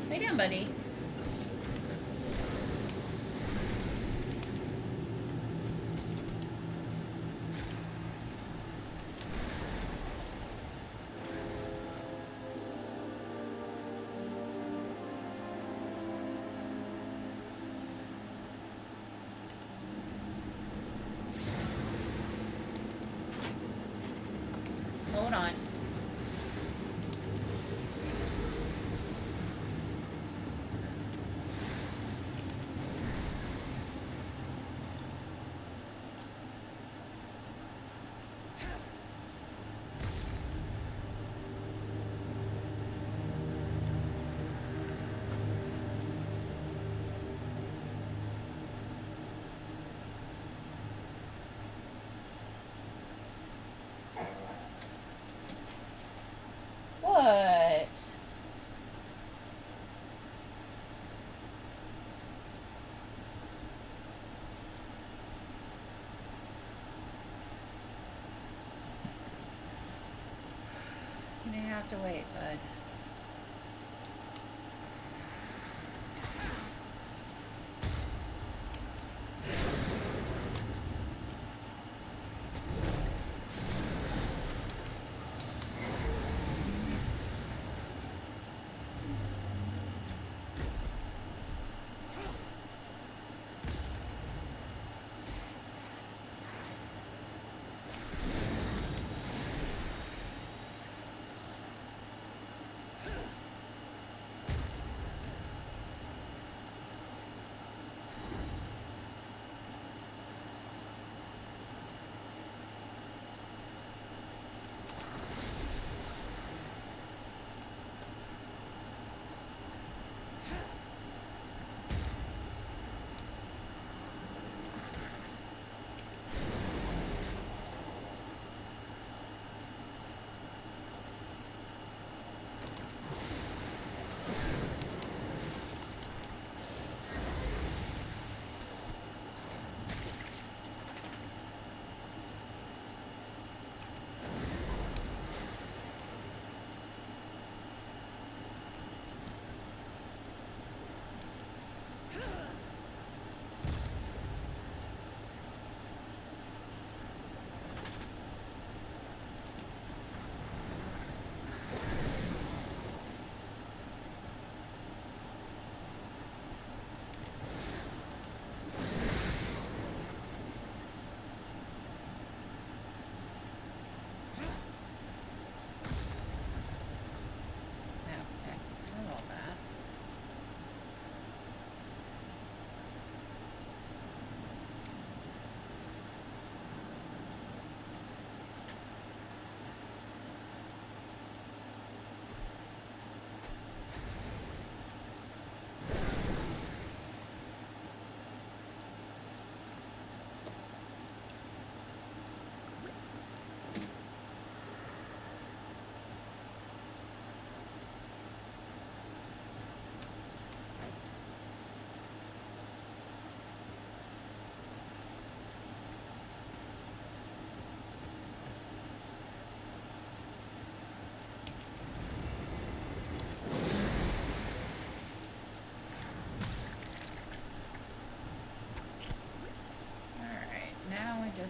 Lay down, buddy. Hold on. What? You may have to wait, bud.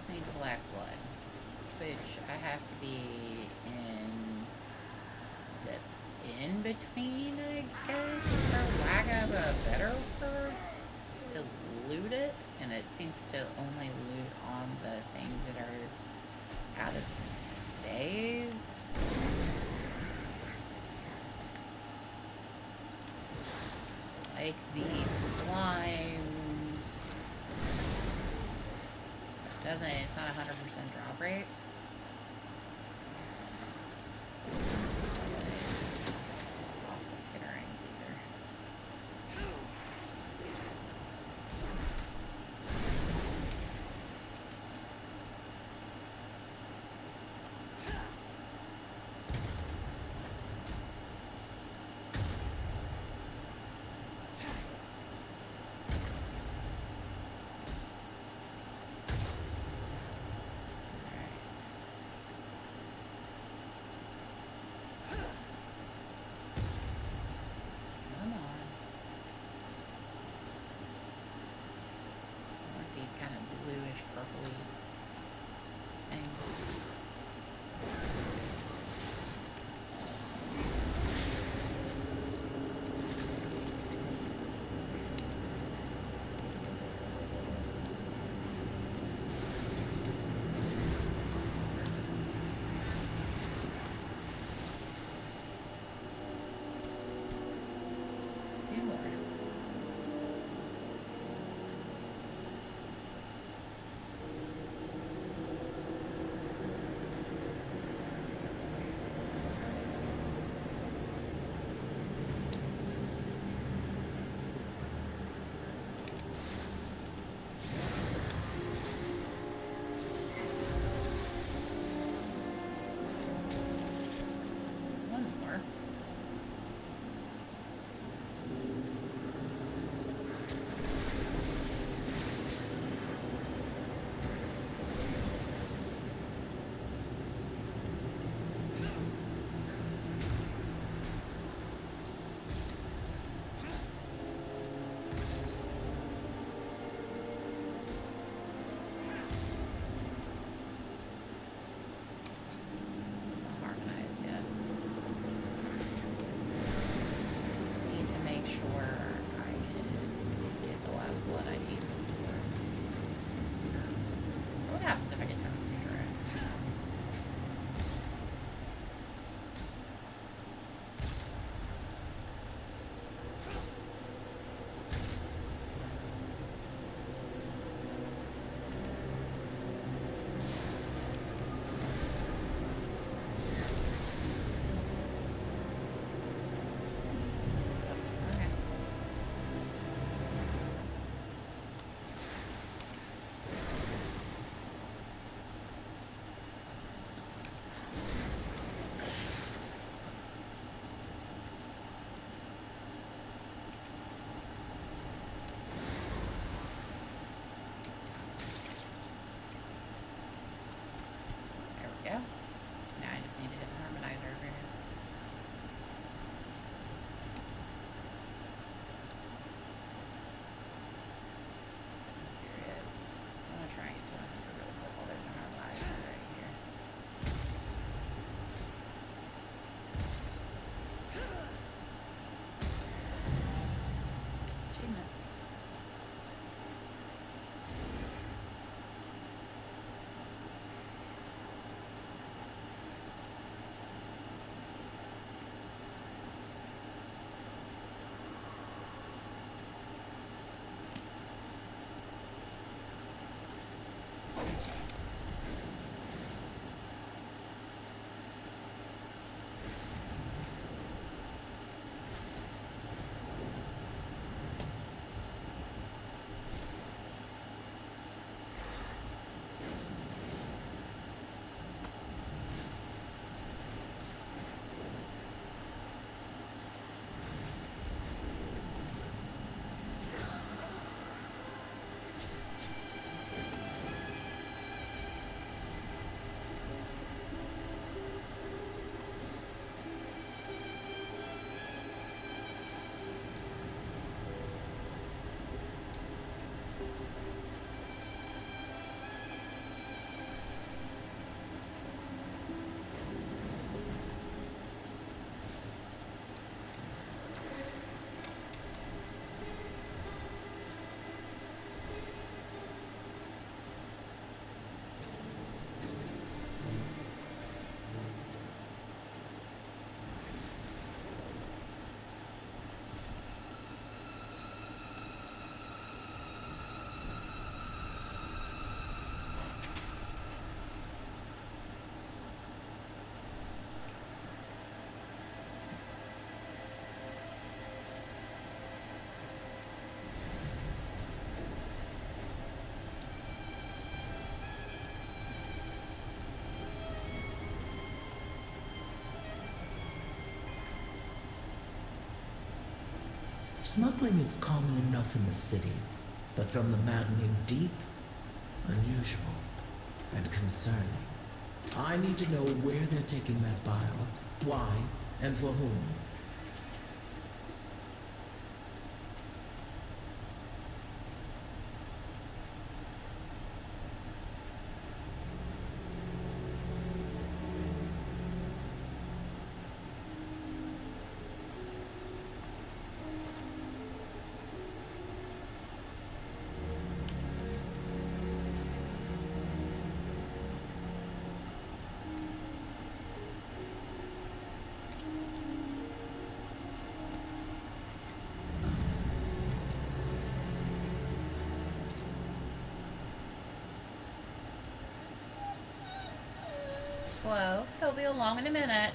just need black blood, which I have to be in the in-between, I guess, for lack of a better word, to loot it, and it seems to only loot on the things that are out of phase. So, like these slimes. It's not 100% drop rate. Off the skitterings either. Smuggling is common enough in the city, but from the maddening deep, unusual and concerning. I need to know where they're taking that bile, why, and for whom. Clove, he'll be along in a minute.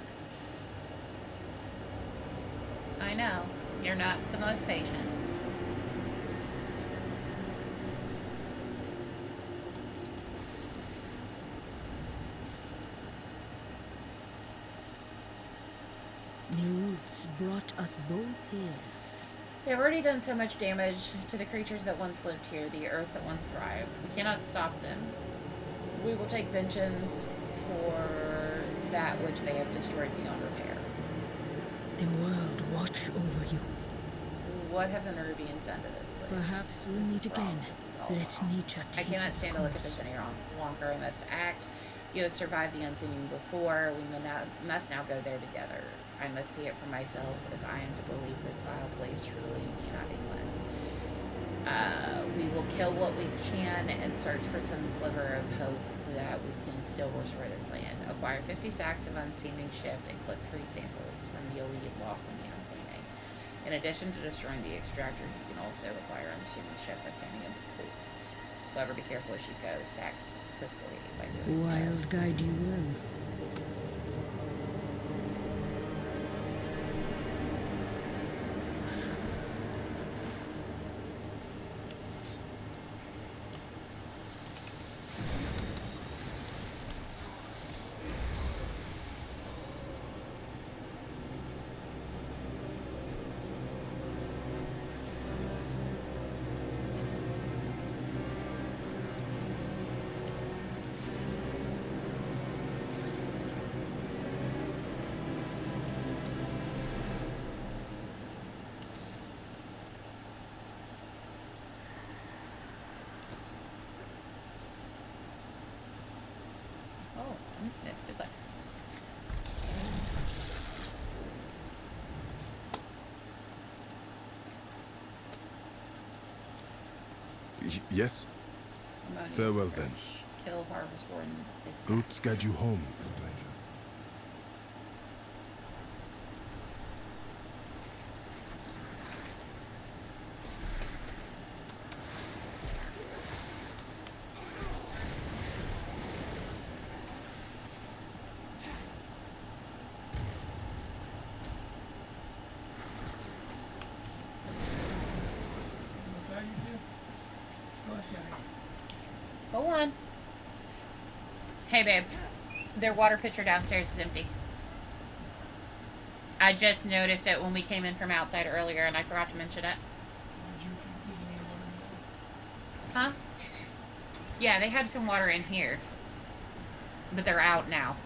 I know, you're not the most patient. The roots brought us both here. They've already done so much damage to the creatures that once lived here, the earth that once thrived. We cannot stop them. We will take vengeance for that which they have destroyed beyond repair. The world watch over you. What have the Nerubians done to this place? Perhaps we'll This meet is wrong. again. This is all Let wrong. nature I take cannot its stand to look at course. this any longer. I must act. You have survived the unseen before. We must now go there together. I must see it for myself if I am to believe this vile place truly cannot be cleansed. We will kill what we can and search for some sliver of hope that we can still restore this land. Acquire 50 stacks of unseeming shift and click 3 samples from the elite lost in the unseeming. In addition to destroying the extractor, you can also acquire unseen shift by standing in pools. However, be careful as you go. Stacks quickly by doing so. Wild guide you will. Oh, missed a quest. Yes? Harmonious Farewell approach. then. Kill Harvest Warden. Is Boots guide you home, stranger. Go on. Hey, babe. Their water pitcher downstairs is empty. I just noticed it when we came in from outside earlier, and I forgot to mention it. Huh? Yeah, they had some water in here. But they're out now.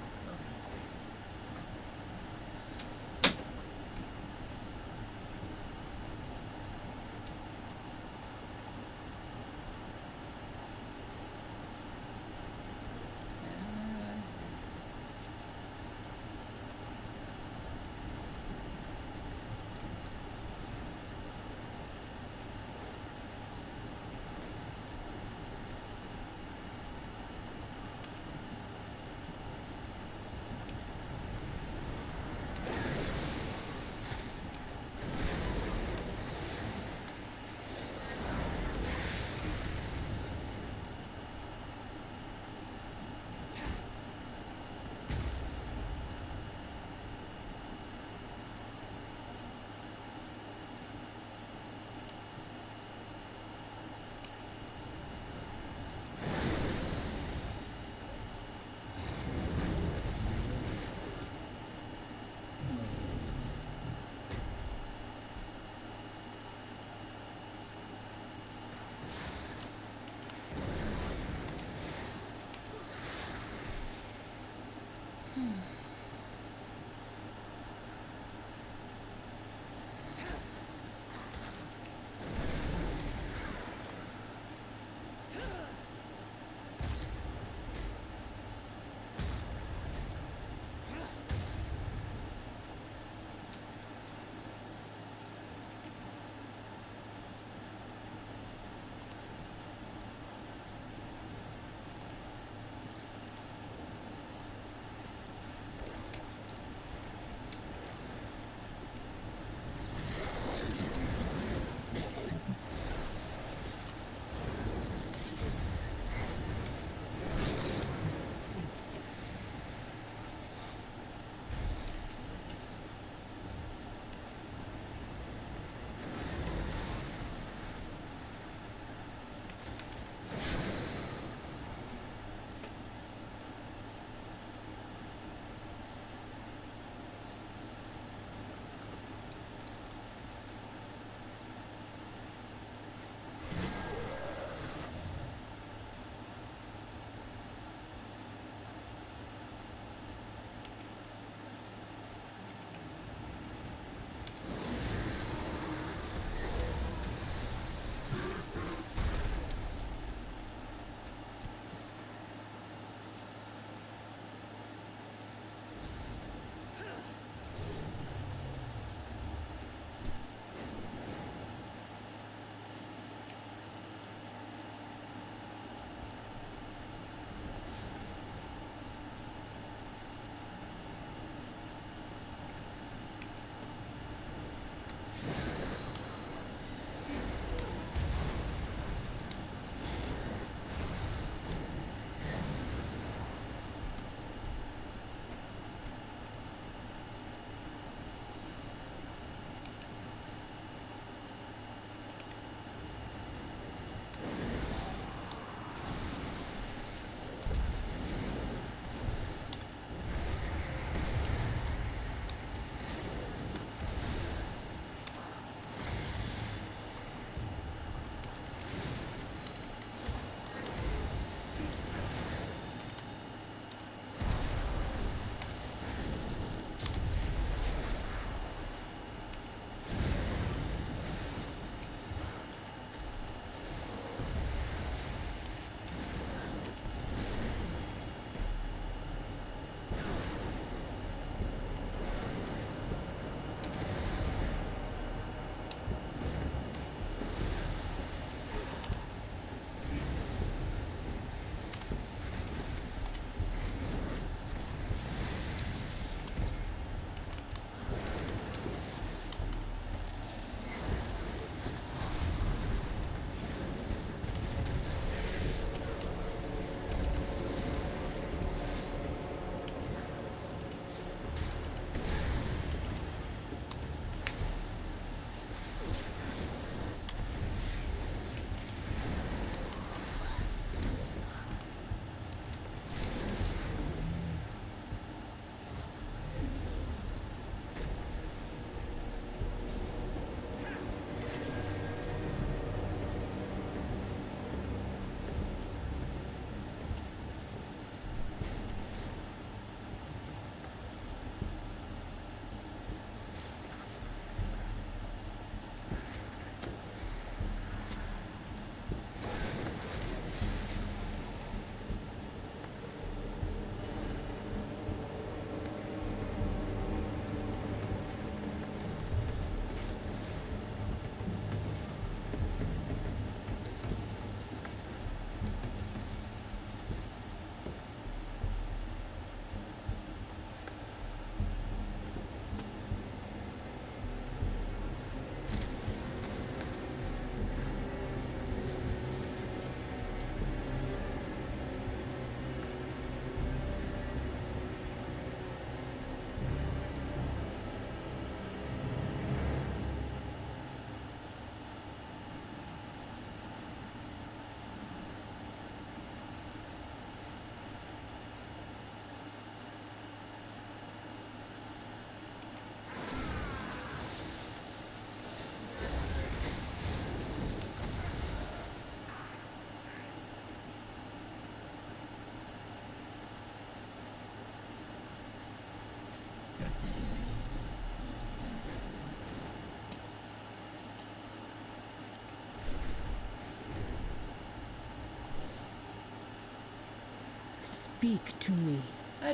speak to me.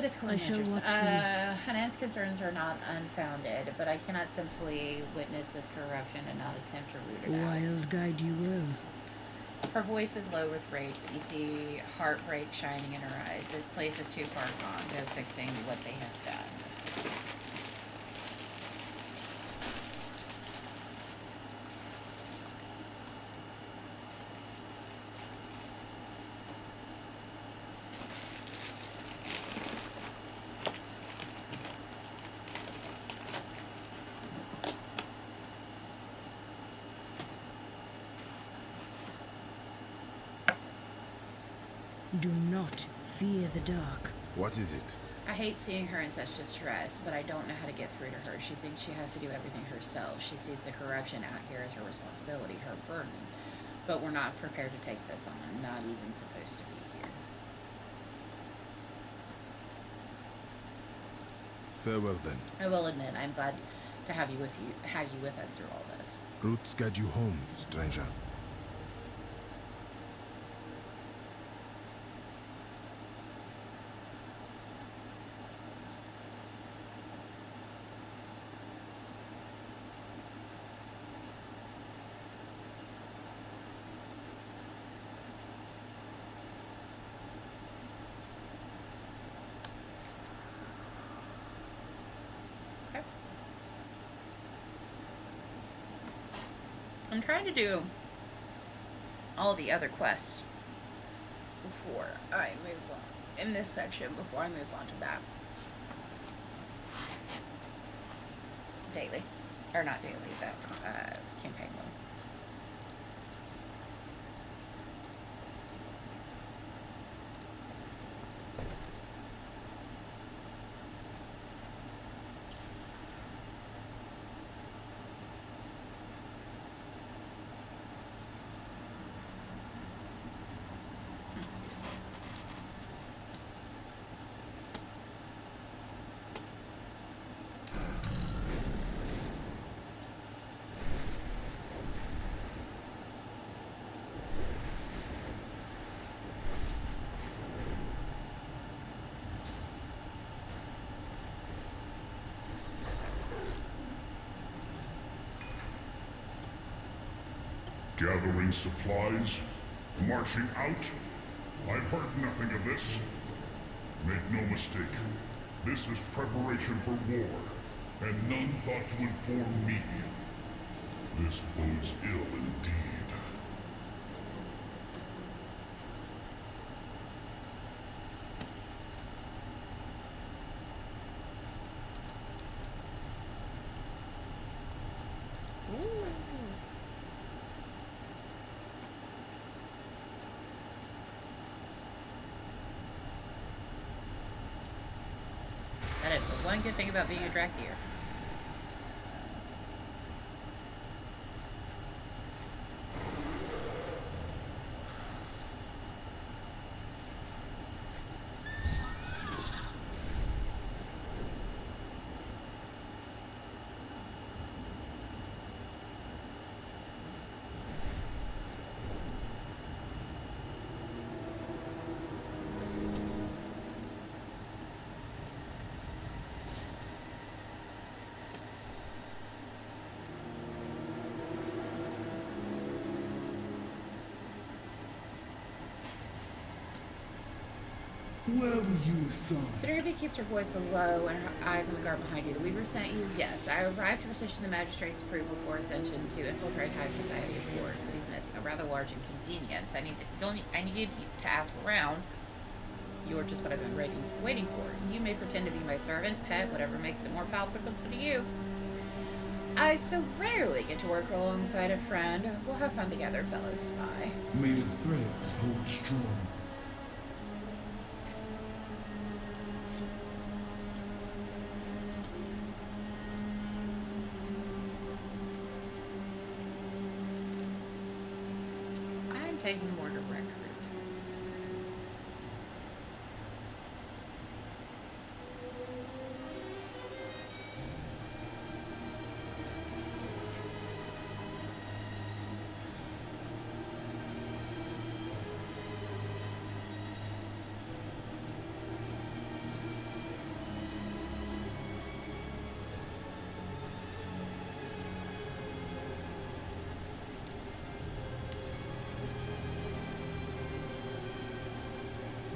Disclaimer. I shall watch Hanan's concerns are not unfounded, but I cannot simply witness this corruption and not attempt to root it out. Wild guide you will. Her voice is low with rage, but you see heartbreak shining in her eyes. This place is too far gone. They're fixing what they have done. Do not fear the dark. What is it? I hate seeing her in such distress, but I don't know how to get through to her. She thinks she has to do everything herself. She sees the corruption out here as her responsibility, her burden. But we're not prepared to take this on, not even supposed to be here. Farewell then. I will admit, I'm glad to have you with us through all this. Roots guide you home, stranger. I'm trying to do all the other quests before I move on. In this section, before I move on to that. Daily. Or not daily, that campaign one. Gathering supplies? Marching out? I've heard nothing of this. Make no mistake, this is preparation for war, and none thought to inform me. This bodes ill indeed. That is the one good thing about being a Dracthyr. Where were you assigned? Penelope keeps her voice low and her eyes on the guard behind you. The Weaver sent you? Yes. I arrived to petition the magistrate's approval for ascension to infiltrate High Society, of course, but he's missing a rather large inconvenience. I needed to ask around. You're just what I've been waiting for. You may pretend to be my servant, pet, whatever makes it more palpable to you. I so rarely get to work alongside a friend. We'll have fun together, fellow spy. May the threads hold strong. I'm taking a more direct route.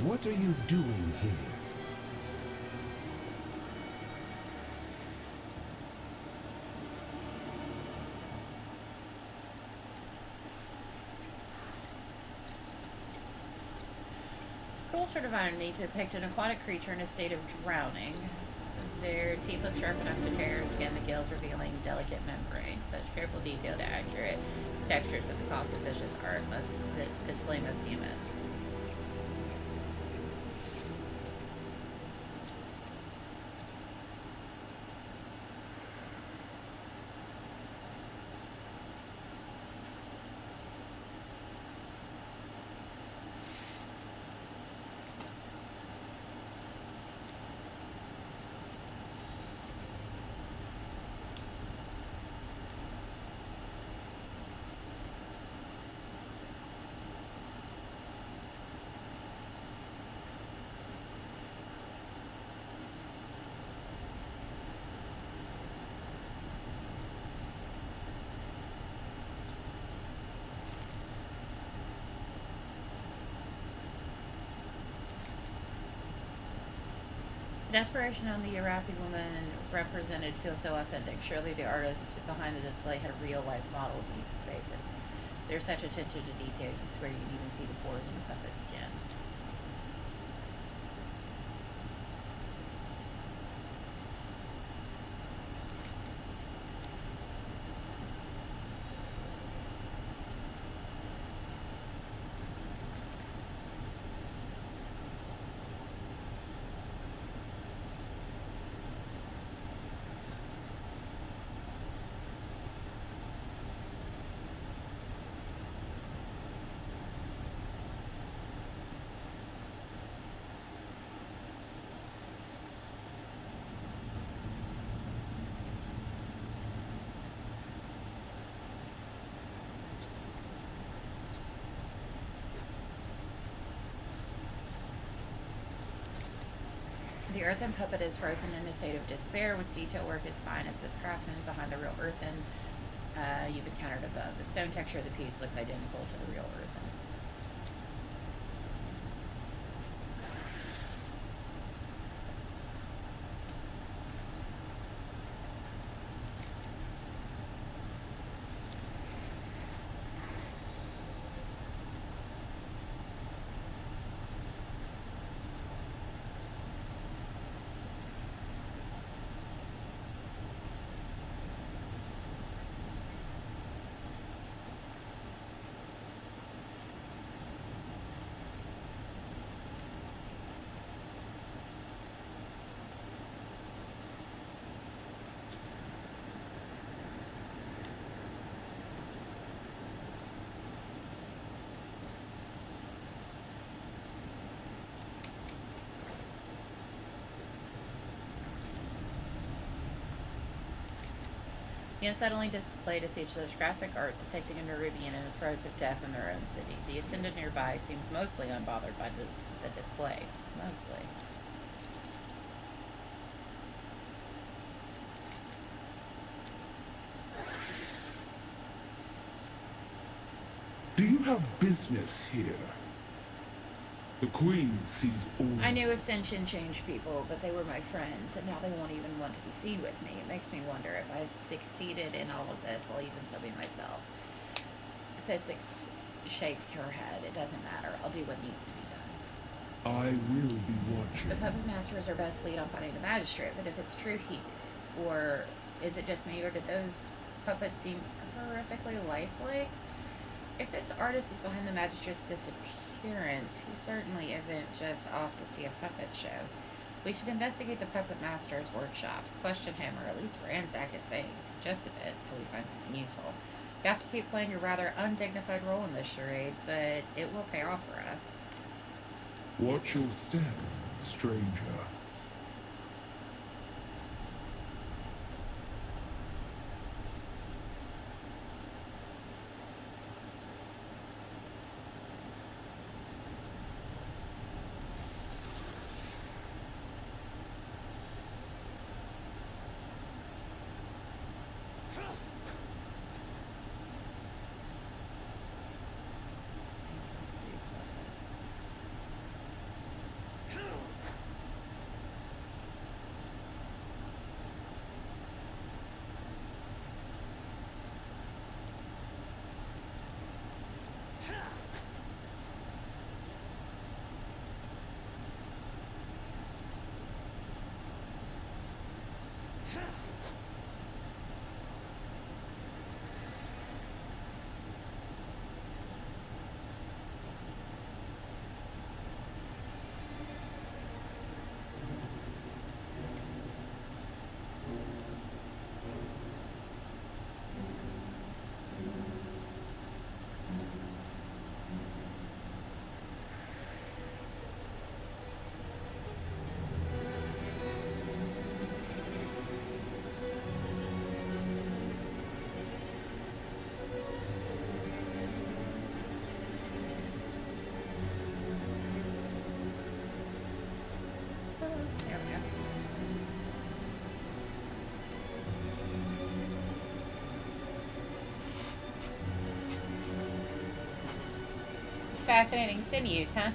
What are you doing here? Rules for Divinity depict an aquatic creature in a state of drowning. Their teeth look sharp enough to tear your skin, the gills revealing delicate membrane. Such careful detail to accurate textures at the cost of vicious art the display must be immense. The desperation on the Arathi woman represented feels so authentic. Surely the artist behind the display had a real-life model of these faces. There's such attention to detail, you swear you can even see the pores in the puppet's skin. The earthen puppet is frozen in a state of despair, with detail work as fine as this craftsman behind the real earthen you've encountered above. The stone texture of the piece looks identical to the real earthen. The unsettling display to see such graphic art depicting a Nerubian in the throes of death in their own city. The Ascendant nearby seems mostly unbothered by the display. Mostly. Do you have business here? The Queen sees all. I knew Ascension changed people, but they were my friends, and now they won't even want to be seen with me. It makes me wonder if I succeeded in all of this while even subbing myself. Physics shakes her head. It doesn't matter. I'll do what needs to be done. I will be watching. The puppet master is our best lead on finding the magistrate, but if it's true he did, or is it just me, or did those puppets seem horrifically lifelike? If this artist is behind the magistrate's disappearance, he certainly isn't just off to see a puppet show. We should investigate the puppet master's workshop, question him, or at least ransack his things, just a bit, till we find something useful. You have to keep playing your rather undignified role in this charade, but it will pay off for us. Watch your step, stranger. fascinating sinews, huh?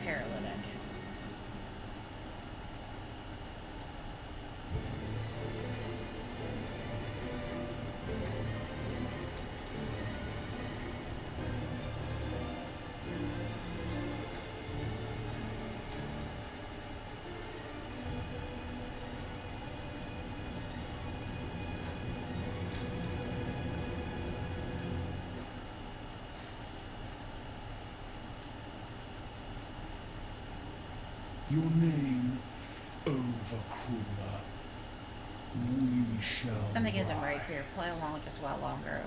Paralytic. Your name, Overcrawler. We shall Something isn't right rise. here. Play along just a while longer.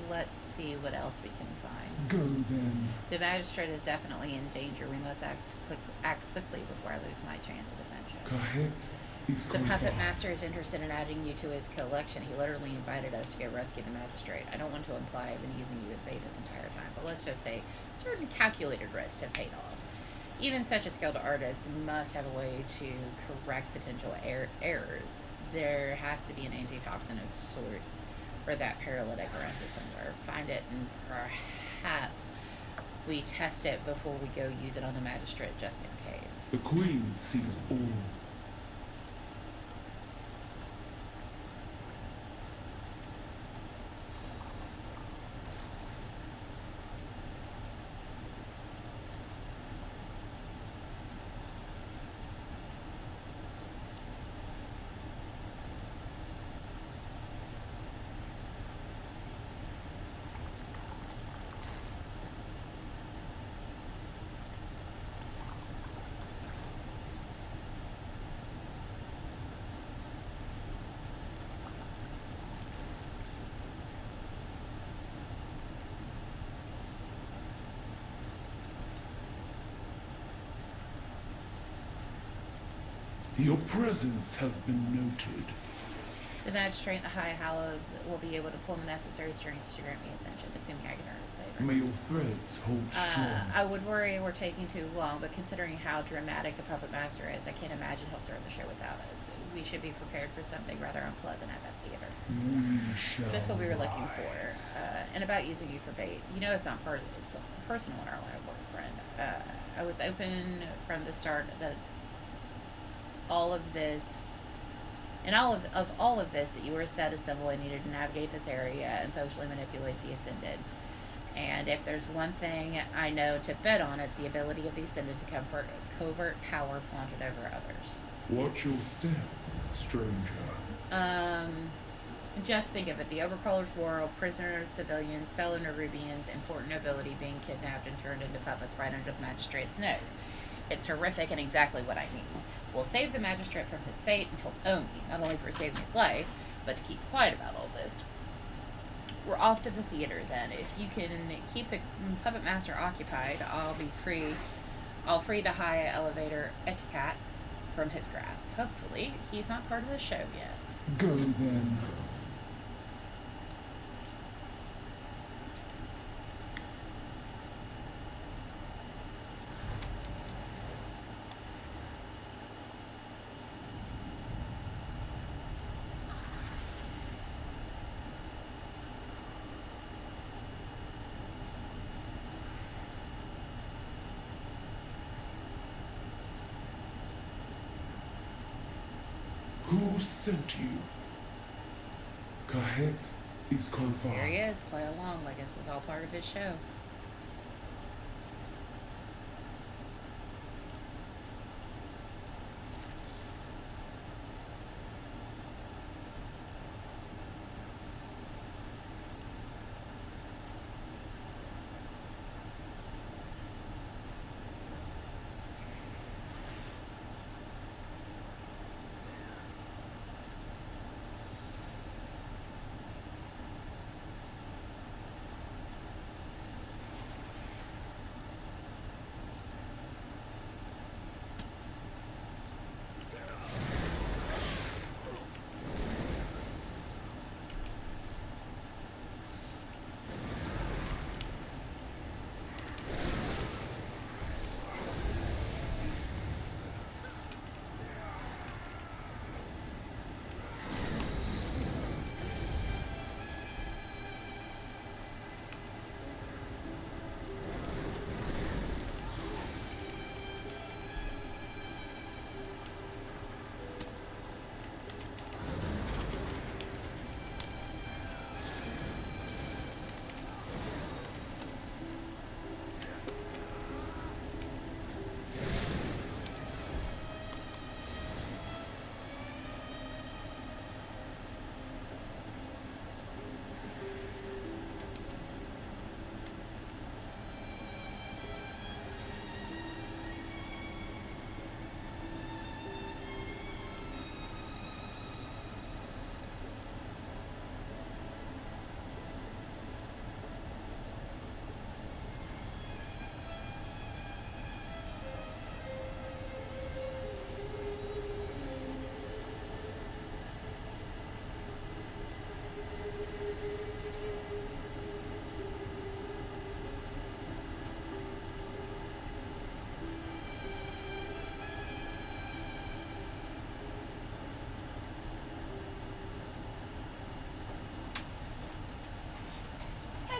Let's see what else we can find. Go then. The magistrate is definitely in danger. We must act quickly before I lose my chance of ascension. Kahet is The puppet confined. master is interested in adding you to his collection. He literally invited us to go rescue the magistrate. I don't want to imply I've been using you as bait this entire time, but let's just say certain calculated risks have paid off. Even such a skilled artist must have a way to correct potential errors. There has to be an antitoxin of sorts for that paralytic around here somewhere. Find it and perhaps we test it before we go use it on the magistrate just in case. The Queen sees all. Your presence has been noted. The magistrate in the High Hallows will be able to pull the necessary strings to grant me ascension, assuming I can earn his favor. May your threads hold strong. I would worry we're taking too long, but considering how dramatic the puppet master is, I can't imagine he'll start the show without us. We should be prepared for something rather unpleasant at that theater. We shall Just what we were looking for. rise. And about using you for bait, you know it's not it's personal in our line of work, friend. I was open from the start that all of this, and all of this, that you were a set symbol and needed to navigate this area and socially manipulate the Ascended. And if there's one thing I know to bet on, it's the ability of the Ascended to comfort covert power flaunted over others. Watch your step, stranger. Just think of it. The Overcrawler's world, prisoners, civilians, fellow Nerubians, important nobility being kidnapped and turned into puppets right under the magistrate's nose. It's horrific and exactly what I mean. We'll save the magistrate from his fate, and he'll own me, not only for saving his life, but to keep quiet about all this. We're off to the theater, then. If you can keep the puppet master occupied, I'll free the high elevator etiquette from his grasp. Hopefully, he's not part of the show yet. Go then. Who sent you? Kahet is confined. Here he is. Play along like this is all part of his show.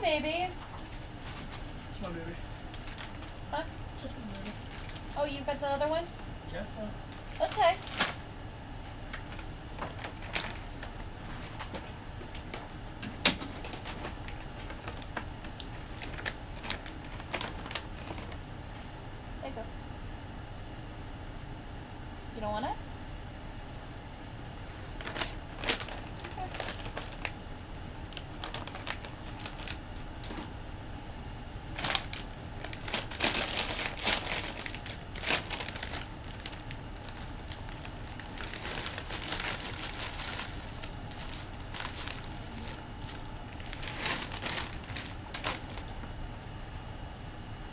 babies. Just one baby. Huh? Just one baby. Oh, you've got the other one? Guess so. Okay. There you go. You don't want it?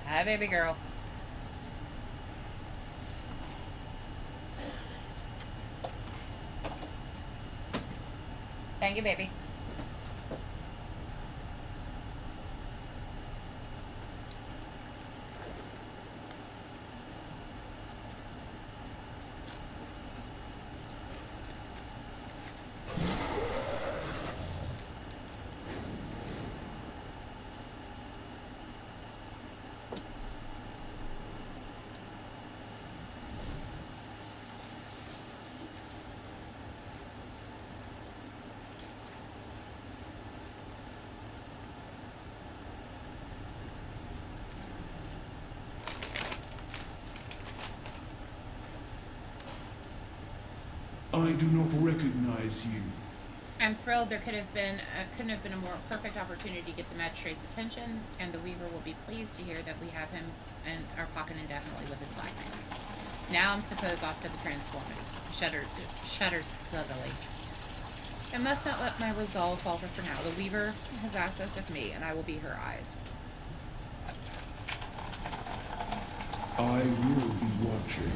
Hi, baby girl. Thank you, baby. I do not recognize you. I'm thrilled. There couldn't have been a more perfect opportunity to get the magistrate's attention, and the Weaver will be pleased to hear that we have him in our pocket indefinitely with his black man. Now I'm supposed off to the transforming. Shudders subtly. I must not let my resolve falter for now. The Weaver has access with me, and I will be her eyes. I will be watching.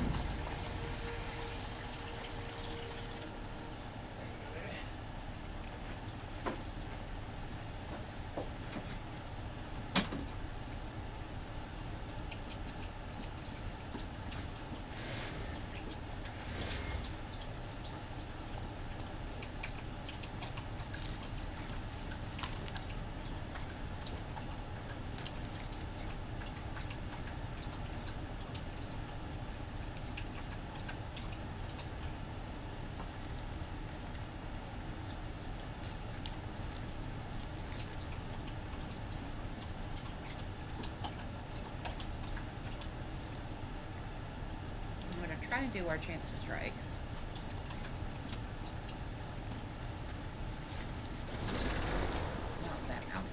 Try and do our chance to strike. Not that out.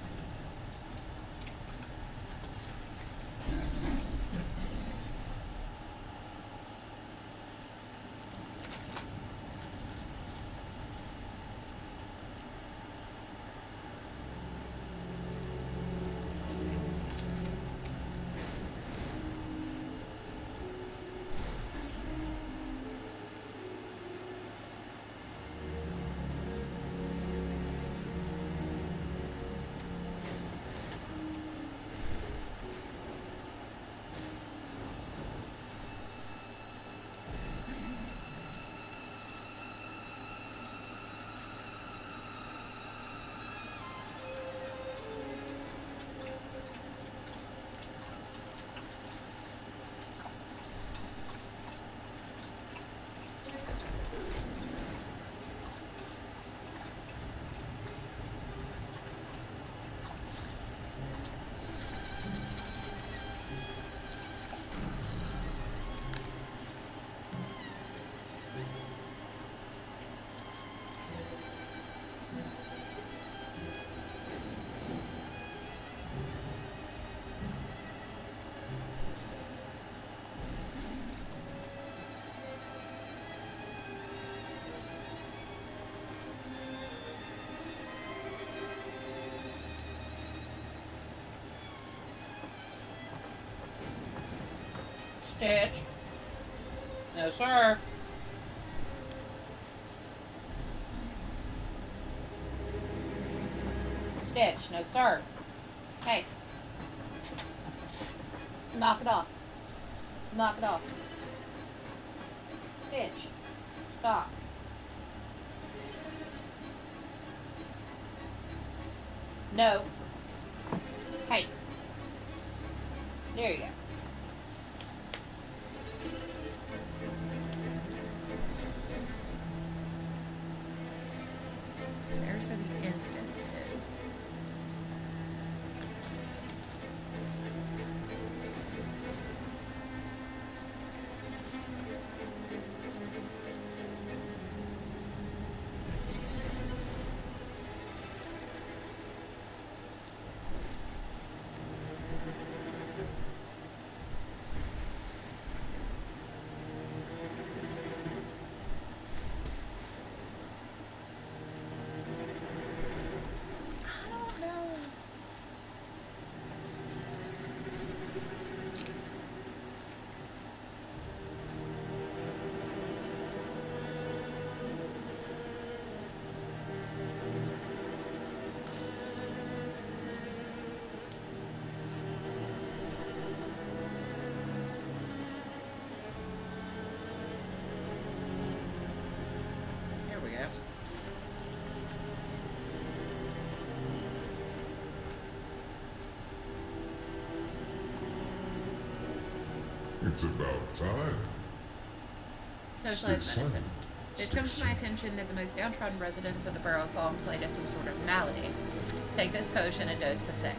Stitch. No, sir. Stitch. No, sir. Hey. Knock it off. Knock it off. Stitch. Stop. No. There you go. So there's where the instance is. It's about time. Socialized Stay medicine. silent. It Stay comes to my attention that the most downtrodden residents of the borough fall prey to some sort of malady. Take this potion and dose the sick.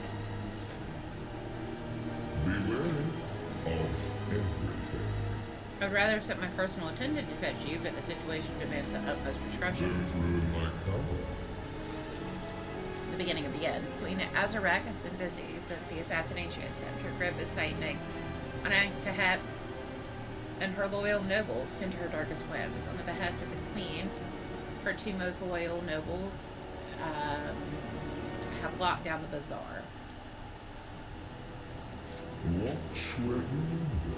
Be wary of everything. I'd rather have sent my personal attendant to fetch you, but the situation demands the utmost discretion. Don't ruin my cover. The beginning of the end. Queen Azarek has been busy since the assassination attempt. Her grip is tightening. Anankahat and her loyal nobles tend to her darkest whims. On the behest of the queen, her two most loyal nobles have locked down the bazaar. Watch where you go.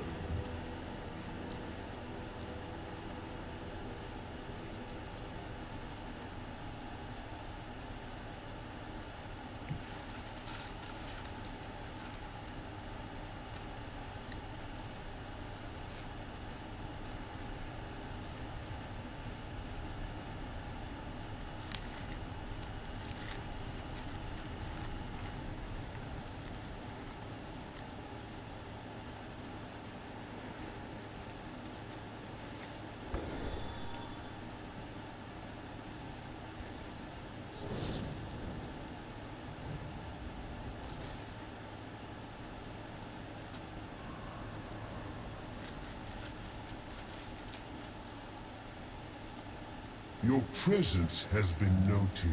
Your presence has been noted.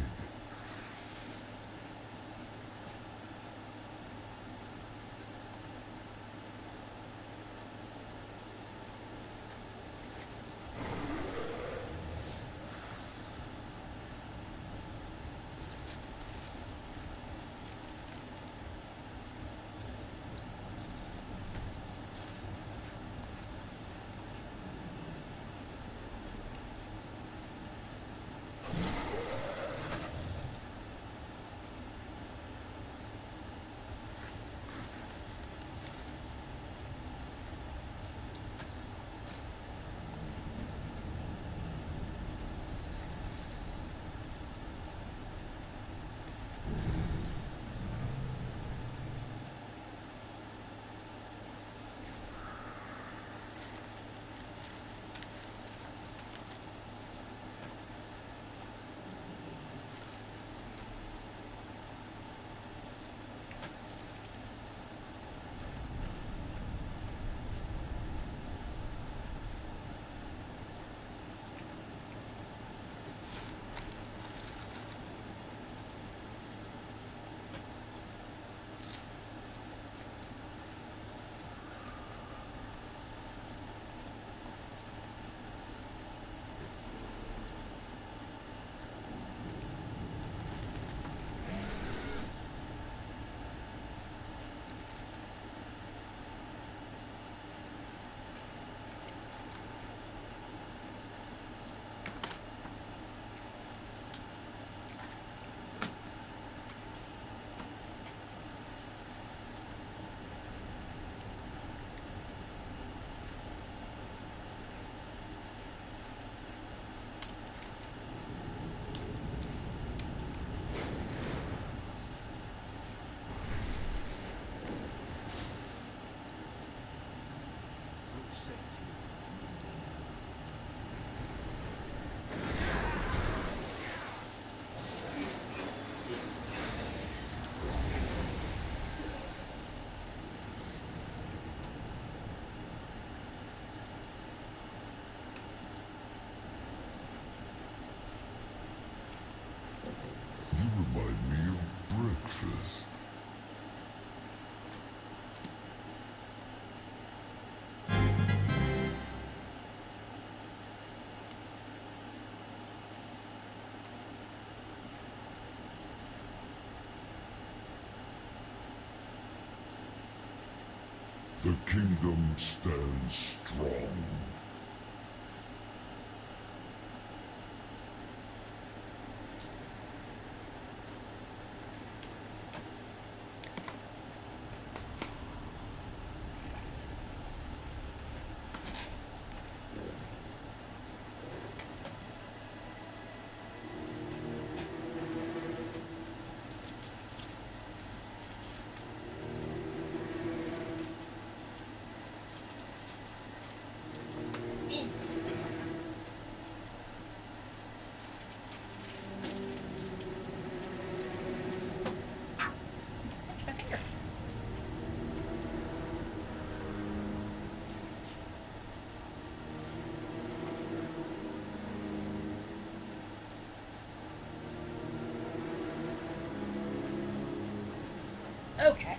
The kingdom stands strong. My finger. Okay.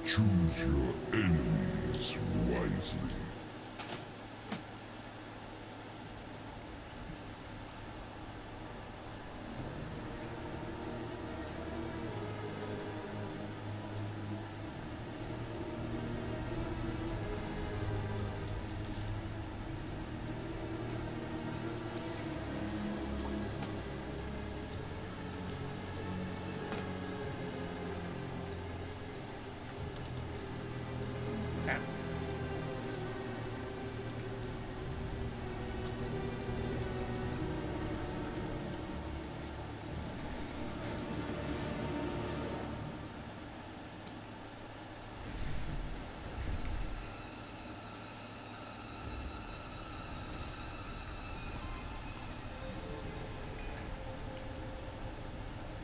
Choose your enemies wisely. Okay.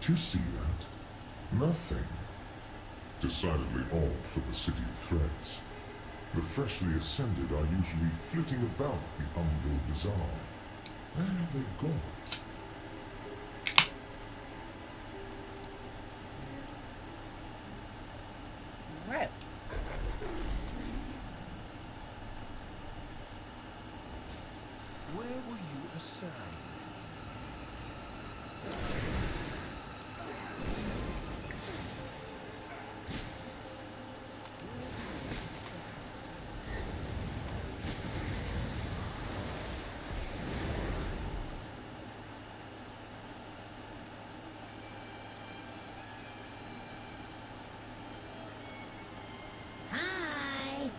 Do you see that? Nothing. Decidedly odd for the city of threats. The freshly ascended are usually flitting about the Umbil Bazaar. Where have they gone? Right. Where were you assigned? Hi!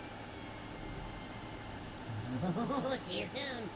See you soon.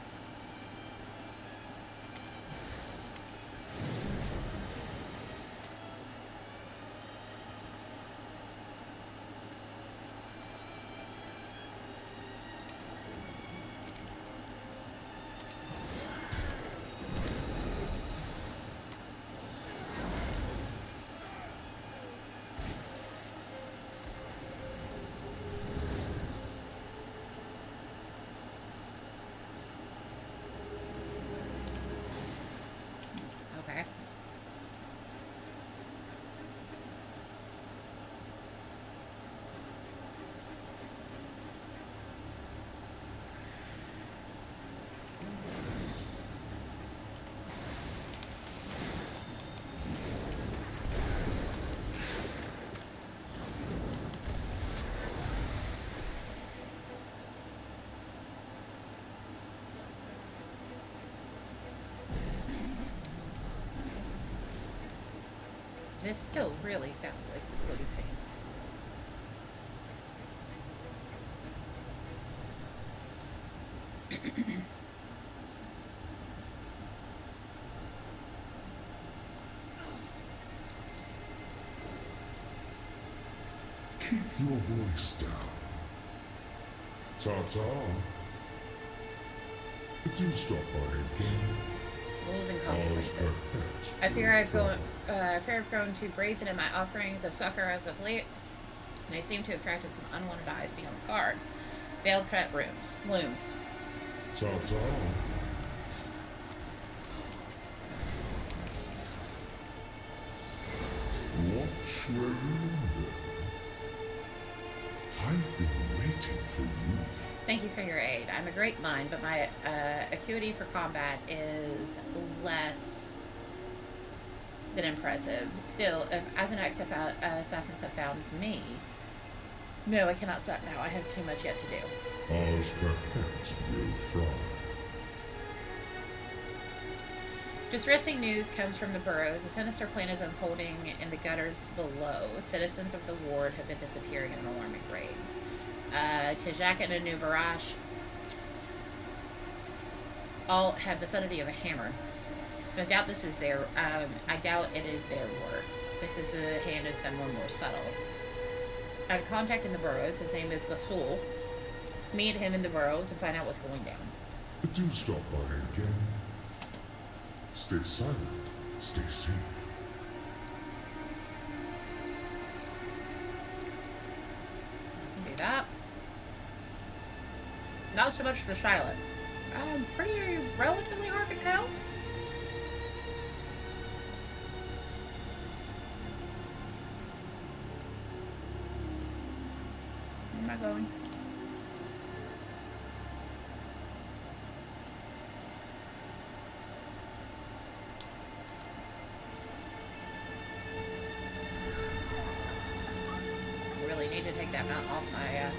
Okay. This still really sounds like the Cody thing. Keep your voice down. Ta-ta. Do stop by again. Rules and How's consequences. her pet? I fear I've grown too brazen in my offerings of succor as of late. They seem to have attracted some unwanted eyes beyond the guard. Veiled threat looms. Ta-ta. Watch where you wander. I've been waiting for you. Thank you for your aid. I'm a great mind, but my acuity for combat is less than impressive. Still, if Azanak assassins have found me, no, I cannot suck now. I have too much yet to do. Ours pet will thrive. Distressing news comes from the burrows. A sinister plan is unfolding in the gutters below. Citizens of the ward have been disappearing at an alarming rate. Tijak and Anu Barash all have the subtlety of a hammer. I doubt this is their, I doubt it is their work. This is the hand of someone more subtle. I have a contact in the burrows. His name is Gasul. Meet him in the burrows and find out what's going down. Do stop by again. Stay silent. Stay safe. I can do that. Not so much the silent. Pretty relatively hard to kill. Where am I going? Really need to take that mount off my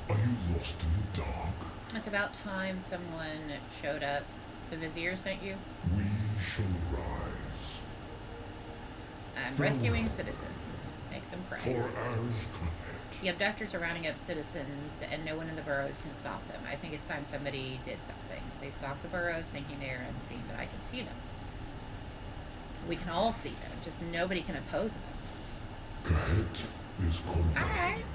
Are you lost in the dark? It's about time someone showed up. The Vizier sent you? We shall rise. I'm For rescuing what? citizens. Make them pray. For Ashkahet. The abductors are rounding up citizens, and no one in the burrows can stop them. I think it's time somebody did something. They stalk the burrows, thinking they are unseen, but I can see them. We can all see them, just nobody can oppose them. Kahet is confined. Alright.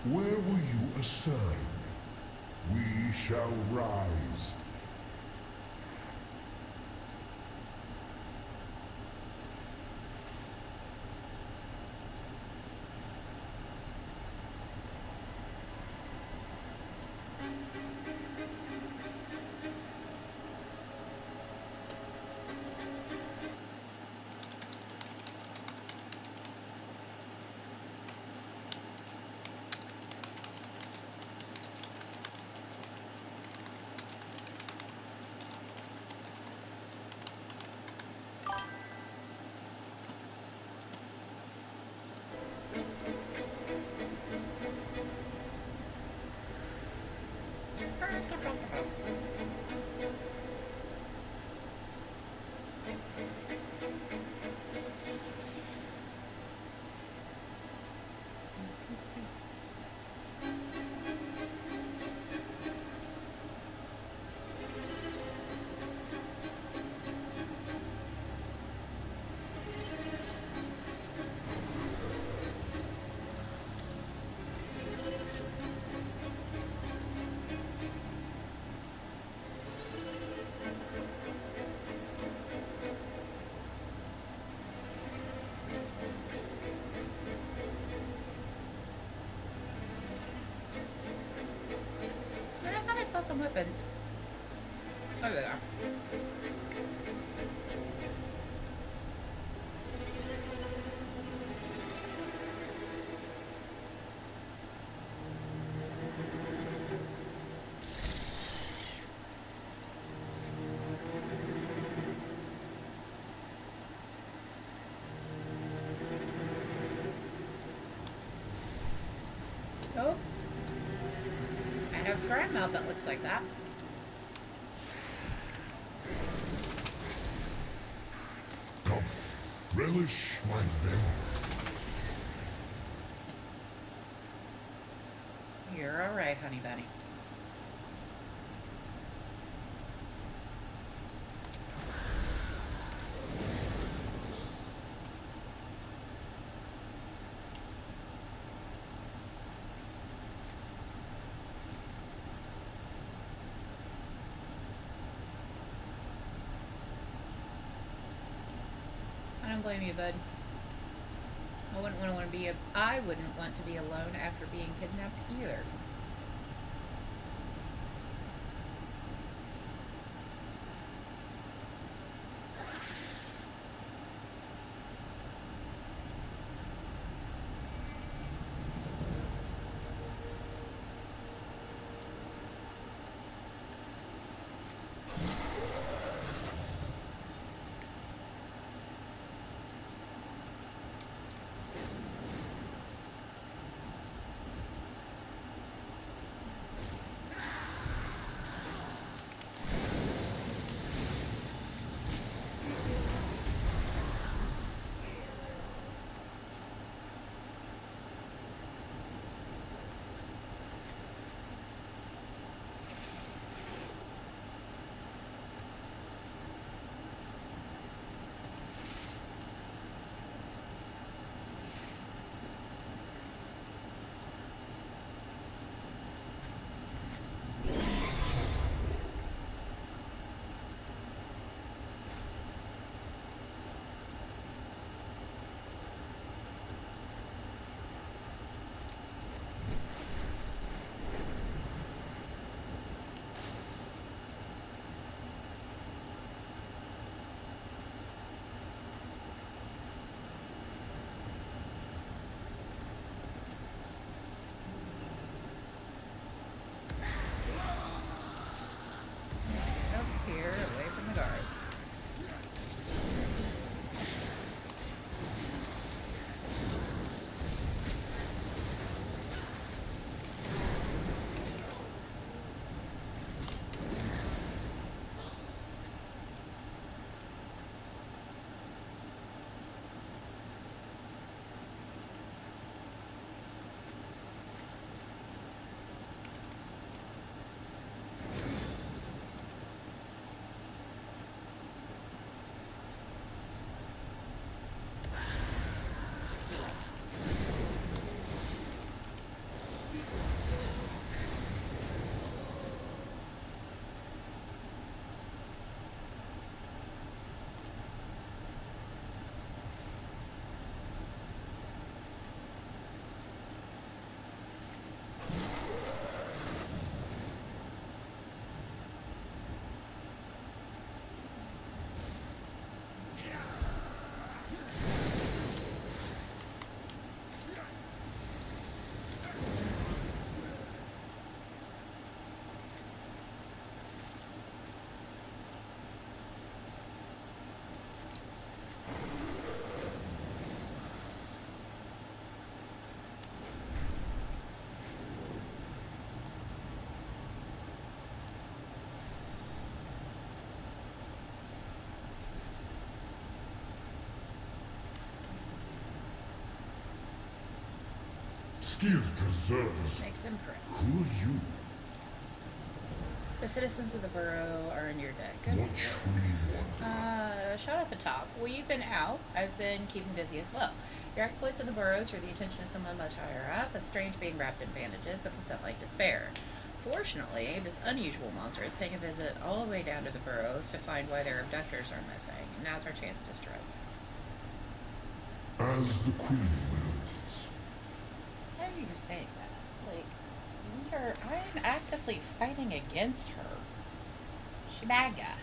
Where were you assigned? We shall rise. And I thought I saw some weapons. Oh, there they are. Oh. I have a grand mouth that looks like that. Come, relish my venom. You're alright, honey bunny. blame you, bud. I wouldn't want to be. I wouldn't want to be alone after being kidnapped either. Here, away from the guards. Skills preservers. Make them correct. Who are you? The citizens of the borough are in your debt. Good. What should we want? Shot at the top. Well, you've been out. I've been keeping busy as well. Your exploits in the burrows drew the attention of someone much higher up. A strange being wrapped in bandages, but the sunlight despair. Fortunately, this unusual monster is paying a visit all the way down to the burrows to find why their abductors are missing. Now's our chance to strike. As the Queen wills. How are you saying that? Like, I am actively fighting against her. She bad guy.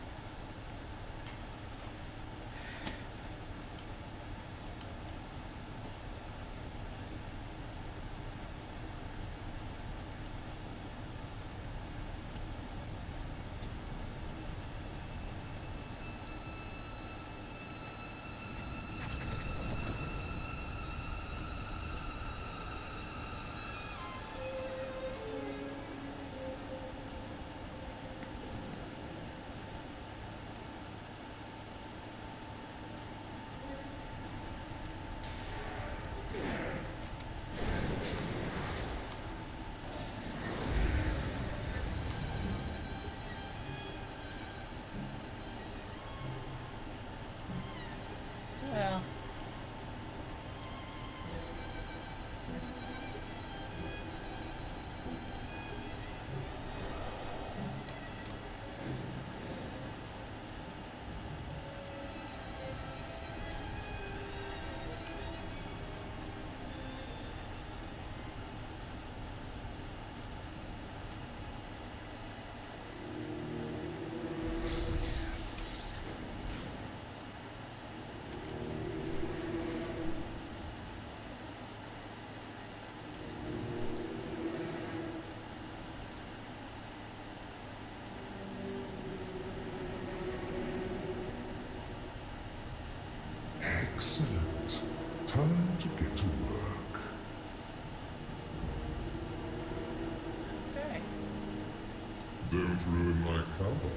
Don't ruin my cover.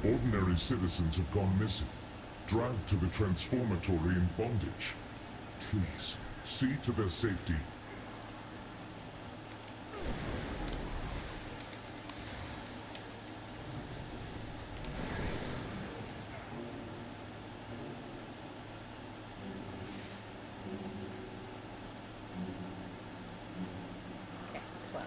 Ordinary citizens have gone missing, dragged to the transformatory in bondage. Please, see to their safety. Okay, 12.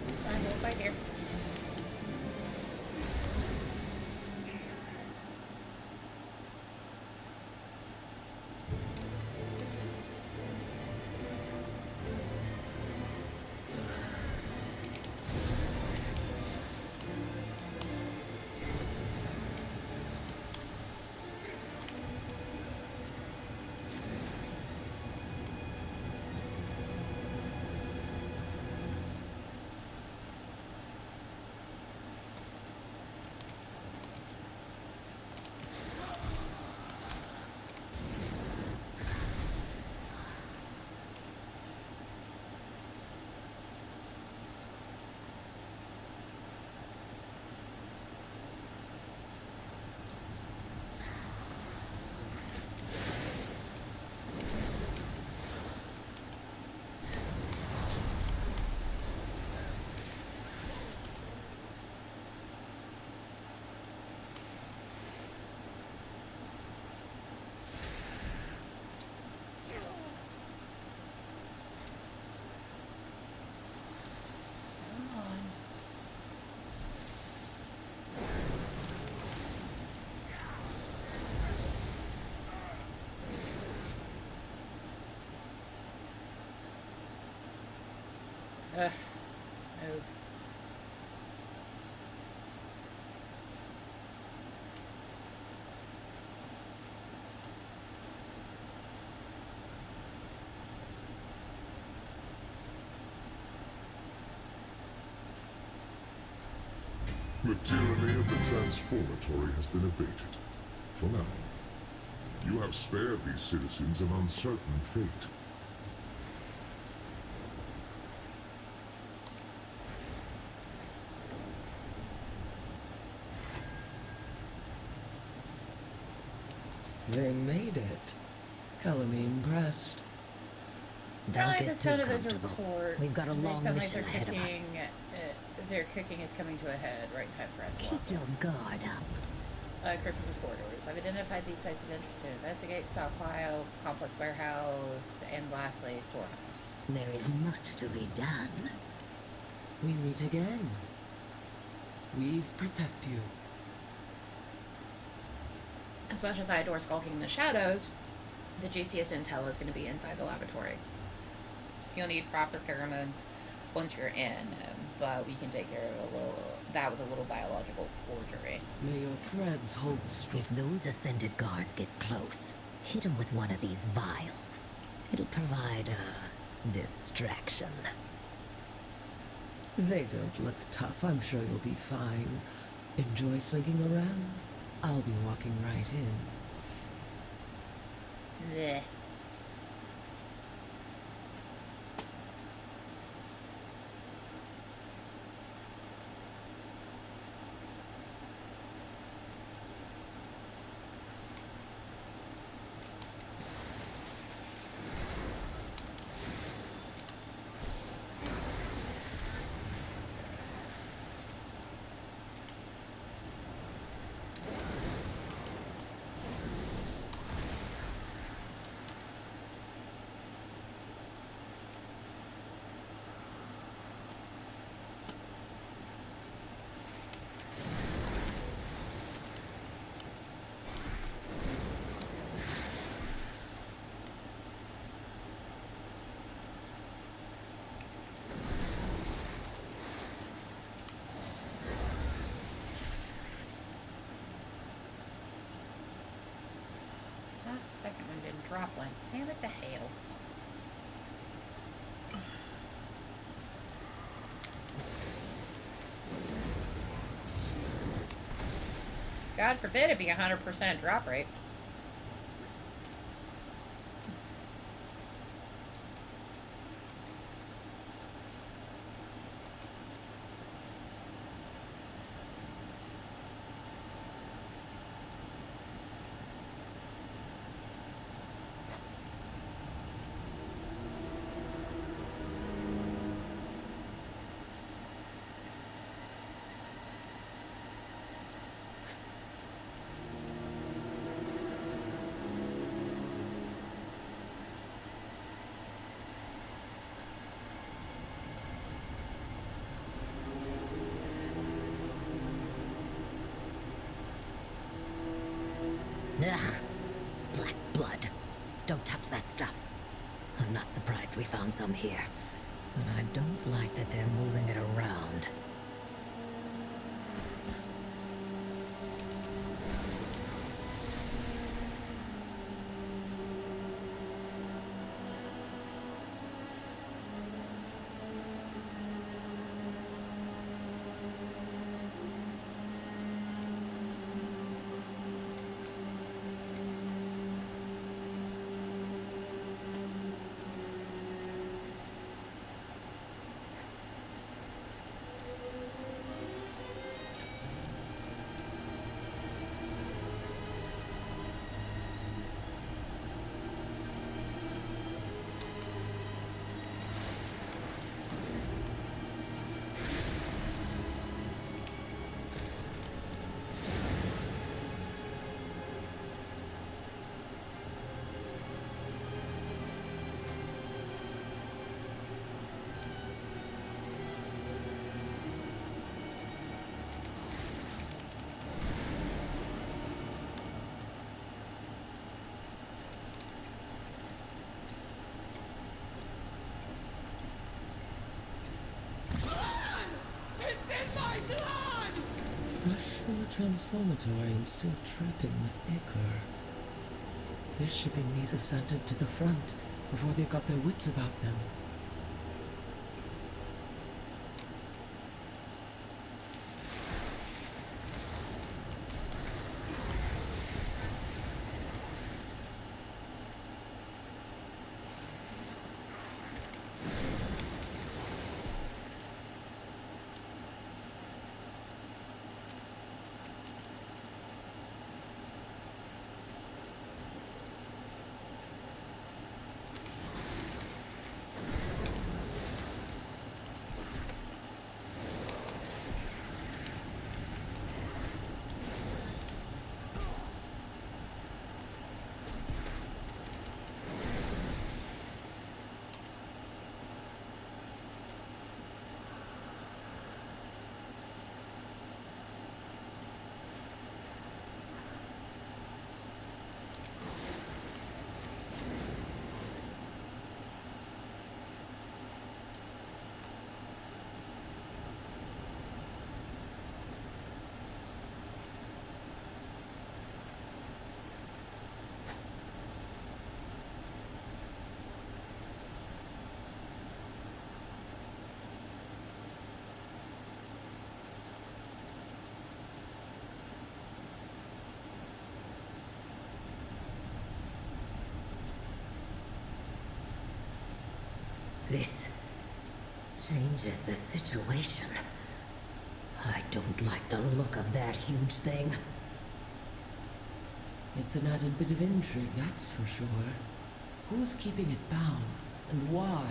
It's fine, we'll fight here. Ugh. Move. The tyranny of the transformatory has been abated. For now. You have spared these citizens an uncertain fate. They made it. Color me impressed. I like the sound of those reports. We've got a long They sound like mission they're ahead of us. picking Their cooking is coming to a head right in time for us to walk Keep your guard up. Cryptic reporters. I've identified these sites of interest to investigate, stockpile, complex warehouse, and lastly, storehouse. There is much to be done. We meet again. We protect you. As much as I adore skulking in the shadows, the juiciest intel is going to be inside the laboratory. You'll need proper pheromones once you're in, but we can take care of that with a little biological forgery. May your threads hold strong. If those ascended guards get close, hit them with one of these vials. It'll provide a distraction. They don't look tough. I'm sure you'll be fine. Enjoy slinking around. I'll be walking right in. Blech. Second one didn't drop one. Damn it to hell. God forbid it be 100% drop rate. Ugh. Black blood. Don't touch that stuff. I'm not surprised we found some here. But I don't like that they're moving it around. Fresh from the transformatory and still dripping with ichor. They're shipping these ascended to the front before they've got their wits about them. This changes the situation. I don't like the look of that huge thing. It's an added bit of intrigue, that's for sure. Who's keeping it bound, and why?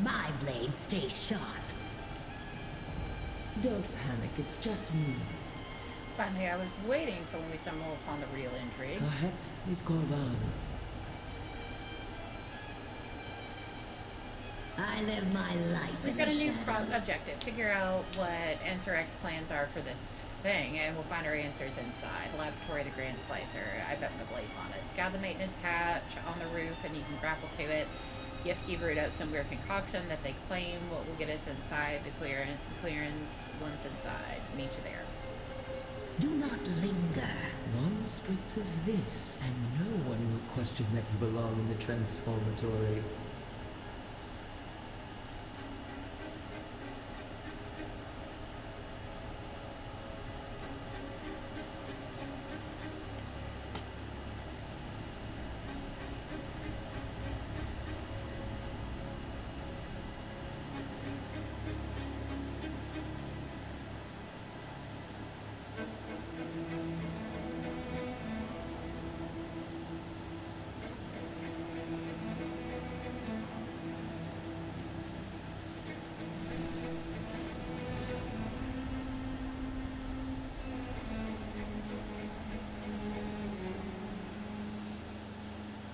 My blade stays sharp. Don't panic, it's just me. Finally, I was waiting for when we stumble upon the real intrigue. Kahet is Korvan. I live my life We've in got the a new shadows. objective. Figure out what Ansorex's plans are for this thing, and we'll find our answers inside. Laboratory of the Grand Slicer. I bet my blade's on it. Scout the maintenance hatch on the roof, and you can grapple to it. Gift key brewed out some weird concoction that they claim what will get us inside the clearance once inside. Meet you there. Do not linger. One spritz of this, and no one will question that you belong in the transformatory.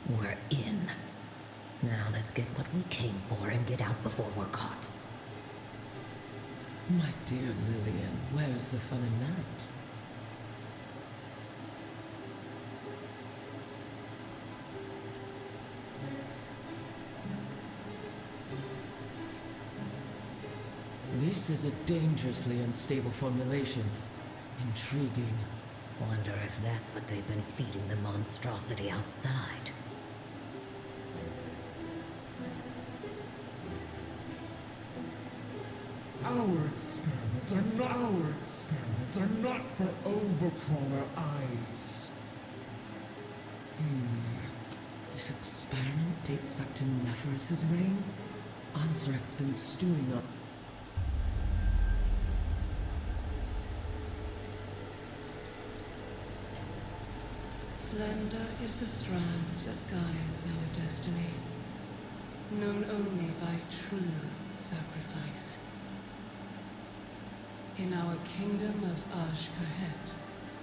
We're in. Now let's get what we came for and get out before we're caught. My dear Lillian, where's the fun in that? This is a dangerously unstable formulation. Intriguing. Wonder if that's what they've been feeding the monstrosity outside. Our experiments are not for overcrawler eyes. This experiment dates back to Nephirus's reign? Ansorex's been stewing on... Slender is the strand that guides our destiny, known only by true sacrifice. In our kingdom of Kahet,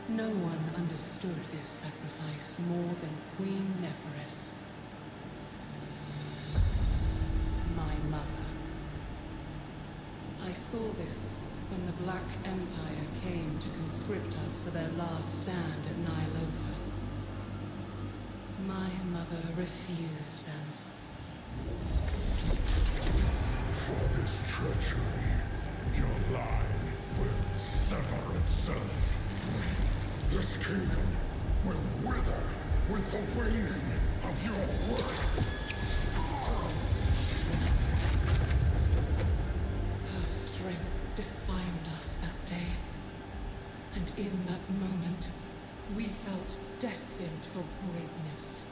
no one understood this sacrifice more than Queen Nephirus, my mother. I saw this when the Black Empire came to conscript us for their last stand at Nylofa. My mother refused them. For this treachery, your line will sever itself. This kingdom will wither with the waning of your worth. Her strength defined us that day. And in that moment, we felt destined for greatness.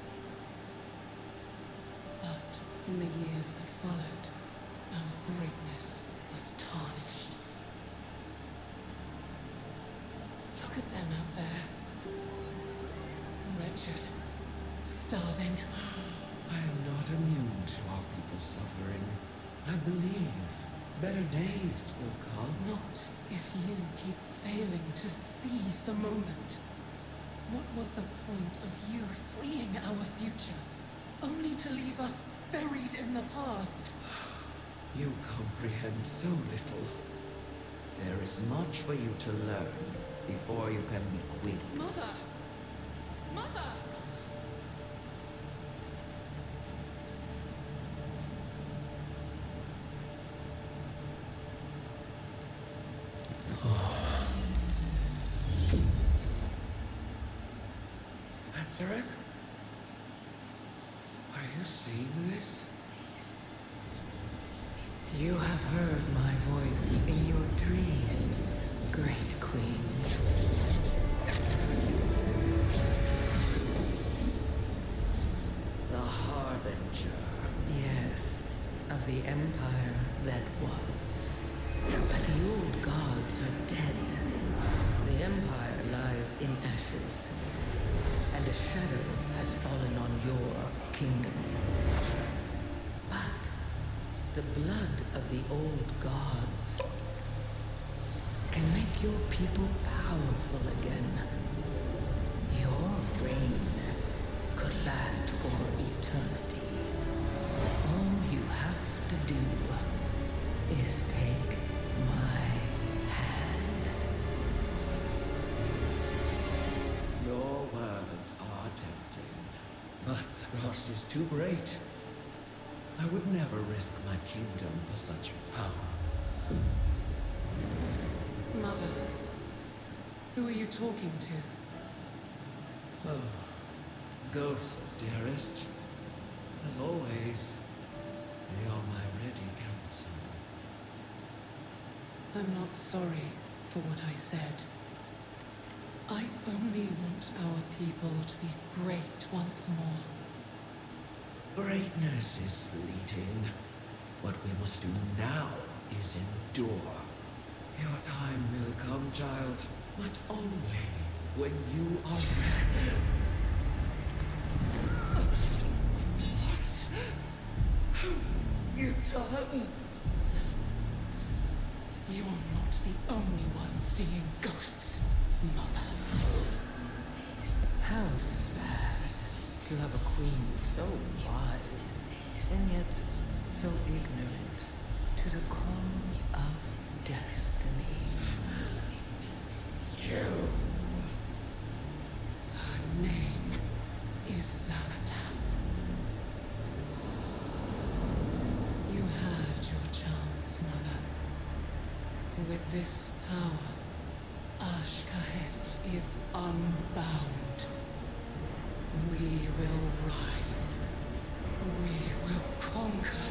But in the years that followed, our greatness was tarnished. Look at them out there. Wretched. Starving. I am not immune to our people's suffering. I believe better days will come. Not if you keep failing to seize the moment. What was the point of you freeing our future, only to leave us buried in the past? You comprehend so little. There is much for you to learn before you can be queen. Mother! Mother! Zarek? Are you seeing this? You have heard my voice in your dreams, Great Queen. The Harbinger. Yes, of the empire that was. But the old gods are dead. The empire lies in ashes. And a shadow has fallen on your kingdom. But the blood of the old gods can make your people powerful again. Your reign could last for eternity. All you have to do is take my hand. Your words are tempting, but the cost is too great. I would never risk my kingdom for such power. Mother, who are you talking to? Oh, ghosts, dearest. As always, they are my ready counsel. I'm not sorry for what I said. I only want our people to be great once more. Greatness is fleeting. What we must do now is endure. Your time will come, child, but only when you are ready. What have you done? You're not the only one seeing ghosts, Mother. How sad to have a queen so wise, and yet so ignorant to the call of destiny. You. Her name is Zalatath. You had your chance, Mother. With this power, Ashkahet is unbound. We will rise. We will conquer.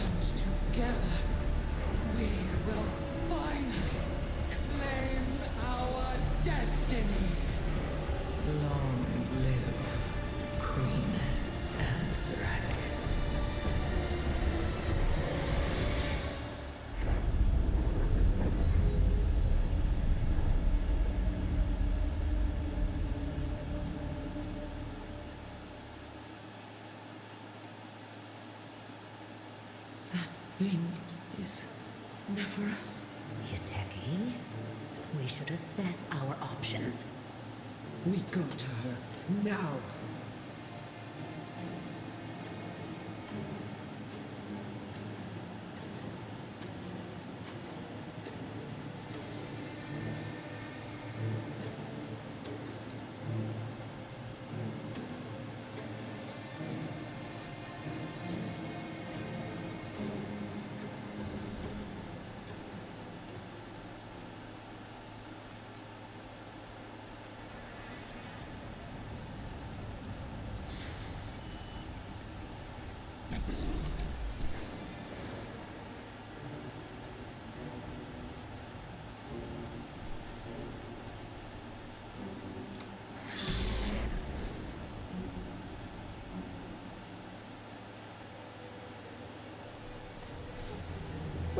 And together, we will finally claim our destiny. Long live Queen Anzarak. That thing is Nephros. Hideki, we should assess our options. We go to her now.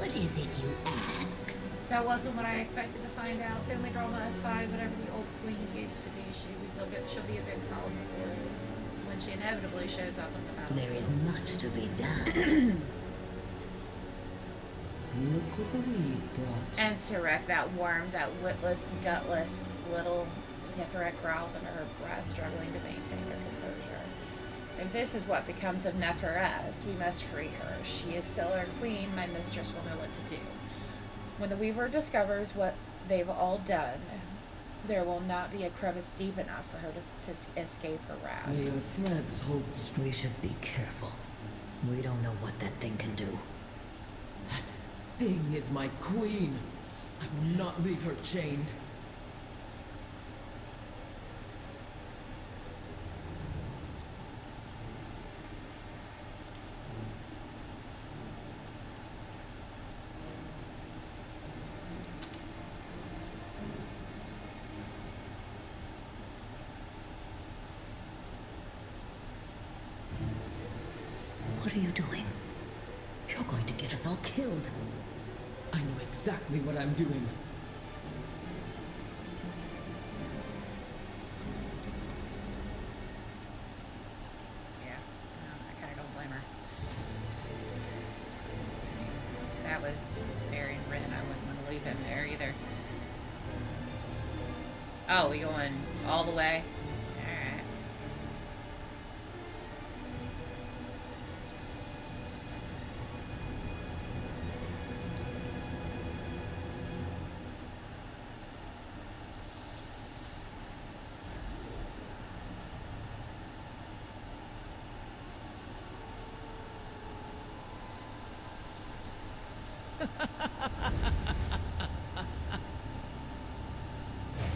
What is it you ask? That wasn't what I expected to find out. Family drama aside, whatever the old queen used to be, she'll be a big problem for us when she inevitably shows up on the battlefield. There is much to be done. Look what the weave brought. And to wreck that worm, that witless, gutless little Dracthyr growls under her breath, struggling to maintain her composure. If this is what becomes of Neferes, we must free her. She is still our queen. My mistress will know what to do. When the Weaver discovers what they've all done, there will not be a crevice deep enough for her to escape her wrath. May your threads hold We should be careful. We don't know what that thing can do. That thing is my queen. I will not leave her chained. What are you doing? You're going to get us all killed. I know exactly what I'm doing. Yeah, I kind of don't blame her. If that was Barry and Ren, I wouldn't want to leave him there either. Oh, we going all the way? Alright.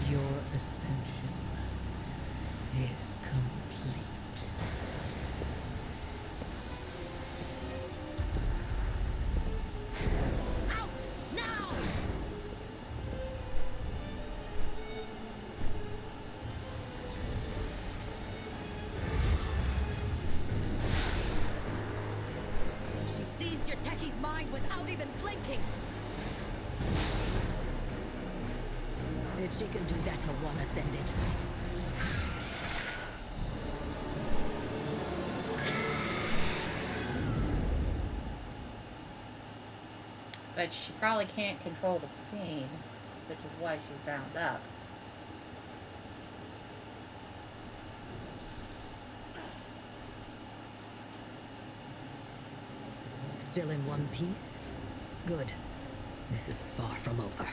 Your ascension is complete. Out! Now! She seized your techie's mind without even blinking. If she can do that to one ascended. But she probably can't control the queen, which is why she's bound up. Still in one piece? Good. This is far from over.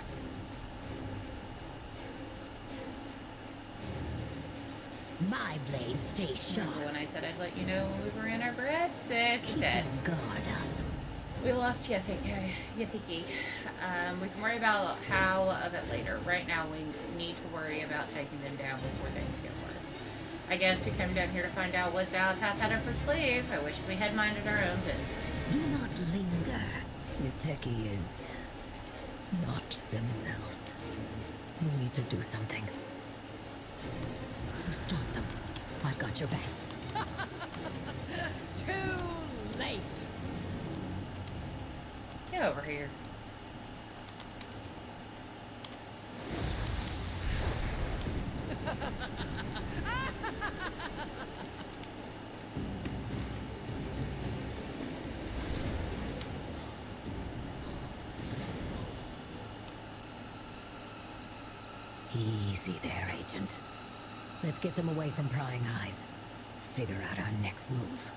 My blade stays sharp. Remember when I said I'd let you know when we were in our breakfast? He said. Guard up. We lost Yethiki. We can worry about how of it later. Right now, we need to worry about taking them down before things get worse. I guess we come down here to find out what's Alatab had up her sleeve. I wish we had minded our own business. Do not linger. Your techie is not themselves. We need to do something. Stop them. I've got your back. Too late. Get over here. Easy there, Agent. Let's get them away from prying eyes. Figure out our next move.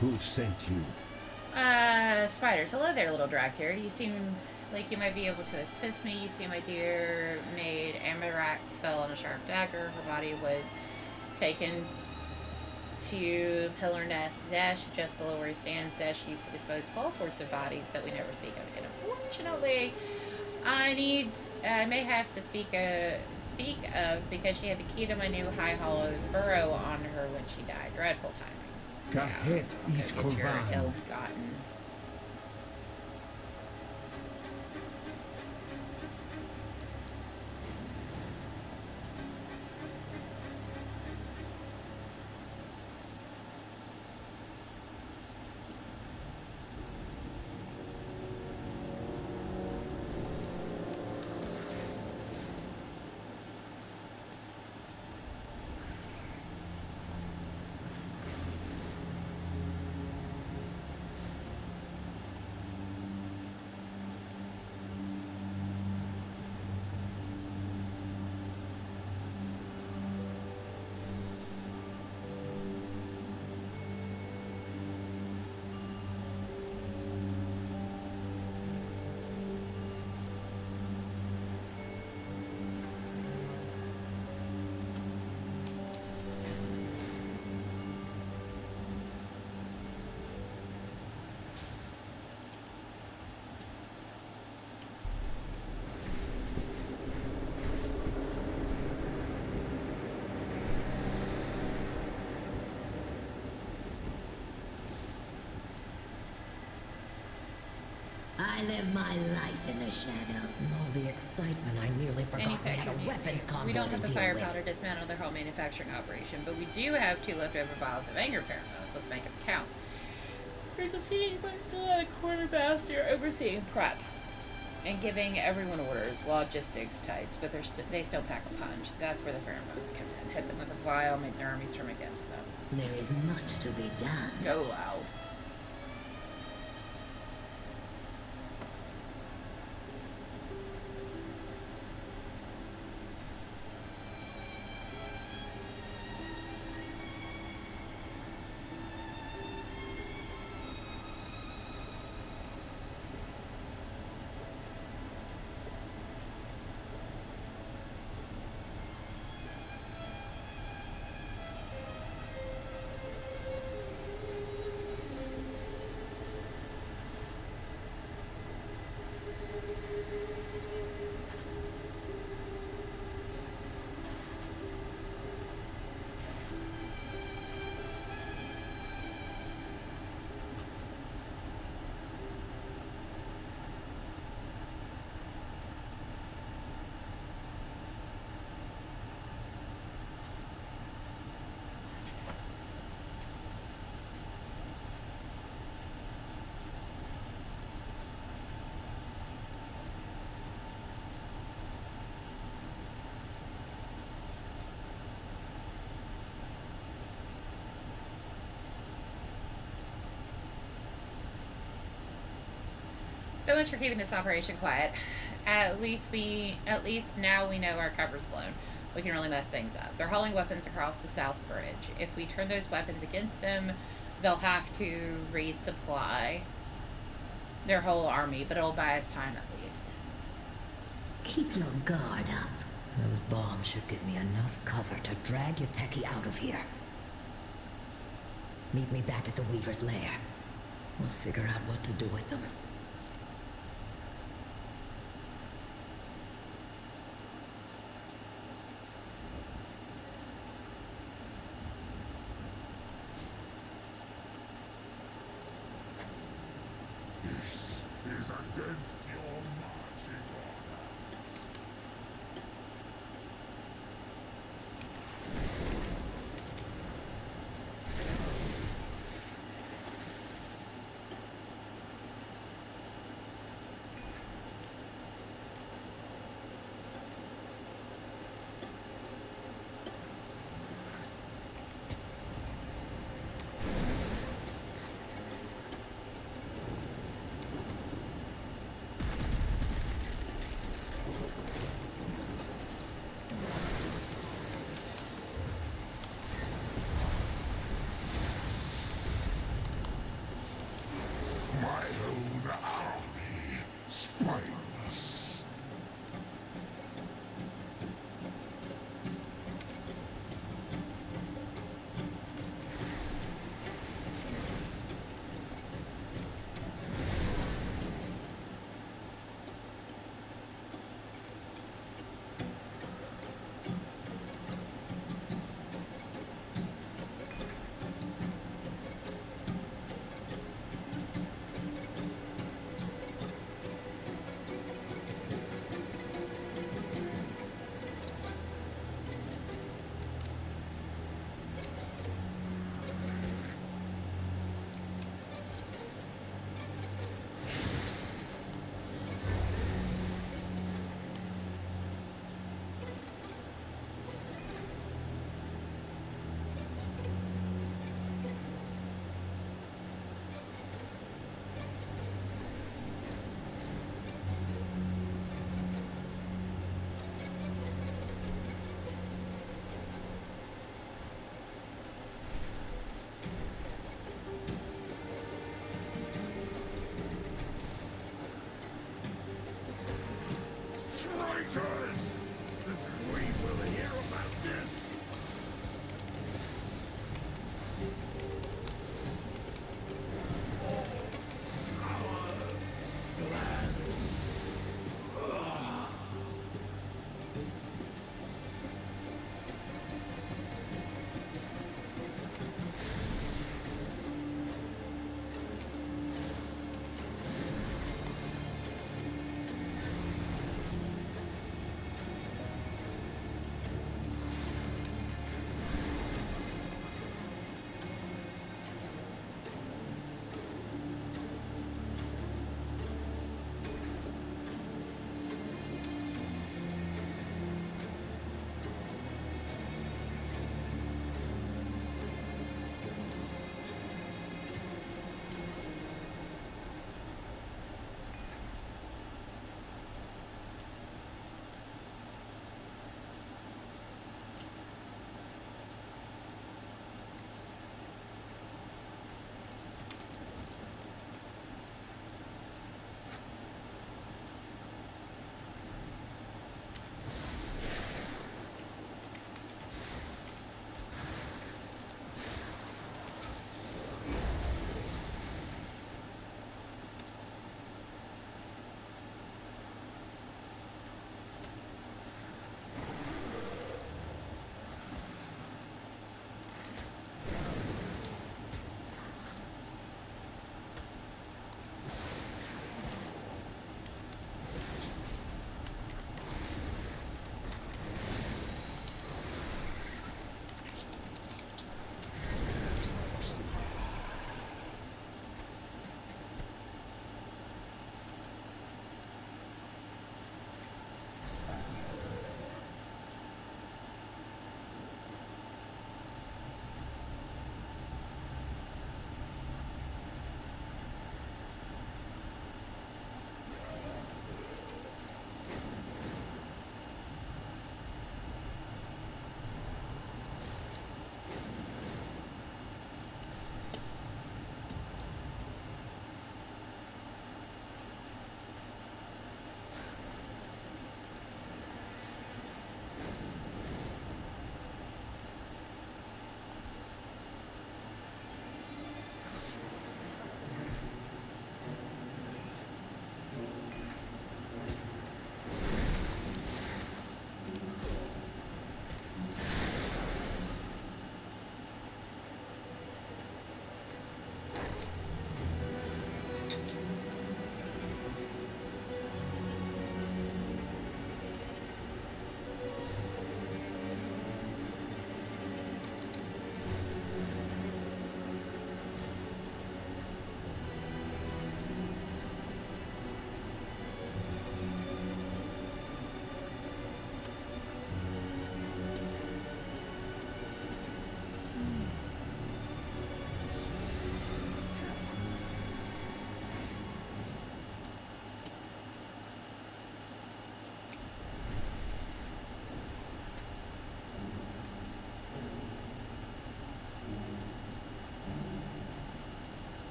Who sent you? Spiders. Hello there, little Dracthyr. You seem like you might be able to assist me. You see my dear maid Amarax fell on a sharp dagger. Her body was taken to Pillar Nest Zesh, just below where he stands. Zesh used to dispose of all sorts of bodies that we never speak of again. Unfortunately, I may have to speak of because she had the key to my new High Hollows burrow on her when she died. Dreadful timing. Kahet is Get your Kovan. ill-gotten. I live my life in the shadows. All the excitement, I nearly forgot we had a weapons convoy We don't have to the deal firepower with. to dismantle their whole manufacturing operation, but we do have 2 leftover vials of anger pheromones. Let's make them count. There's a senior quartermaster overseeing prep and giving everyone orders, logistics types, but they still pack a punch. That's where the pheromones come in. Hit them with a vial, make their armies turn against them. There is much to be done. Go loud. So much for keeping this operation quiet. At least now we know our cover's blown. We can really mess things up. They're hauling weapons across the South Bridge. If we turn those weapons against them, they'll have to resupply their whole army, but it'll buy us time at least. Keep your guard up. Those bombs should give me enough cover to drag your techie out of here. Meet me back at the Weaver's lair. We'll figure out what to do with them. Is against your marching order. My own army, spineless.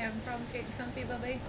having problems getting comfy, Bubby?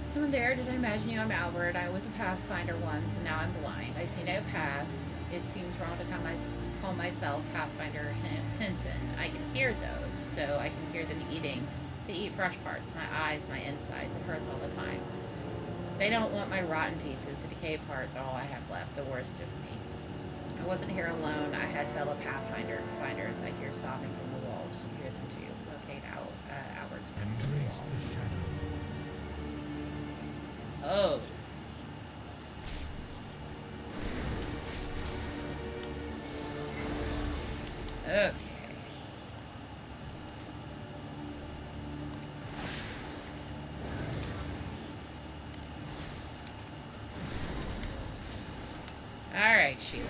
Someone there, did I imagine you? I'm Albert. I was a pathfinder once, and now I'm blind. I see no path. It seems wrong to call myself Pathfinder Henson. I can hear those, so I can hear them eating. They eat fresh parts, my eyes, my insides. It hurts all the time. They don't want my rotten pieces. The decayed parts are all I have left, the worst of me. I wasn't here alone. I had fellow Pathfinders. I hear sobbing from the walls. You hear them too. Locate Albert's friends. Embrace the shadow. Oh. Okay. All right, Sheila.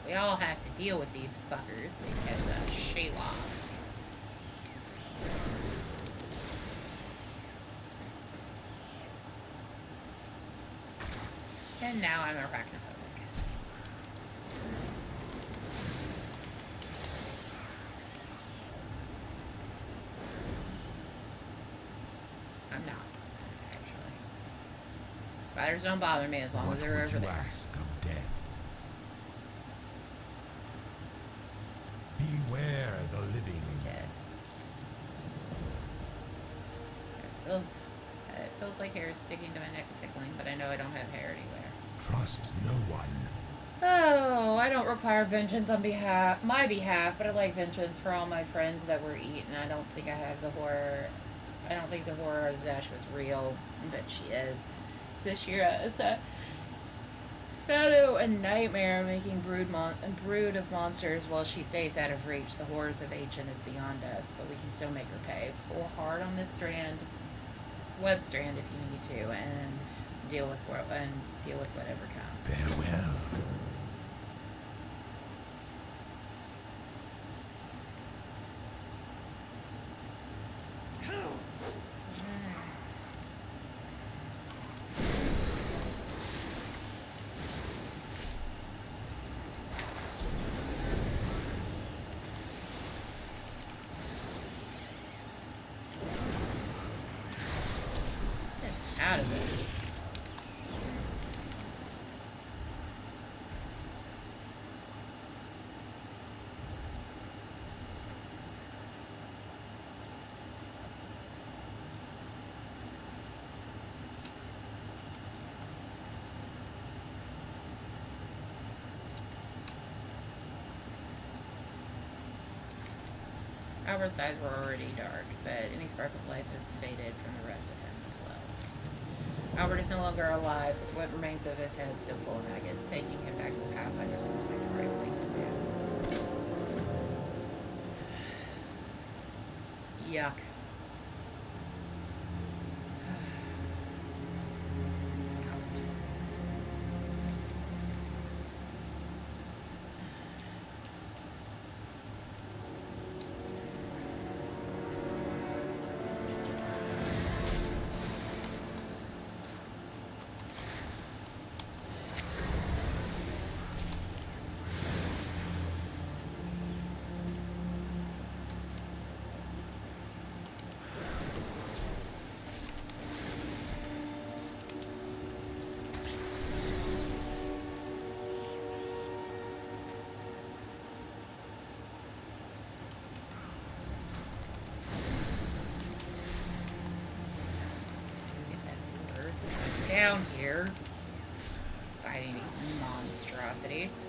We all have to deal with these fuckers because of Shayla. And now I'm arachnophobic. I'm not, actually. Spiders don't bother me as long as they're over there. Ask of death? Beware the living. Dead. It feels like hair is sticking to my neck and tickling, but I know I don't have hair anywhere. Trust no one. Oh, I don't require vengeance on my behalf, but I like vengeance for all my friends that were eaten. I don't think I have the horror. I don't think the horror of Zash was real, but she is. Zashira is a shadow and nightmare, making brood of monsters while she stays out of reach. The horrors of ancient is beyond us, but we can still make her pay. Pull hard on this web strand if you need to, and deal with whatever comes. Farewell. Out of it. Albert's eyes were already dark, but any spark of life has faded from the rest of him as well. Albert is no longer alive, but what remains of his head still full of maggots. Taking him back to the Pathfinder seems like the right thing to do. Yuck. Down here, fighting these monstrosities.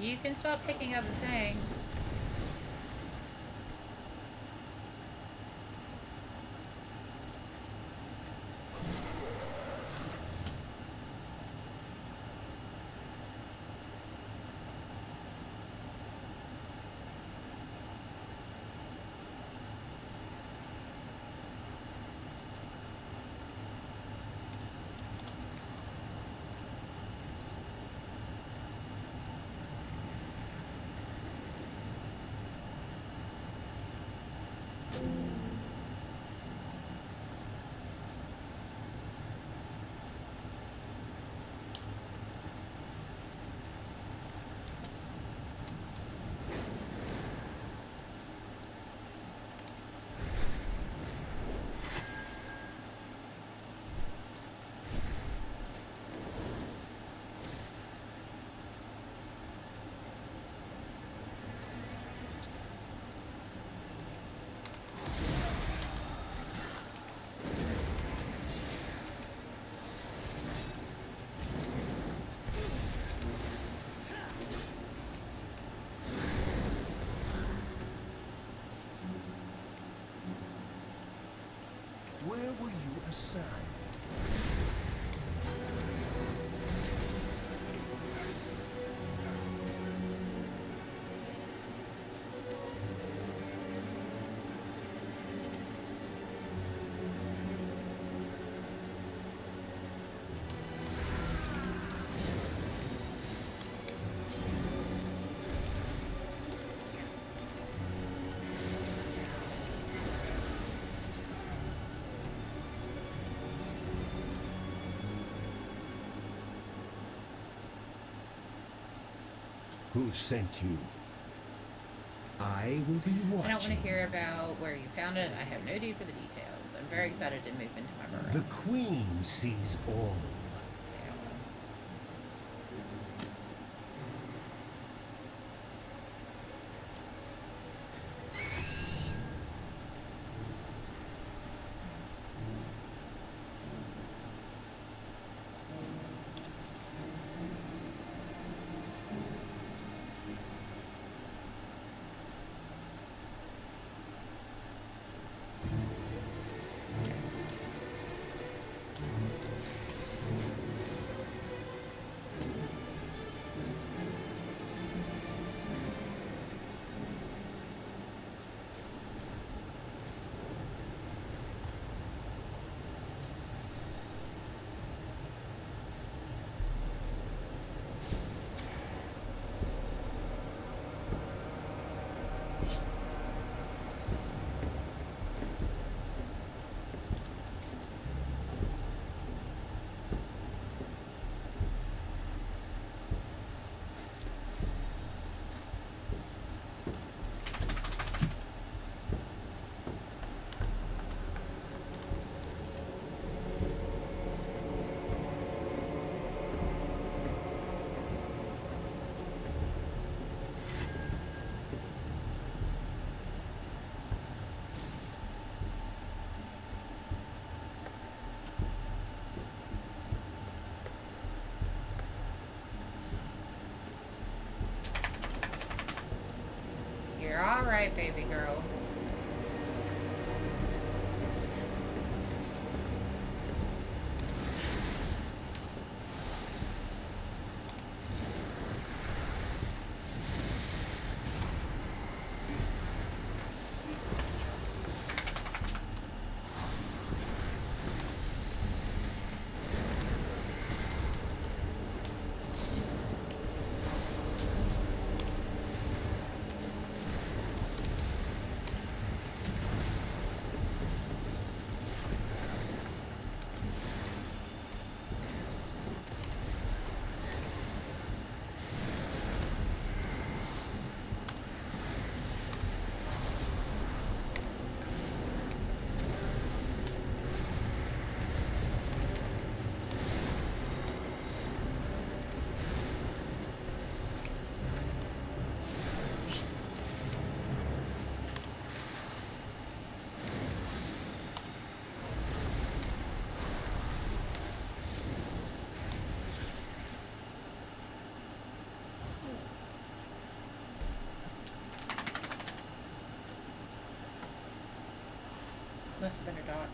You can stop picking up the things. Where were you assigned? Who sent you? I will be watching. I don't want to hear about where you found it. I have no need for the details. I'm very excited to move into my burrow. The Queen sees all. You're alright, baby girl. Must have been a dot.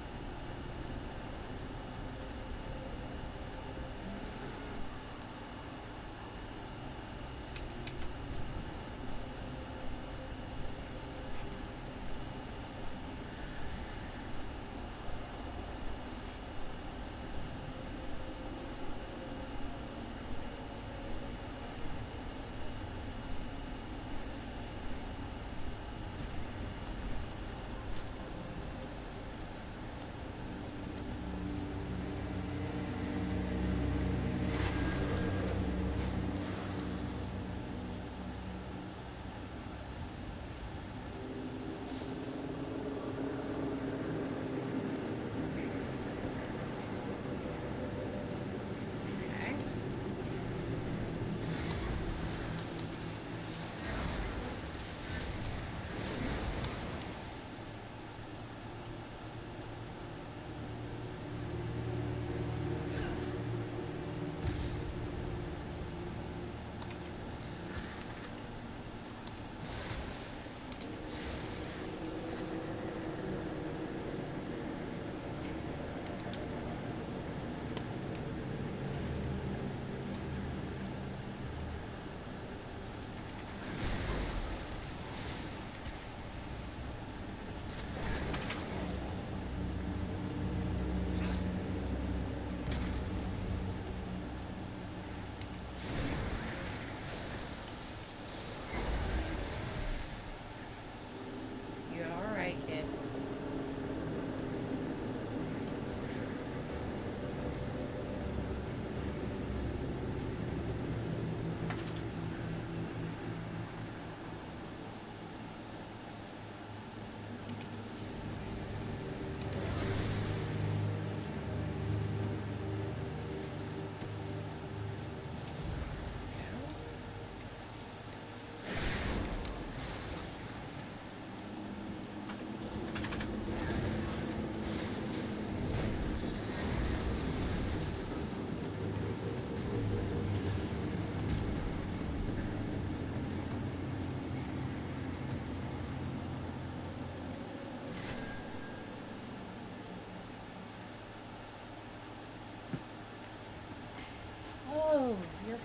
Oh, you're.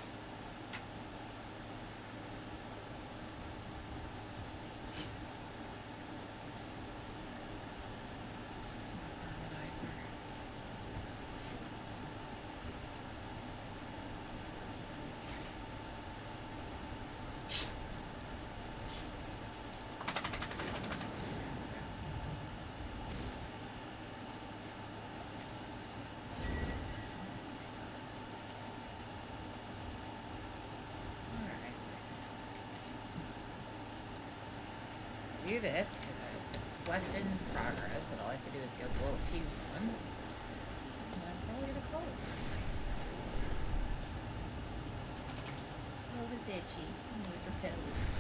Do this because it's a quest in progress that all I have to do is go blow a fuse on. And I'm probably gonna call it for tonight. Oh, it was itchy. These are pills.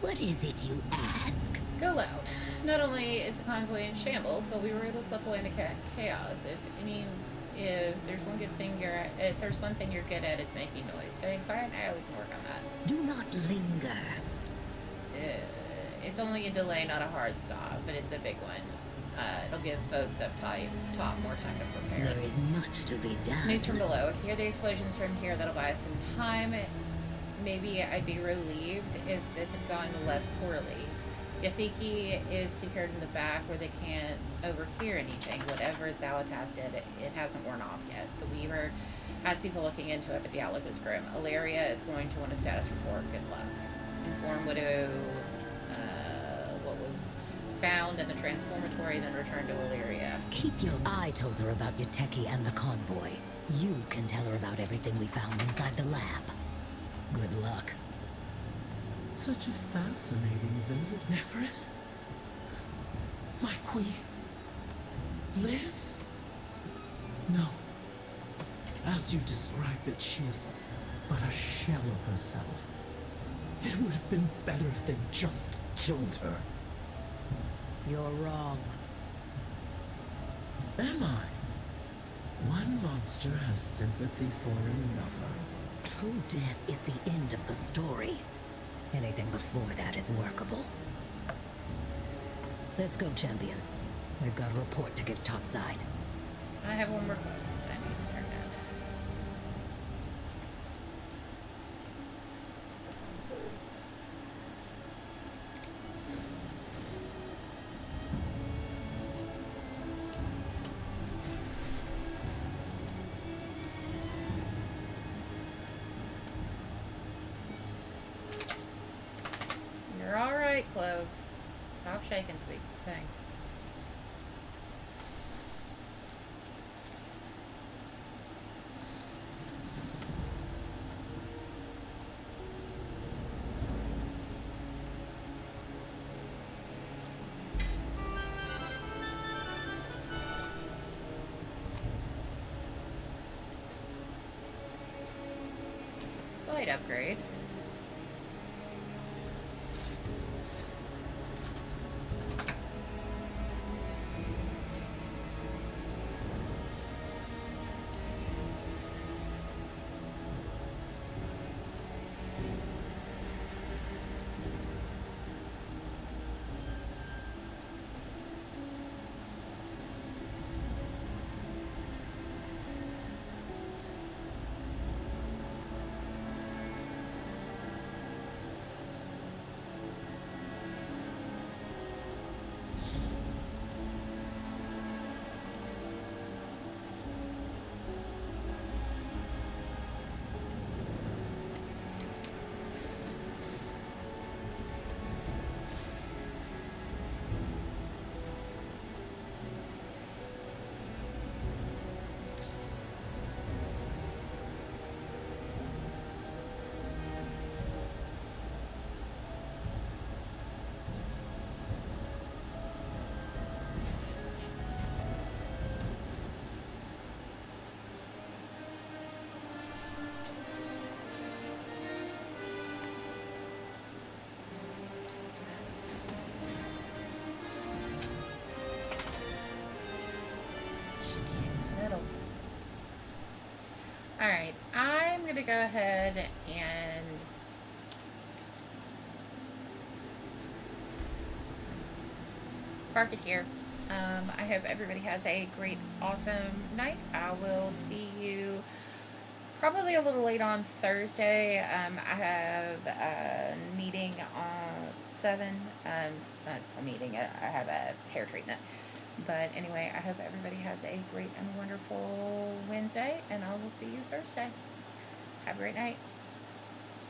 What is it you ask? Go loud. Not only is the convoy in shambles, but we were able to slip away in the chaos. If there's one good thing if there's one thing you're good at, it's making noise. Staying quiet, we can work on that. Do not linger. It's only a delay, not a hard stop, but it's a big one. It'll give folks up top more time to prepare. There is much to be done. News from below. If you hear the explosions from here, that'll buy us some time. Maybe I'd be relieved if this had gone less poorly. Yafiki is secured in the back where they can't overhear anything. Whatever Zalatas did, it hasn't worn off yet. The Weaver has people looking into it, but the outlook is grim. Ilaria is going to want a status report. Good luck. Inform Widow what was found in the transformatory, then return to Ilaria. Keep your... I told her about Yateki and the convoy. You can tell her about everything we found inside the lab. Good luck. Such a fascinating visit, Nephris. My queen lives? No. As you described it, she is but a shell of herself. It would have been better if they just killed her. You're wrong. Am I? One monster has sympathy for another. True death is the end of the story. Anything before that is workable. Let's go, champion. We've got a report to give topside. I have one more quest I need to turn down. You're alright, Clove. Stop shaking, sweet thing. Slight upgrade. Alright, I'm going to go ahead and park it here. I hope everybody has a great, awesome night. I will see you probably a little late on Thursday. I have a meeting on 7. It's not a meeting, I have a hair treatment. But anyway, I hope everybody has a great and wonderful Wednesday, and I will see you Thursday. Have a great night.